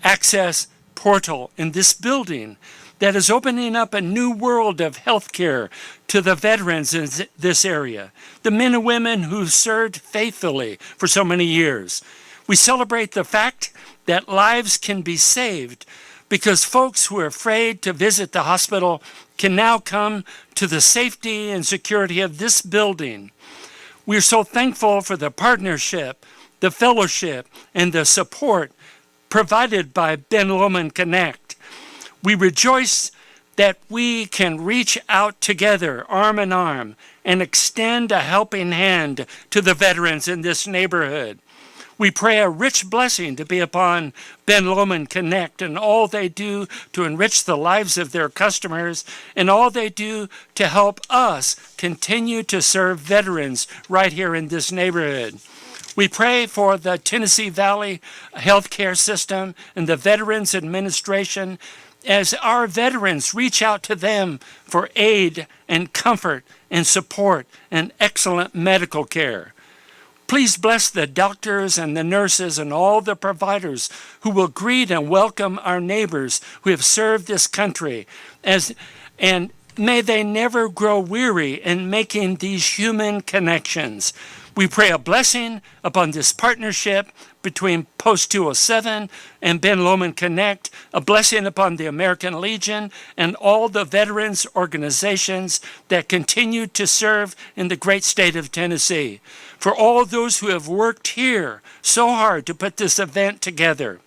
access portal in this building that is opening up a new world of healthcare to the veterans in this area, the men and women who've served faithfully for so many years. We celebrate the fact that lives can be saved because folks who are afraid to visit the hospital can now come to the safety and security of this building. We're so thankful for the partnership, the fellowship, and the support provided by Ben Lomond Connect. We rejoice that we can reach out together, arm in arm, and extend a helping hand to the veterans in this neighborhood. We pray a rich blessing to be upon Ben Lomond Connect and all they do to enrich the lives of their customers and all they do to help us continue to serve veterans right here in this neighborhood. We pray for the Tennessee Valley healthcare system and the Veterans Administration as our veterans reach out to them for aid and comfort and support and excellent medical care. Please bless the doctors and the nurses and all the providers who will greet and welcome our neighbors who have served this country, and may they never grow weary in making these human connections. We pray a blessing upon this partnership between Post 207 and Ben Lomond Connect, a blessing upon the American Legion and all the veterans organizations that continue to serve in the great state of Tennessee. For all those who have worked here so hard to put this event together,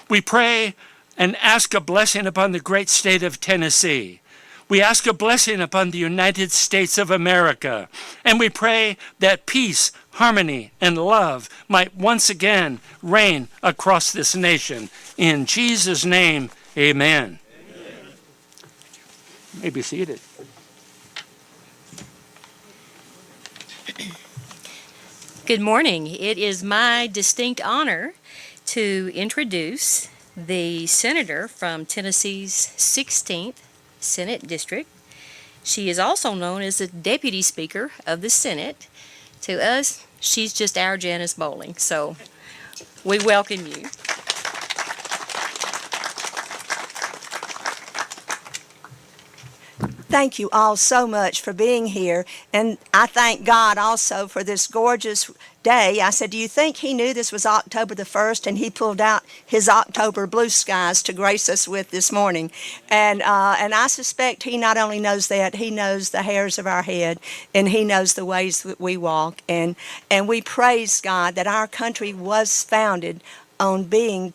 we pray and ask a blessing upon the great state of Tennessee. We ask a blessing upon the United States of America, and we pray that peace, harmony, and love might once again reign across this nation. In Jesus' name, amen. Amen. You may be seated. Good morning. It is my distinct honor to introduce the senator from Tennessee's 16th Senate District. She is also known as the Deputy Speaker of the Senate. To us, she's just our Janice Bowling, so we welcome you. Thank you all so much for being here, and I thank God also for this gorgeous day. I said, do you think he knew this was October the 1st, and he pulled out his October blue skies to grace us with this morning? And I suspect he not only knows that, he knows the hairs of our head, and he knows the ways that we walk. And we praise God that our country was founded on being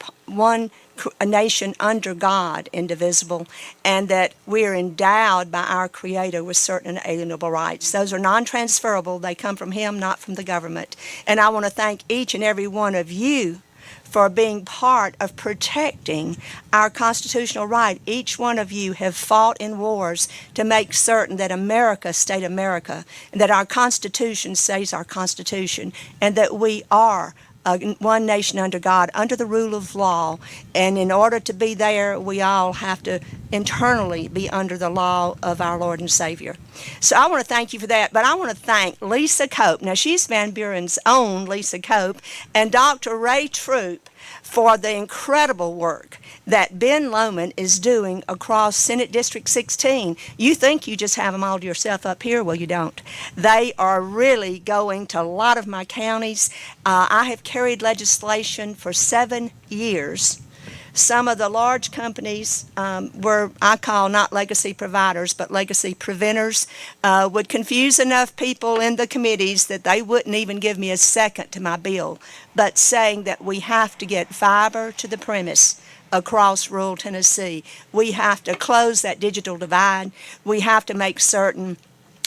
a nation under God, indivisible, and that we are endowed by our Creator with certain inalienable rights. Those are non-transferable. They come from Him, not from the government. And I want to thank each and every one of you for being part of protecting our constitutional right. Each one of you have fought in wars to make certain that America stayed America, and that our Constitution stays our Constitution, and that we are one nation under God, under the rule of law. And in order to be there, we all have to internally be under the law of our Lord and Savior. So I want to thank you for that, but I want to thank Lisa Cope. Now, she's Van Buren's own Lisa Cope, and Dr. Ray Troop for the incredible work that Ben Lomond is doing across Senate District 16. You think you just have them all to yourself up here. Well, you don't. They are really going to a lot of my counties. I have carried legislation for 7 years. Some of the large companies were, I call not legacy providers, but legacy preventers, would confuse enough people in the committees that they wouldn't even give me a second to my bill, but saying that we have to get fiber to the premise across rural Tennessee. We have to close that digital divide. We have to make certain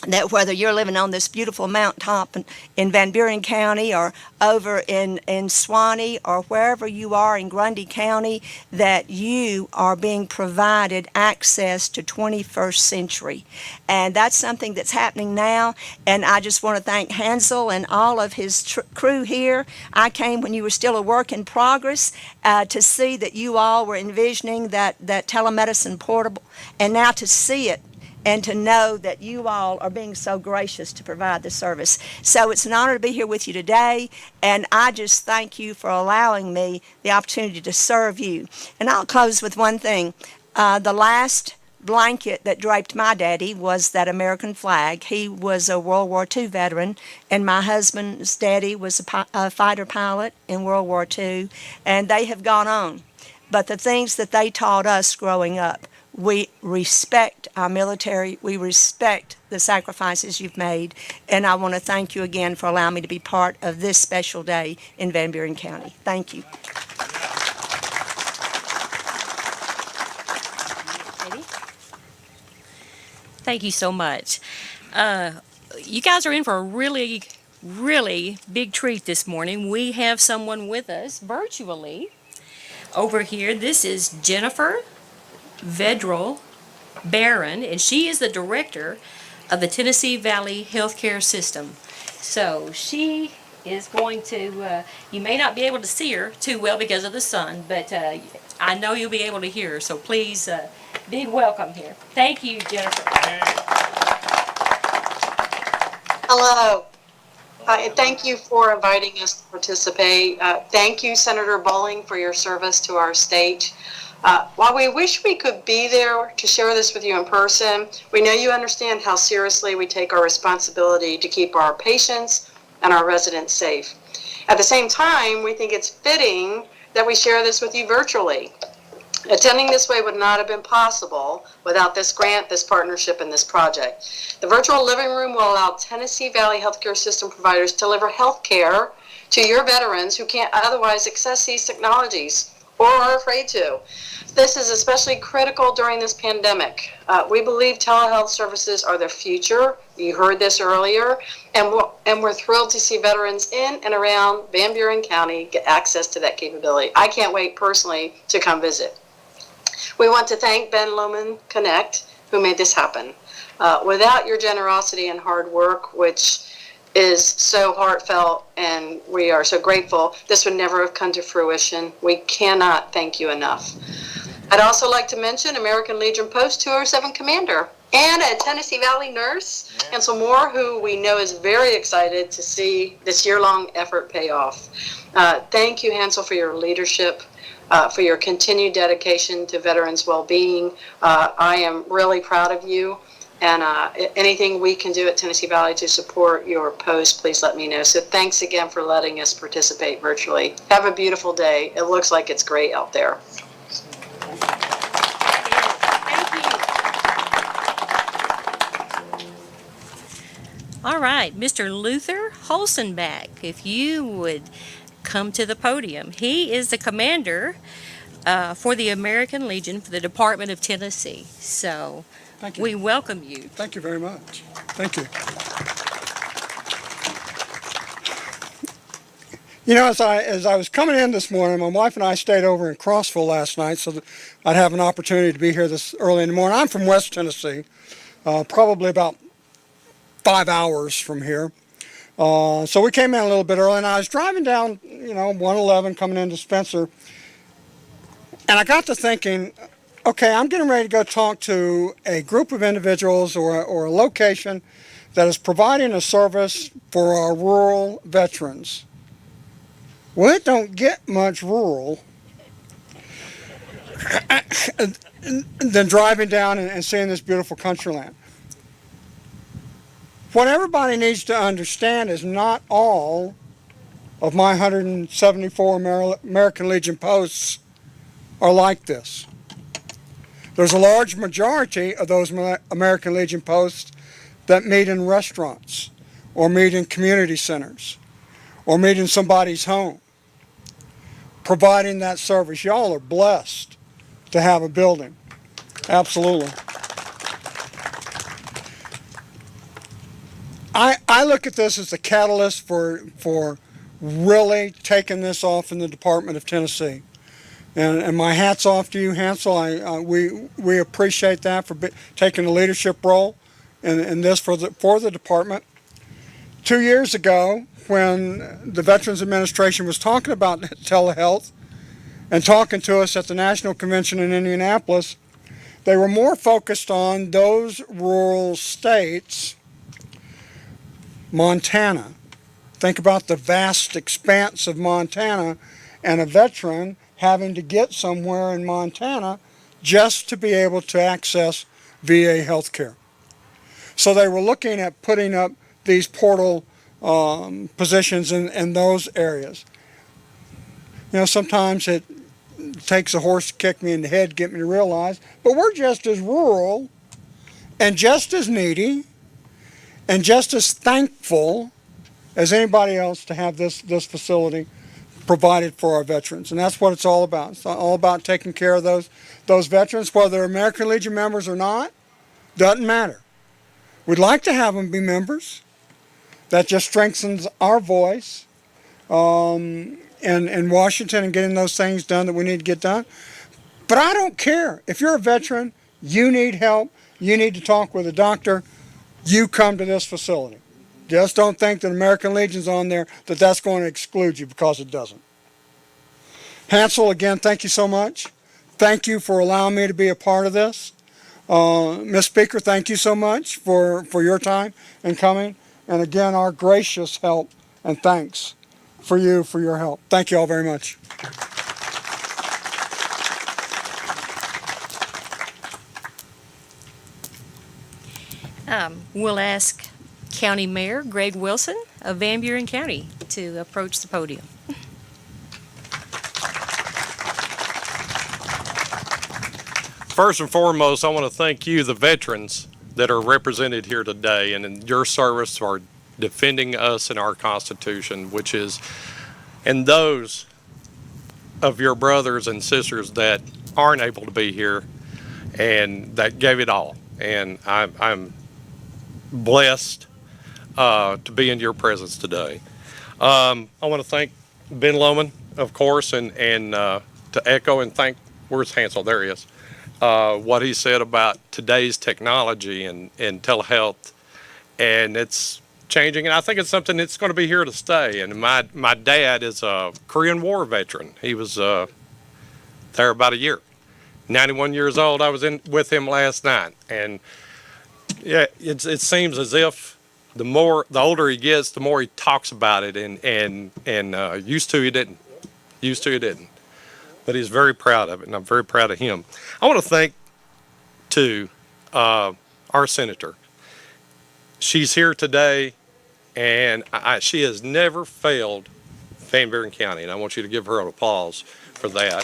that whether you're living on this beautiful mountaintop in Van Buren County or over in Swanee or wherever you are in Grundy County, that you are being provided access to 21st century. And that's something that's happening now. And I just want to thank Hansel and all of his crew here. I came when you were still a work in progress to see that you all were envisioning that telemedicine portable, and now to see it and to know that you all are being so gracious to provide the service. So it's an honor to be here with you today, and I just thank you for allowing me the opportunity to serve you. And I'll close with one thing. The last blanket that draped my daddy was that American flag. He was a World War II veteran, and my husband's daddy was a fighter pilot in World War II, and they have gone on. But the things that they taught us growing up, we respect our military, we respect the sacrifices you've made, and I want to thank you again for allowing me to be part of this special day in Van Buren County. Thank you. Thank you so much. You guys are in for a really, really big treat this morning. We have someone with us virtually over here. This is Jennifer Vedral Barron, and she is the director of the Tennessee Valley Healthcare System. So she is going to, you may not be able to see her too well because of the sun, but I know you'll be able to hear her, so please be welcome here. Thank you, Jennifer. Hello. And thank you for inviting us to participate. Thank you, Senator Bowling, for your service to our state. While we wish we could be there to share this with you in person, we know you understand how seriously we take our responsibility to keep our patients and our residents safe. At the same time, we think it's fitting that we share this with you virtually. Attending this way would not have been possible without this grant, this partnership, and this project. The virtual living room will allow Tennessee Valley Healthcare System providers to deliver health care to your veterans who can't otherwise access these technologies or are afraid to. This is especially critical during this pandemic. We believe telehealth services are the future. You heard this earlier, and we're thrilled to see veterans in and around Van Buren County get access to that capability. I can't wait personally to come visit. We want to thank Ben Loman Connect, who made this happen. Without your generosity and hard work, which is so heartfelt and we are so grateful, this would never have come to fruition. We cannot thank you enough. I'd also like to mention American Legion Post 207 Commander and a Tennessee Valley nurse, Hansel Moore, who we know is very excited to see this year-long effort pay off. Thank you, Hansel, for your leadership. For your continued dedication to veterans' well-being. I am really proud of you, and anything we can do at Tennessee Valley to support your post, please let me know. So thanks again for letting us participate virtually. Have a beautiful day. It looks like it's great out there. All right, Mr. Luther Holzenbach, if you would come to the podium. He is the commander for the American Legion for the Department of Tennessee. So we welcome you. Thank you very much. Thank you. You know, as I was coming in this morning, my wife and I stayed over in Crossville last night so that I'd have an opportunity to be here this early in the morning. I'm from West Tennessee, probably about 5 hours from here. So we came in a little bit early, and I was driving down, 111 coming into Spencer, and I got to thinking, okay, I'm getting ready to go talk to a group of individuals or a location that is providing a service for our rural veterans. Well, it don't get much rural than driving down and seeing this beautiful country land. What everybody needs to understand is not all of my 174 American Legion posts are like this. There's a large majority of those American Legion posts that meet in restaurants or meet in community centers or meet in somebody's home, providing that service. Y'all are blessed to have a building. Absolutely. I look at this as a catalyst for really taking this off in the Department of Tennessee. And my hat's off to you, Hansel. We appreciate that for taking a leadership role in this for the department. 2 years ago, when the Veterans Administration was talking about telehealth and talking to us at the National Convention in Indianapolis, they were more focused on those rural states. Montana. Think about the vast expanse of Montana and a veteran having to get somewhere in Montana just to be able to access VA health care. So they were looking at putting up these portal positions in those areas. Sometimes it takes a horse to kick me in the head to get me to realize, but we're just as rural and just as needy and just as thankful as anybody else to have this facility provided for our veterans. And that's what it's all about. It's all about taking care of those veterans, whether they're American Legion members or not, doesn't matter. We'd like to have them be members. That just strengthens our voice in Washington and getting those things done that we need to get done. But I don't care. If you're a veteran, you need help, you need to talk with a doctor, you come to this facility. Just don't think that American Legion's on there, that's going to exclude you, because it doesn't. Hansel, again, thank you so much. thank you for allowing me to be a part of this. Ms. Speaker, thank you so much for your time and coming. And again, our gracious help and thanks for you for your help. Thank you all very much. We'll ask County Mayor Greg Wilson of Van Buren County to approach the podium. First and foremost, I want to thank you, the veterans that are represented here today and in your service for defending us and our Constitution, which is, and those of your brothers and sisters that aren't able to be here and that gave it all. And I'm blessed to be in your presence today. I want to thank Ben Lomond, of course, and to echo and thank, where's Hansel? There he is. What he said about today's technology and telehealth, and it's changing, and I think it's something that's going to be here to stay. And my dad is a Korean War veteran. He was there about a year. 91 years old. I was in with him last night, and yeah, it seems as if the older he gets, the more he talks about it, and used to he didn't. But he's very proud of it, and I'm very proud of him. I want to thank, too, our senator. She's here today, and she has never failed Van Buren County, and I want you to give her an applause for that.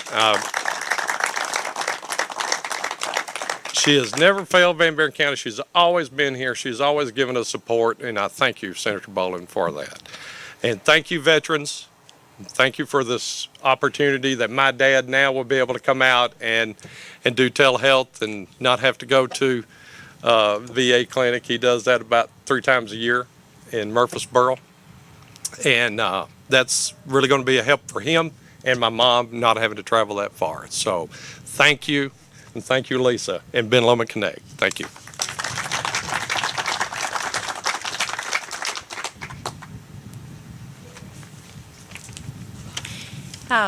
She has never failed Van Buren County. She's always been here. She's always given us support, and I thank you, Senator Boland, for that. And thank you, veterans. Thank you for this opportunity that my dad now will be able to come out and do telehealth and not have to go to VA clinic. He does that about 3 times a year in Murfreesboro. And that's really going to be a help for him and my mom not having to travel that far. So thank you, and thank you, Lisa, and Ben Lomond Connect. Thank you.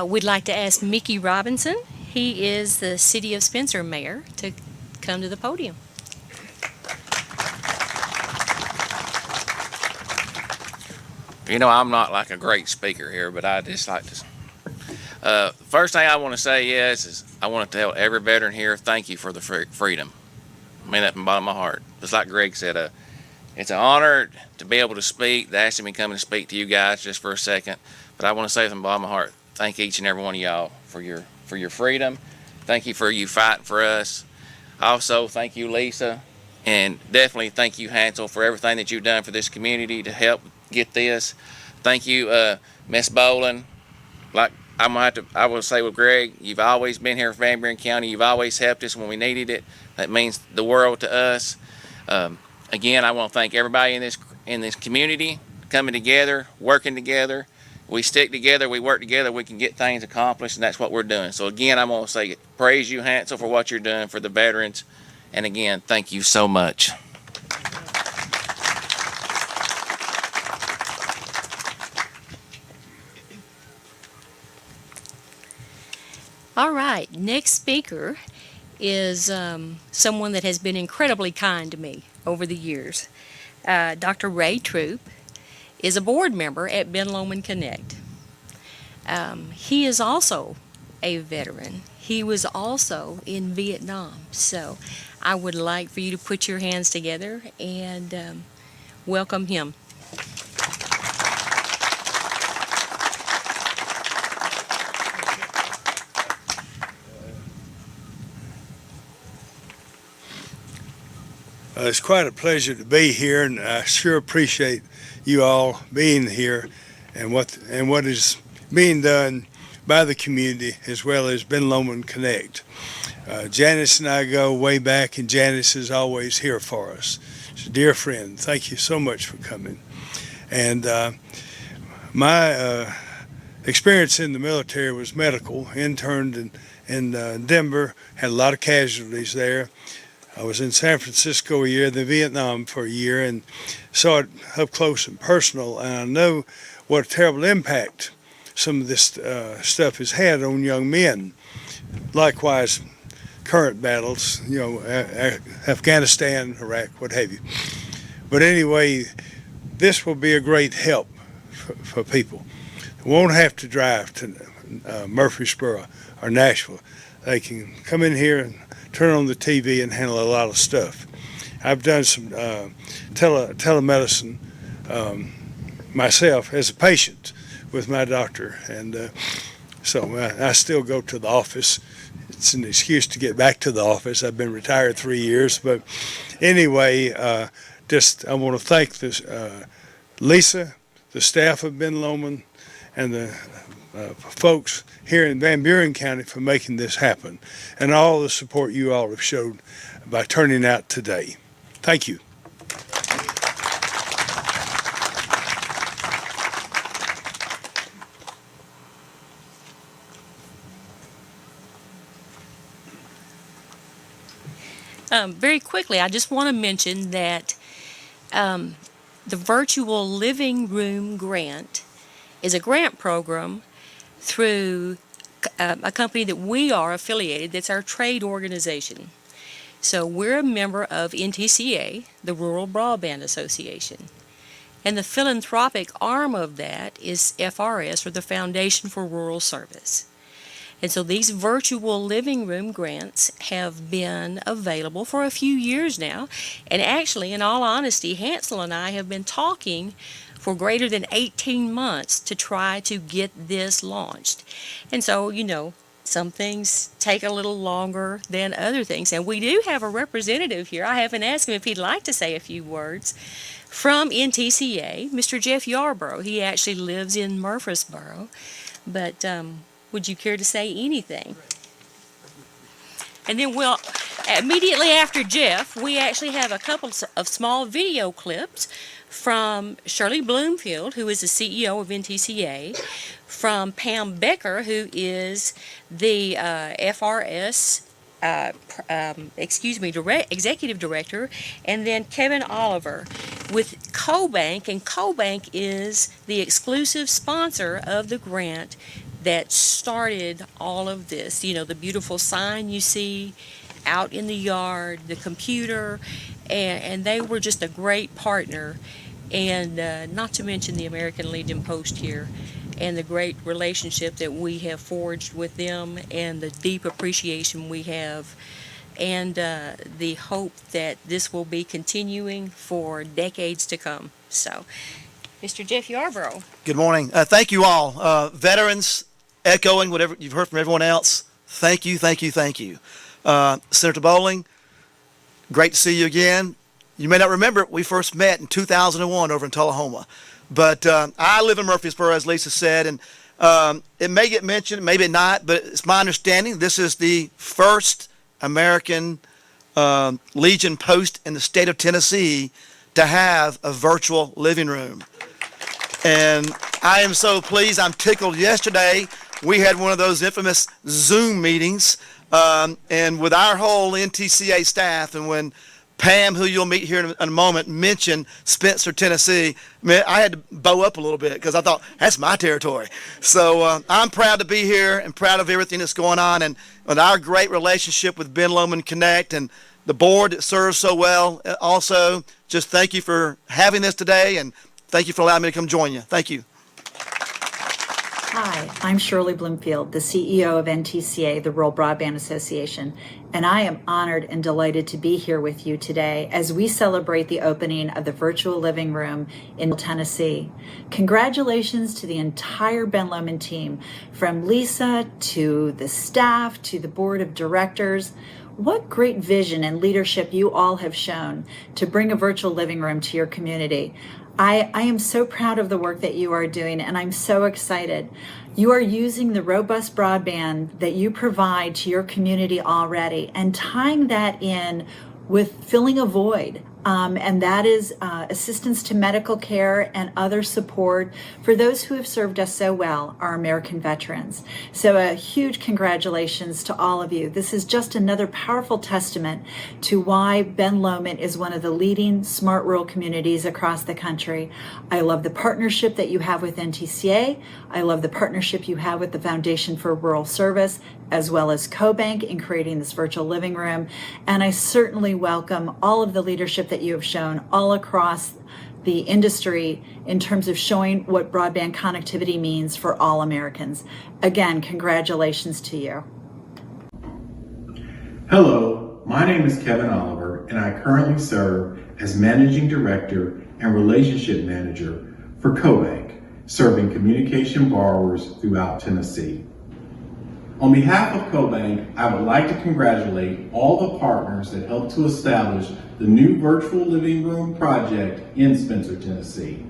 We'd like to ask Mickey Robinson. He is the City of Spencer Mayor, to come to the podium. You know, I'm not like a great speaker here, but I just like to. First thing I want to say is I want to tell every veteran here, thank you for the freedom. I mean that from the bottom of my heart. Just like Greg said, it's an honor to be able to speak. They asked me to come and speak to you guys just for a second, but I want to say from the bottom of my heart, thank each and every one of y'all for your freedom. Thank you for you fighting for us. Also, thank you, Lisa, and definitely thank you, Hansel, for everything that you've done for this community to help get this. Thank you, Miss Boland. Like I will say with Greg, you've always been here for Van Buren County. You've always helped us when we needed it. That means the world to us. Again, I want to thank everybody in this community coming together, working together. We stick together, we work together, we can get things accomplished, and that's what we're doing. So again, I'm going to say praise you, Hansel, for what you're doing for the veterans. And again, thank you so much. All right, next speaker is someone that has been incredibly kind to me over the years. Dr. Ray Troop is a board member at Ben Lomond Connect. He is also a veteran. He was also in Vietnam. So I would like for you to put your hands together and welcome him. It's quite a pleasure to be here, and I sure appreciate you all being here and what is being done by the community as well as Ben Lomond Connect. Janice and I go way back, and Janice is always here for us. She's a dear friend. Thank you so much for coming. And my experience in the military was medical. Interned in Denver, had a lot of casualties there. I was in San Francisco a year, then Vietnam for a year, and saw it up close and personal. And I know what a terrible impact some of this stuff has had on young men. Likewise, current battles, Afghanistan, Iraq, what have you. But anyway, this will be a great help for people. They won't have to drive to Murfreesboro or Nashville. They can come in here and turn on the TV and handle a lot of stuff. I've done some telemedicine myself as a patient with my doctor, and so I still go to the office. It's an excuse to get back to the office. I've been retired 3 years, but anyway, I want to thank Lisa, the staff of Ben Lomond, and the folks here in Van Buren County for making this happen, and all the support you all have showed by turning out today. Thank you. Very quickly, I just want to mention that the Virtual Living Room Grant is a grant program through a company that we are affiliated, that's our trade organization. So we're a member of NTCA, the Rural Broadband Association. And the philanthropic arm of that is FRS, or the Foundation for Rural Service. And so these virtual living room grants have been available for a few years now. And actually, in all honesty, Hansel and I have been talking for greater than 18 months to try to get this launched. And so, some things take a little longer than other things. And we do have a representative here. I haven't asked him if he'd like to say a few words. From NTCA, Mr. Jeff Yarborough. He actually lives in Murfreesboro. But would you care to say anything? And then immediately after Jeff, we actually have a couple of small video clips from Shirley Bloomfield, who is the CEO of NTCA, from Pam Becker, who is the FRS executive director, and then Kevin Oliver with CoBank, and CoBank is the exclusive sponsor of the grant that started all of this. The beautiful sign you see out in the yard, the computer, and they were just a great partner. And not to mention the American Legion Post here and the great relationship that we have forged with them and the deep appreciation we have, and the hope that this will be continuing for decades to come. So, Mr. Jeff Yarborough. Good morning. Thank you all. Veterans, echoing whatever you've heard from everyone else, thank you, thank you, thank you. Senator Bowling, great to see you again. You may not remember, we first met in 2001 over in Tullahoma. But I live in Murfreesboro, as Lisa said, and it may get mentioned, maybe not, but it's my understanding this is the first American Legion post in the state of Tennessee to have a virtual living room. And I am so pleased. I'm tickled. Yesterday, we had one of those infamous Zoom meetings, and with our whole NTCA staff, and when Pam, who you'll meet here in a moment, mentioned Spencer, Tennessee, man, I had to bow up a little bit because I thought, that's my territory. So I'm proud to be here and proud of everything that's going on, and our great relationship with Ben Lomond Connect and the board that serves so well. Also, just thank you for having this today, and thank you for allowing me to come join you. Thank you. Hi, I'm Shirley Bloomfield, the CEO of NTCA, the Rural Broadband Association, and I am honored and delighted to be here with you today as we celebrate the opening of the virtual living room in Tennessee. Congratulations to the entire Ben Lomond team, from Lisa to the staff to the board of directors. What great vision and leadership you all have shown to bring a virtual living room to your community. I am so proud of the work that you are doing, and I'm so excited. You are using the robust broadband that you provide to your community already and tying that in with filling a void and that is assistance to medical care and other support for those who have served us so well, our American veterans. So a huge congratulations to all of you. This is just another powerful testament to why Ben Lomond is one of the leading smart rural communities across the country. I love the partnership that you have with NTCA. I love the partnership you have with the Foundation for Rural Service, as well as CoBank in creating this virtual living room. And I certainly welcome all of the leadership that you have shown all across the industry in terms of showing what broadband connectivity means for all Americans. Again, congratulations to you. Hello, my name is Kevin Oliver, and I currently serve as Managing Director and Relationship Manager for CoBank, serving communication borrowers throughout Tennessee. On behalf of CoBank, I would like to congratulate all the partners that helped to establish the new virtual living room project in Spencer, Tennessee.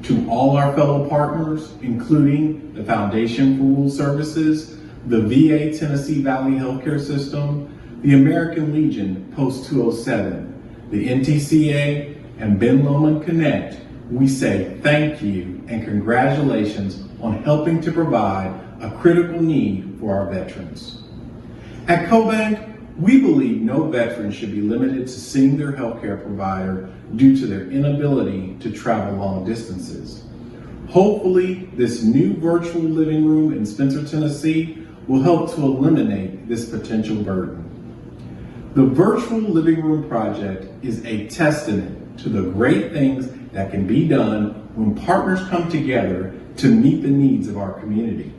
To all our fellow partners, including the Foundation for Rural Services, the VA Tennessee Valley Healthcare System, the American Legion Post 207, the NTCA, and Ben Lomond Connect, we say thank you and congratulations on helping to provide a critical need for our veterans. At CoBank, we believe no veteran should be limited to seeing their healthcare provider due to their inability to travel long distances. Hopefully, this new virtual living room in Spencer, Tennessee will help to eliminate this potential burden. The Virtual Living Room Project is a testament to the great things that can be done when partners come together to meet the needs of our community.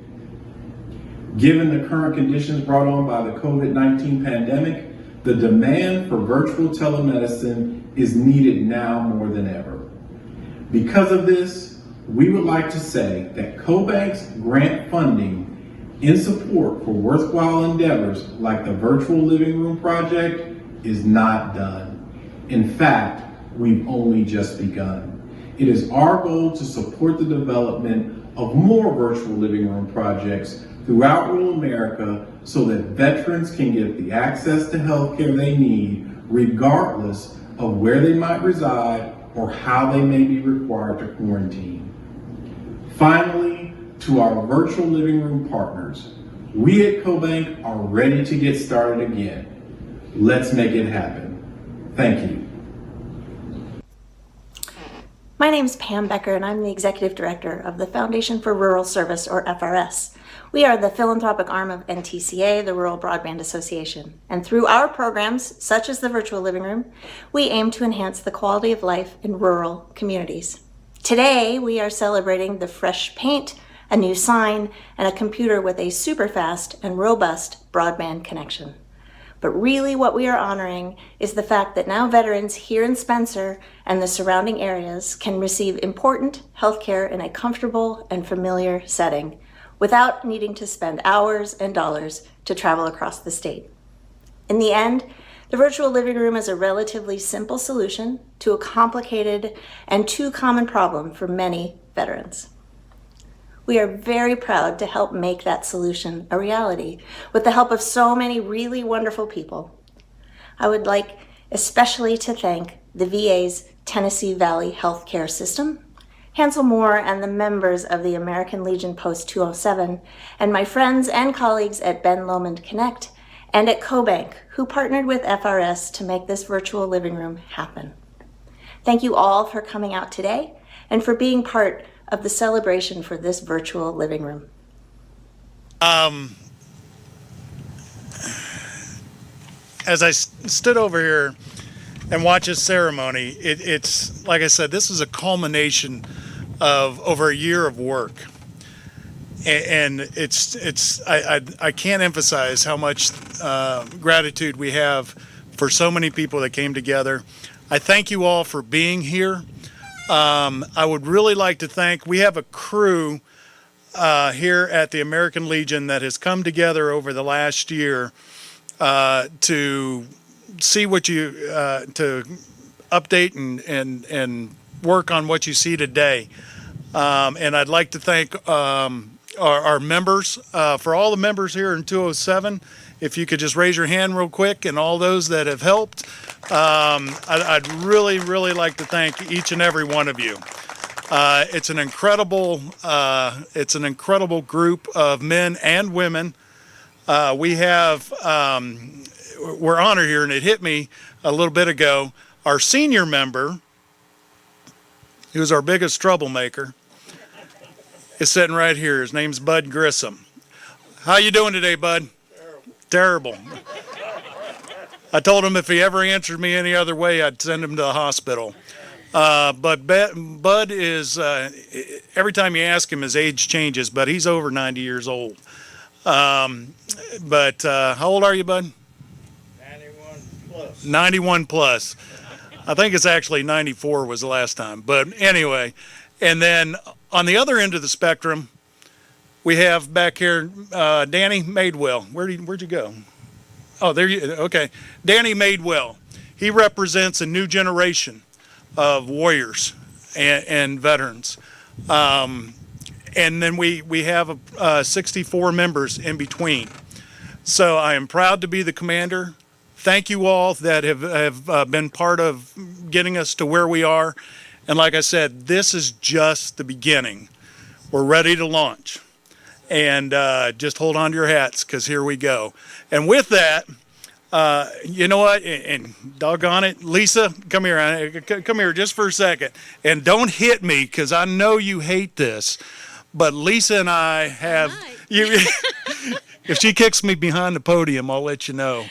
Given the current conditions brought on by the COVID-19 pandemic, the demand for virtual telemedicine is needed now more than ever. Because of this, we would like to say that CoBank's grant funding in support for worthwhile endeavors like the Virtual Living Room Project is not done. In fact, we've only just begun. It is our goal to support the development of more virtual living room projects throughout rural America so that veterans can get the access to health care they need regardless of where they might reside or how they may be required to quarantine. Finally, to our virtual living room partners, we at CoBank are ready to get started again. Let's make it happen. Thank you. My name is Pam Becker, and I'm the Executive Director of the Foundation for Rural Service, or FRS. We are the philanthropic arm of NTCA, the Rural Broadband Association. And through our programs, such as the Virtual Living Room, we aim to enhance the quality of life in rural communities. Today, we are celebrating the fresh paint, a new sign, and a computer with a super fast and robust broadband connection. But really what we are honoring is the fact that now veterans here in Spencer and the surrounding areas can receive important health care in a comfortable and familiar setting without needing to spend hours and dollars to travel across the state. In the end, the virtual living room is a relatively simple solution to a complicated and too common problem for many veterans. We are very proud to help make that solution a reality with the help of so many really wonderful people. I would like especially to thank the VA's Tennessee Valley Healthcare System, Hansel Moore and the members of the American Legion Post 207, and my friends and colleagues at Ben Lomond Connect and at CoBank, who partnered with FRS to make this virtual living room happen. Thank you all for coming out today and for being part of the celebration for this virtual living room. As I stood over here and watched this ceremony, it's like I said, this is a culmination of over a year of work, and I can't emphasize how much gratitude we have for so many people that came together. I thank you all for being here. I would really like to thank, we have a crew here at the American Legion that has come together over the last year to see what you, to update and work on what you see today. And I'd like to thank our members. For all the members here in 207, if you could just raise your hand real quick, and all those that have helped, I'd really, really like to thank each and every one of you. It's an incredible group of men and women. We're honored here, and it hit me a little bit ago. Our senior member, who's our biggest troublemaker, is sitting right here. His name's Bud Grissom. How you doing today, Bud? Terrible. I told him if he ever answered me any other way, I'd send him to the hospital. But Bud is, every time you ask him, his age changes, but he's over 90 years old. How old are you, Bud? 91 plus. I think it's actually 94 was the last time. But anyway, and then on the other end of the spectrum, we have back here Danny Madewell. Where'd you go? Oh, there you. Okay, Danny Madewell. He represents a new generation of warriors and veterans. And then we have 64 members in between. So I am proud to be the commander. Thank you all that have been part of getting us to where we are. And like I said, this is just the beginning. We're ready to launch. And just hold on to your hats, because here we go. And with that, you know what? And doggone it, Lisa, come here. Come here just for a second. And don't hit me, because I know you hate this. But Lisa and I have you. If she kicks me behind the podium, I'll let you know.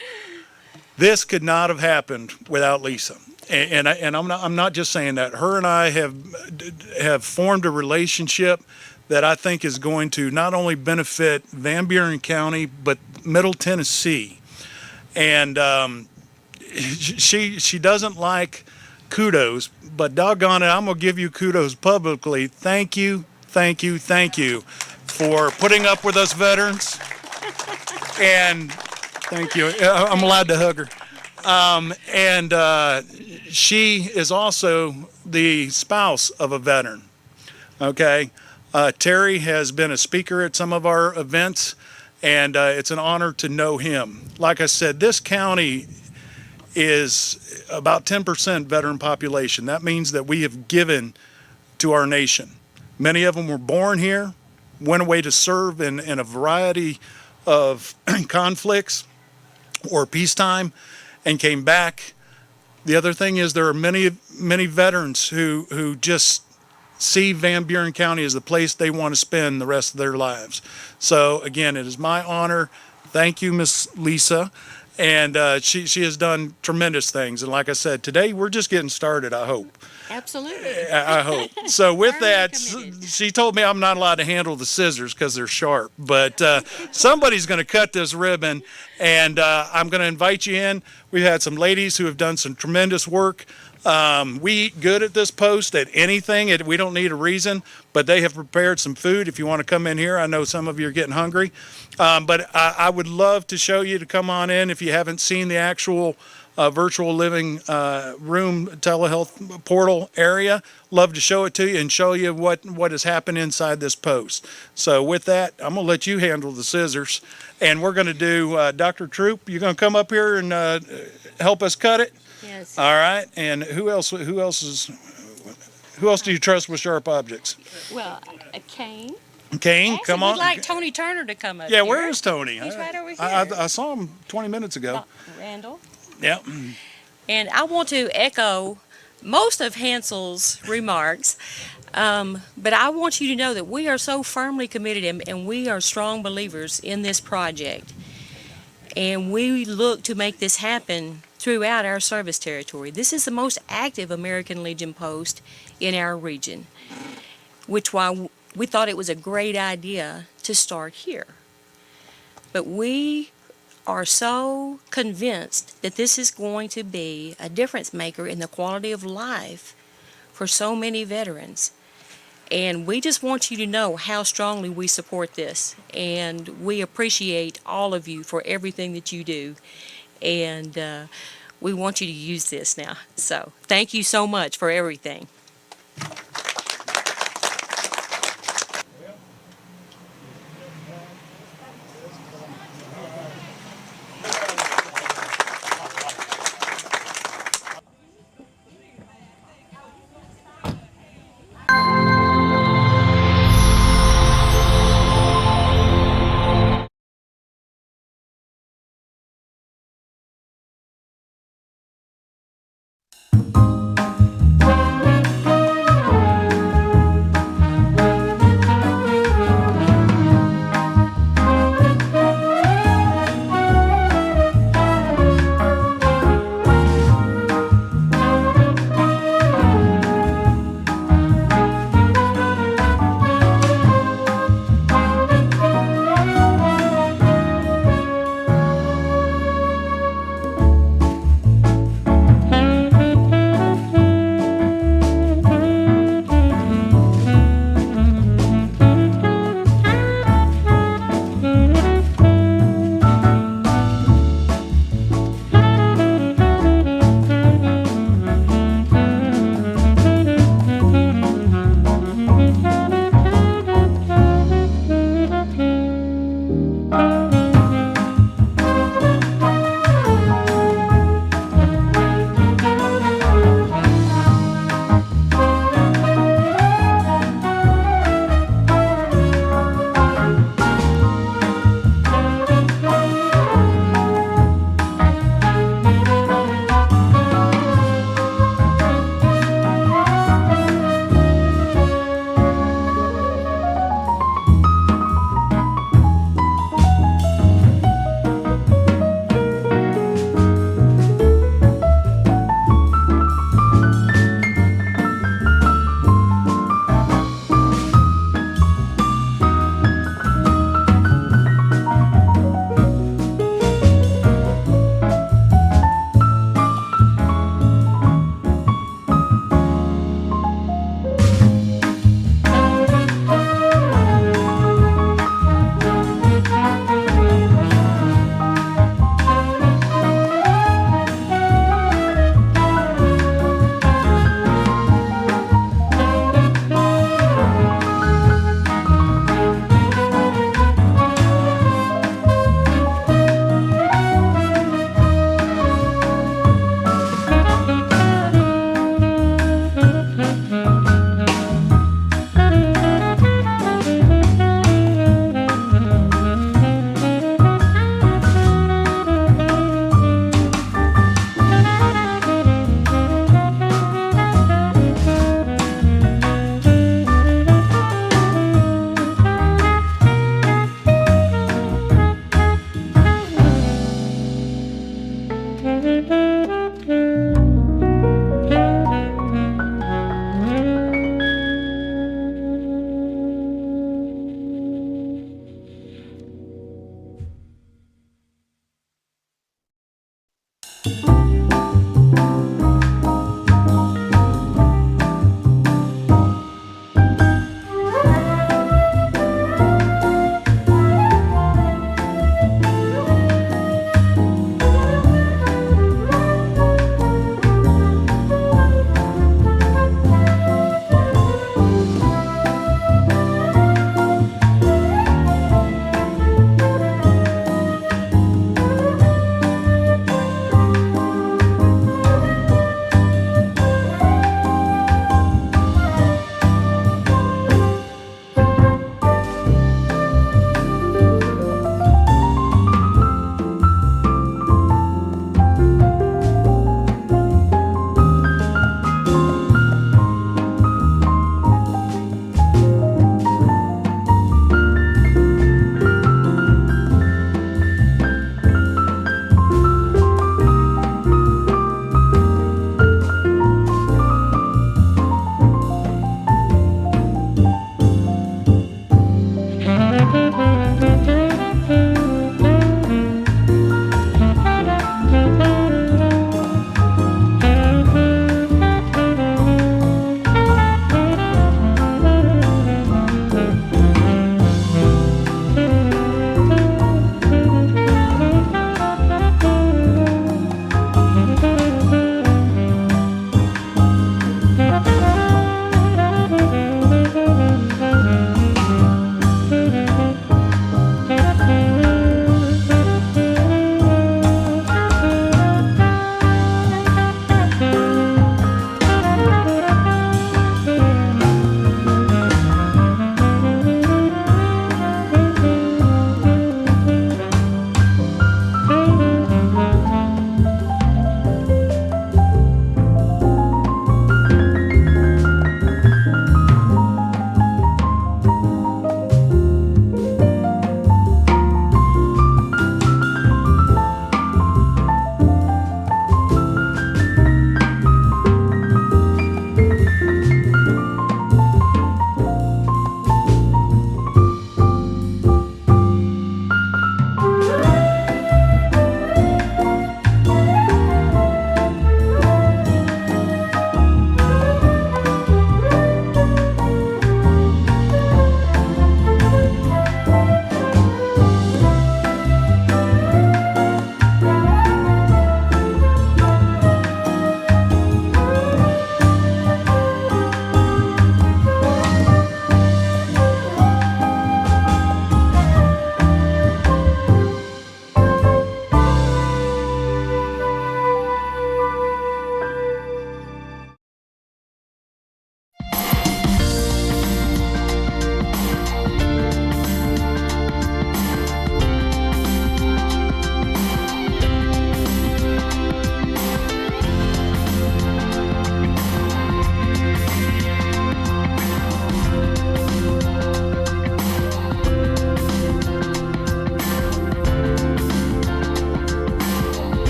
This could not have happened without Lisa. And I'm not just saying that. Her and I have formed a relationship that I think is going to not only benefit Van Buren County, but Middle Tennessee. And she doesn't like kudos, but doggone it, I'm gonna give you kudos publicly. Thank you for putting up with us veterans. And thank you. I'm allowed to hug her. She is also the spouse of a veteran. Okay. Terry has been a speaker at some of our events, and it's an honor to know him. Like I said, this county is about 10% veteran population. That means that we have given to our nation. Many of them were born here, went away to serve in a variety of conflicts or peacetime, and came back. The other thing is there are many veterans who just see Van Buren County as the place they want to spend the rest of their lives. So again, it is my honor. Thank you, Miss Lisa. And she has done tremendous things. And like I said, today we're just getting started, I hope. Absolutely. I hope. So with that, she told me I'm not allowed to handle the scissors because they're sharp. But somebody's going to cut this ribbon, and I'm going to invite you in. We've had some ladies who have done some tremendous work. We eat good at this post at anything. We don't need a reason, but they have prepared some food if you want to come in here. I know some of you are getting hungry. But I would love to show you to come on in if you haven't seen the actual virtual living room telehealth portal area. Love to show it to you and show you what has happened inside this post. So with that, I'm going to let you handle the scissors. And we're going to do, Dr. Troop, you're going to come up here and help us cut it? Yes. All right. And who else do you trust with sharp objects? Well, Kane. Kane, come on. We'd like Tony Turner to come up Yeah, here. where is Tony? He's right over here. I saw him 20 minutes ago. Randall. Yeah. And I want to echo most of Hansel's remarks, but I want you to know that we are so firmly committed and we are strong believers in this project. And we look to make this happen throughout our service territory. This is the most active American Legion post in our region, which why we thought it was a great idea to start here. But we are so convinced that this is going to be a difference maker in the quality of life for so many veterans. And we just want you to know how strongly we support this. And we appreciate all of you for everything that you do. And we want you to use this now. So thank you so much for everything.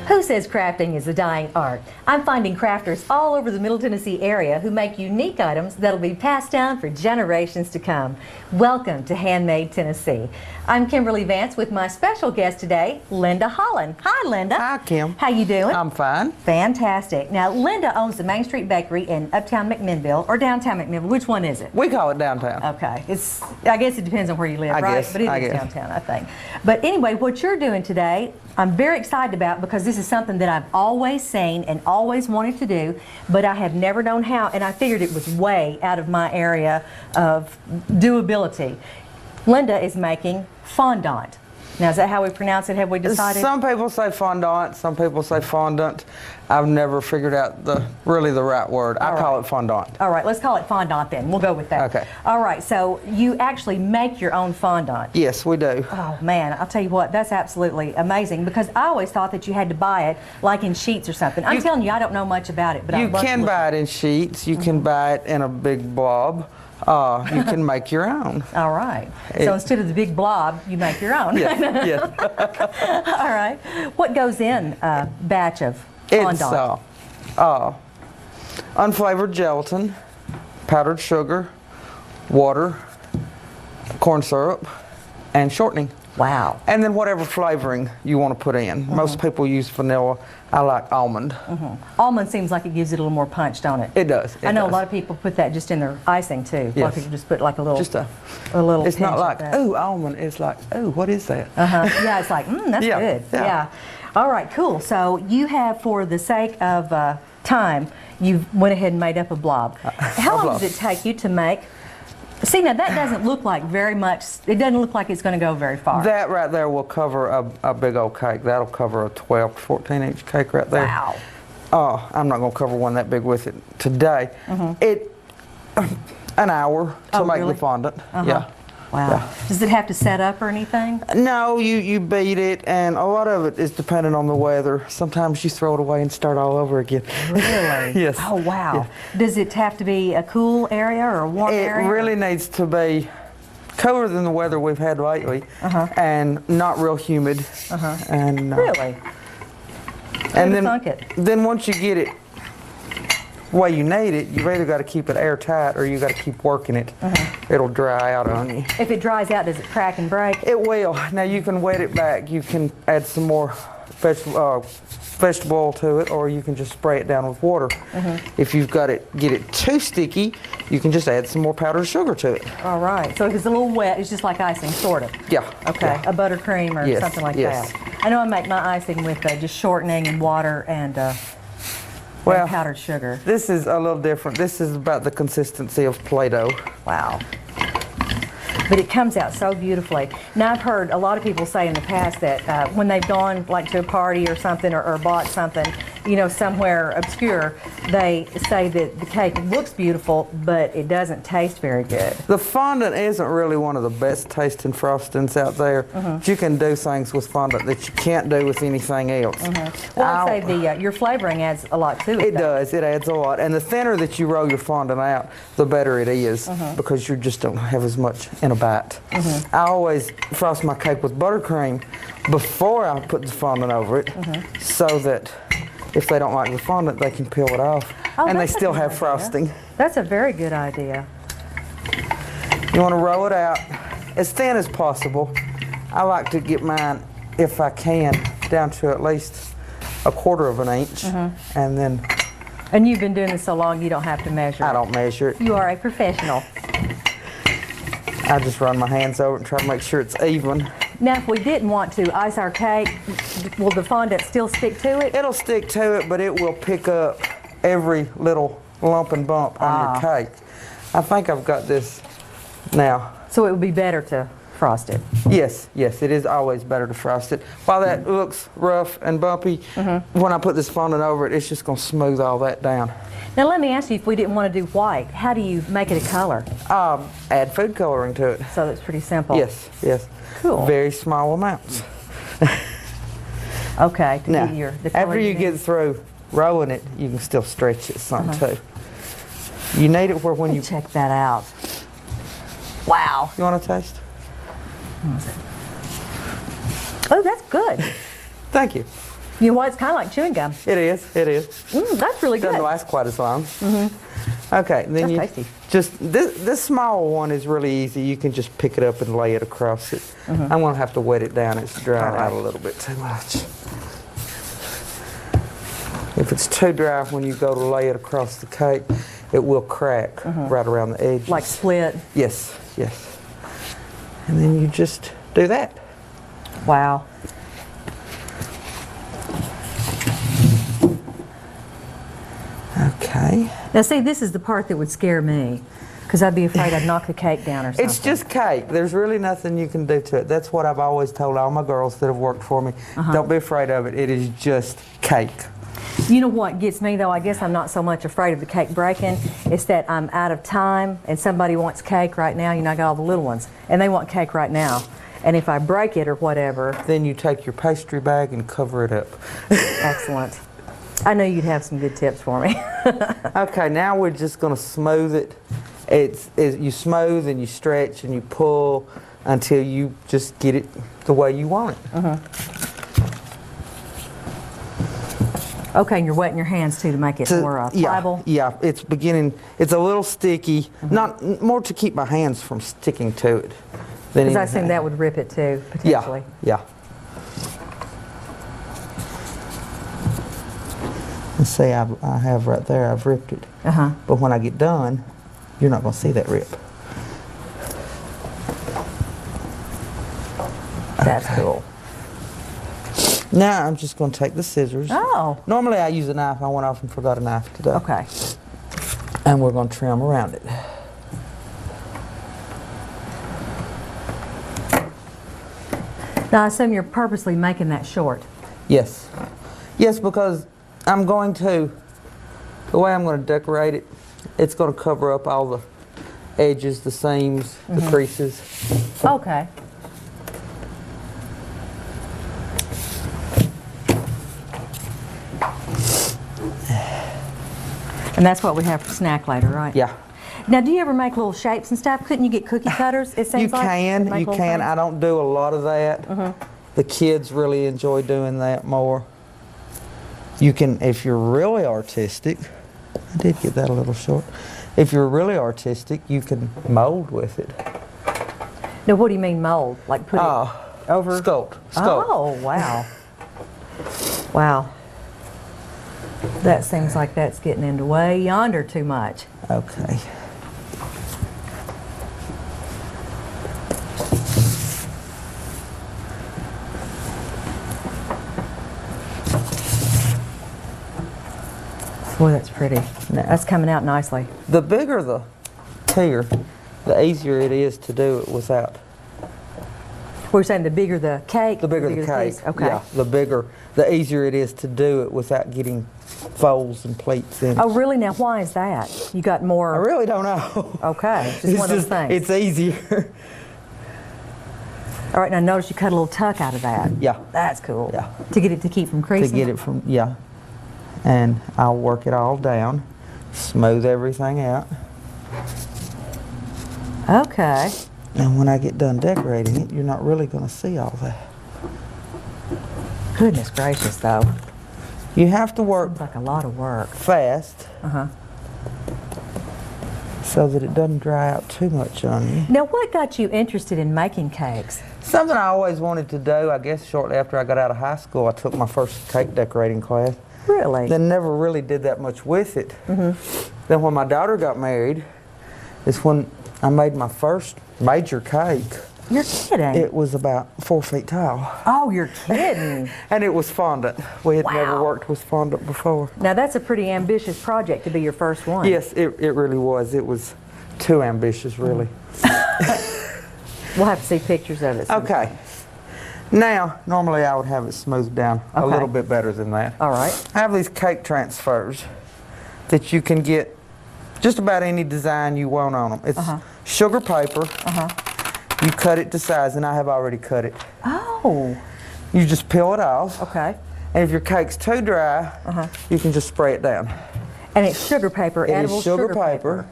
Who says crafting is a dying art? I'm finding crafters all over the Middle Tennessee area who make unique items that'll be passed down for generations to come. Welcome to Handmade Tennessee. I'm Kimberly Vance with my special guest today, Linda Holland. Hi, Linda. Hi, Kim. How you doing? I'm fine. Fantastic. Now, Linda owns the Main Street Bakery in Uptown McMinnville, or Downtown McMinnville. Which one is it? We call it downtown. Okay. I guess it depends on where you live, right? Guess, but it is downtown, I think. But anyway, what you're doing today, I'm very excited about because this is something that I've always seen and always wanted to do, but I have never known how, and I figured it was way out of my area of doability. Linda is making fondant. Now, is that how we pronounce it? Have we decided? Some people say fondant, some people say fondant. I've never figured out the right word. I call it fondant. All right, let's call it fondant then. We'll go with that. Okay. All right, so you actually make your own fondant. Yes, we do. Oh man, I'll tell you what, that's absolutely amazing, because I always thought that you had to buy it like in sheets or something. I'm telling you, I don't know much about it, but you I'd love to can look buy it in sheets. You can buy it in a big blob. You can make your own. All right. So instead of the big blob, you make your own. Yes, yes. All right. What goes in a batch of fondant? It's unflavored gelatin, powdered sugar, water, corn syrup, and shortening. Wow. And then whatever flavoring you want to put in. Most people use vanilla. I like almond. Almond seems like it gives it a little more punch, don't it? It does. I know a lot of people put that just in their icing too. A lot of people just put like a little. Just a little. It's not pinch like, of that. ooh, almond. It's like, ooh, what is that? Yeah, it's like, that's Yeah, good. yeah. Yeah. All right, cool. So you have, for the sake of time, you went ahead and made up a blob. How long does it take you to make? See, now that doesn't look like very much. It doesn't look like it's going to go very far. That right there will cover a big old cake. That'll cover a 12 to 14 inch cake right there. Wow. I'm not going to cover one that big with it today. An hour to make the fondant. Yeah. Wow. Yeah. Does it have to set up or anything? No, you beat it, and a lot of it is dependent on the weather. Sometimes you throw it away and start all over again. Really? Yes. Oh, wow. Yeah. Does it have to be a cool area or a warm area? It really needs to be cooler than the weather we've had lately, and not real humid. And really? And then once you get it the way you need it, you've either got to keep it airtight or you got to keep working it. It'll dry out on you. If it dries out, does it crack and break? It will. Now you can wet it back. You can add some more vegetable oil to it, or you can just spray it down with water. If you've got it, get it too sticky, you can just add some more powdered sugar to it. All right. So if it's a little wet, it's just like icing, sort of. Yeah. Okay. Yeah. A buttercream or something like that. I know I make my icing with just shortening and water and powdered sugar. This is a little different. This is about the consistency of Play-Doh. Wow. But it comes out so beautifully. Now, I've heard a lot of people say in the past that when they've gone like to a party or something, or bought something, you know, somewhere obscure, they say that the cake looks beautiful, but it doesn't taste very good. The fondant isn't really one of the best tasting frostings out there. But you can do things with fondant that you can't do with anything else. Well, I'd say your flavoring adds a lot to it. It does. It adds a lot. And the thinner that you roll your fondant out, the better it is, because you just don't have as much in a bite. I always frost my cake with buttercream before I put the fondant over it, so that if they don't like the fondant, they can peel it off, and they still have frosting. That's a very good idea. You want to roll it out as thin as possible. I like to get mine, if I can, down to at least 1/4 of an inch, and then... And you've been doing this so long, you don't have to measure. I don't measure it. You are a professional. I just run my hands over it and try to make sure it's even. Now, if we didn't want to ice our cake, will the fondant still stick to it? It'll stick to it, but it will pick up every little lump and bump on your cake. I think I've got this now. So it would be better to frost it? Yes, yes, it is always better to frost it. While that looks rough and bumpy, when I put this fondant over it, it's just going to smooth all that down. Now let me ask you, if we didn't want to do white, how do you make it a color? Add food coloring to it. So it's pretty simple? Yes, yes. Cool. Very small amounts. Okay. Now, the color after you get through rolling it, you can still stretch it some too. You need it where when you... Check that out. Wow. You want to taste? Oh, that's good. Thank you. You know what? It's kind of like chewing gum. It is. It is. That's really good. Doesn't last quite as long. Okay. Then That's tasty. Just this small one is really easy. You can just pick it up and lay it across it. I'm gonna have to wet it down. It's drying out a little bit too much. If it's too dry when you go to lay it across the cake, it will crack right around the edge. Like split? Yes. Yes. And then you just do that. Wow. Okay. Now see, this is the part that would scare me. Because I'd be afraid I'd knock the cake down or something. It's just cake. There's really nothing you can do to it. That's what I've always told all my girls that have worked for me. Don't be afraid of it. It is just cake. You know what gets me though? I guess I'm not so much afraid of the cake breaking. It's that I'm out of time and somebody wants cake right now. You know, I got all the little ones and they want cake right now. And if I break it or whatever. Then you take your pastry bag and cover it up. Excellent. I know you'd have some good tips for me. Okay, now we're just going to smooth it. You smooth and you stretch and you pull until you just get it the way you want it. Okay, and you're wetting your hands too to make it more pliable? Yeah, it's a little sticky, not more to keep my hands from sticking to it. Because I assume that would rip it too, potentially. Yeah. Let's see, I have right there, I've ripped it. But when I get done, you're not going to see that rip. That's cool. Now I'm just going to take the scissors. Oh. Normally I use a knife. I went off and forgot a knife today. Okay. And we're going to trim around it. Now I assume you're purposely making that short. Yes. Yes, because I'm going to, the way I'm going to decorate it, it's going to cover up all the edges, the seams, the creases. Okay. And that's what we have for snack later, right? Yeah. Now, do you ever make little shapes and stuff? Couldn't you get cookie cutters? It seems You can. things? I don't do a lot of that. The kids really enjoy doing that more. You can, if you're really artistic, I did get that a little short. If you're really artistic, you can mold with it. Now, what do you mean mold? Like put it over? Sculpt. Oh, wow. Wow. That seems like that's getting into way yonder too much. Okay. Boy, that's pretty. That's coming out nicely. The bigger the tier, the easier it is to do it without. We're saying the bigger the cake. The bigger the cake. piece? Okay. Yeah, the easier it is to do it without getting folds and pleats in it. Oh, really? Now, why is that? You got more. I really don't know. Okay, just one of those things. It's easier. All right, now notice you cut a little tuck out of that. Yeah. That's cool. Yeah. To get it to keep from creasing? To get it from, yeah. And I'll work it all down, smooth everything out. Okay. And when I get done decorating it, you're not really going to see all that. Goodness gracious, though. You have to work. Seems like a lot of work. Fast. So that it doesn't dry out too much on you. Now, what got you interested in making cakes? Something I always wanted to do. I guess shortly after I got out of high school, I took my first cake decorating class. Really? Then never really did that much with it. Then when my daughter got married, is when I made my first major cake. You're kidding. It was about 4 feet tall. Oh, you're kidding. And it was fondant. We had never worked with fondant before. Now, that's a pretty ambitious project to be your first one. Yes, it really was. It was too ambitious, really. We'll have to see pictures of it sometime. Okay. Now, normally I would have it smoothed down a little bit better than that. All right. I have these cake transfers that you can get just about any design you want on them. It's sugar paper. You cut it to size, and I have already cut it. Oh. You just peel it off. Okay. And if your cake's too dry, you can just spray it down. And it's sugar paper, edible sugar paper.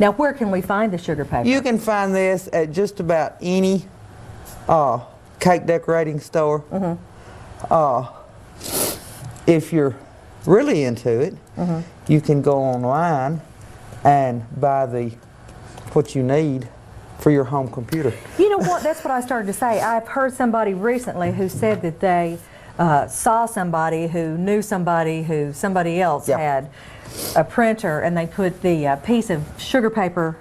Now, where can we find the sugar paper? You can find this at just about any cake decorating store. If you're really into it, you can go online and buy what you need for your home computer. You know what? That's what I started to say. I've heard somebody recently who said that they saw somebody who knew somebody who somebody else had a printer, and they put the piece of sugar paper,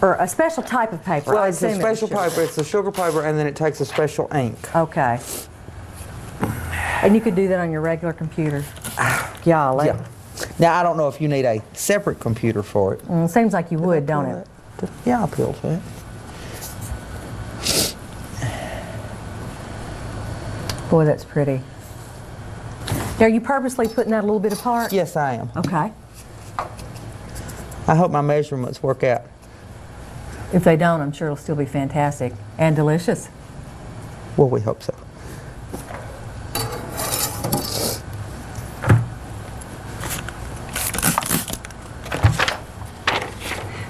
or a special type of paper. Well, it's a special paper. It's a sugar paper, and then it takes a special ink. Okay. And you could do that on your regular computer. Golly. Yeah. Now, I don't know if you need a separate computer for it. Seems like you would, don't it? Yeah, I peeled it. Boy, that's pretty. Now, are you purposely putting that a little bit apart? Yes, I am. Okay. I hope my measurements work out. If they don't, I'm sure it'll still be fantastic and delicious. Well, we hope so.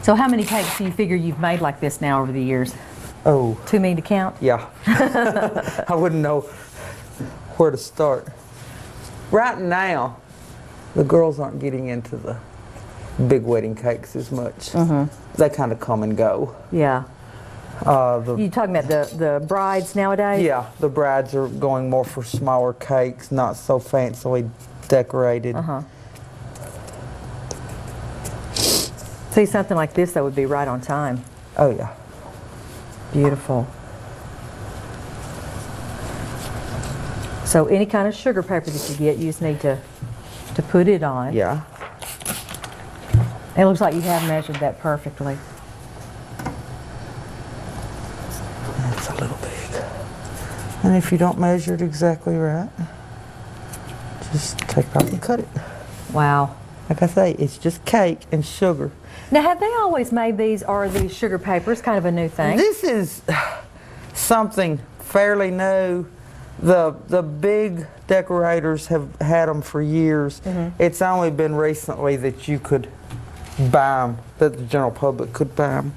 So how many cakes do you figure you've made like this now over the years? Oh. Too many to count? Yeah. I wouldn't know where to start. Right now, the girls aren't getting into the big wedding cakes as much. They kind of come and go. Yeah. You talking about the brides nowadays? Yeah, the brides are going more for smaller cakes, not so fancily decorated. See, something like this that would be right on time. Oh yeah. Beautiful. So any kind of sugar paper that you get, you just need to put it on. Yeah. It looks like you have measured that perfectly. That's a little big. And if you don't measure it exactly right, just take it off and cut it. Wow. Like I say, it's just cake and sugar. Now, have they always made these, or are these sugar papers kind of a new thing? This is something fairly new. The big decorators have had them for years. It's only been recently that you could buy them, that the general public could buy them.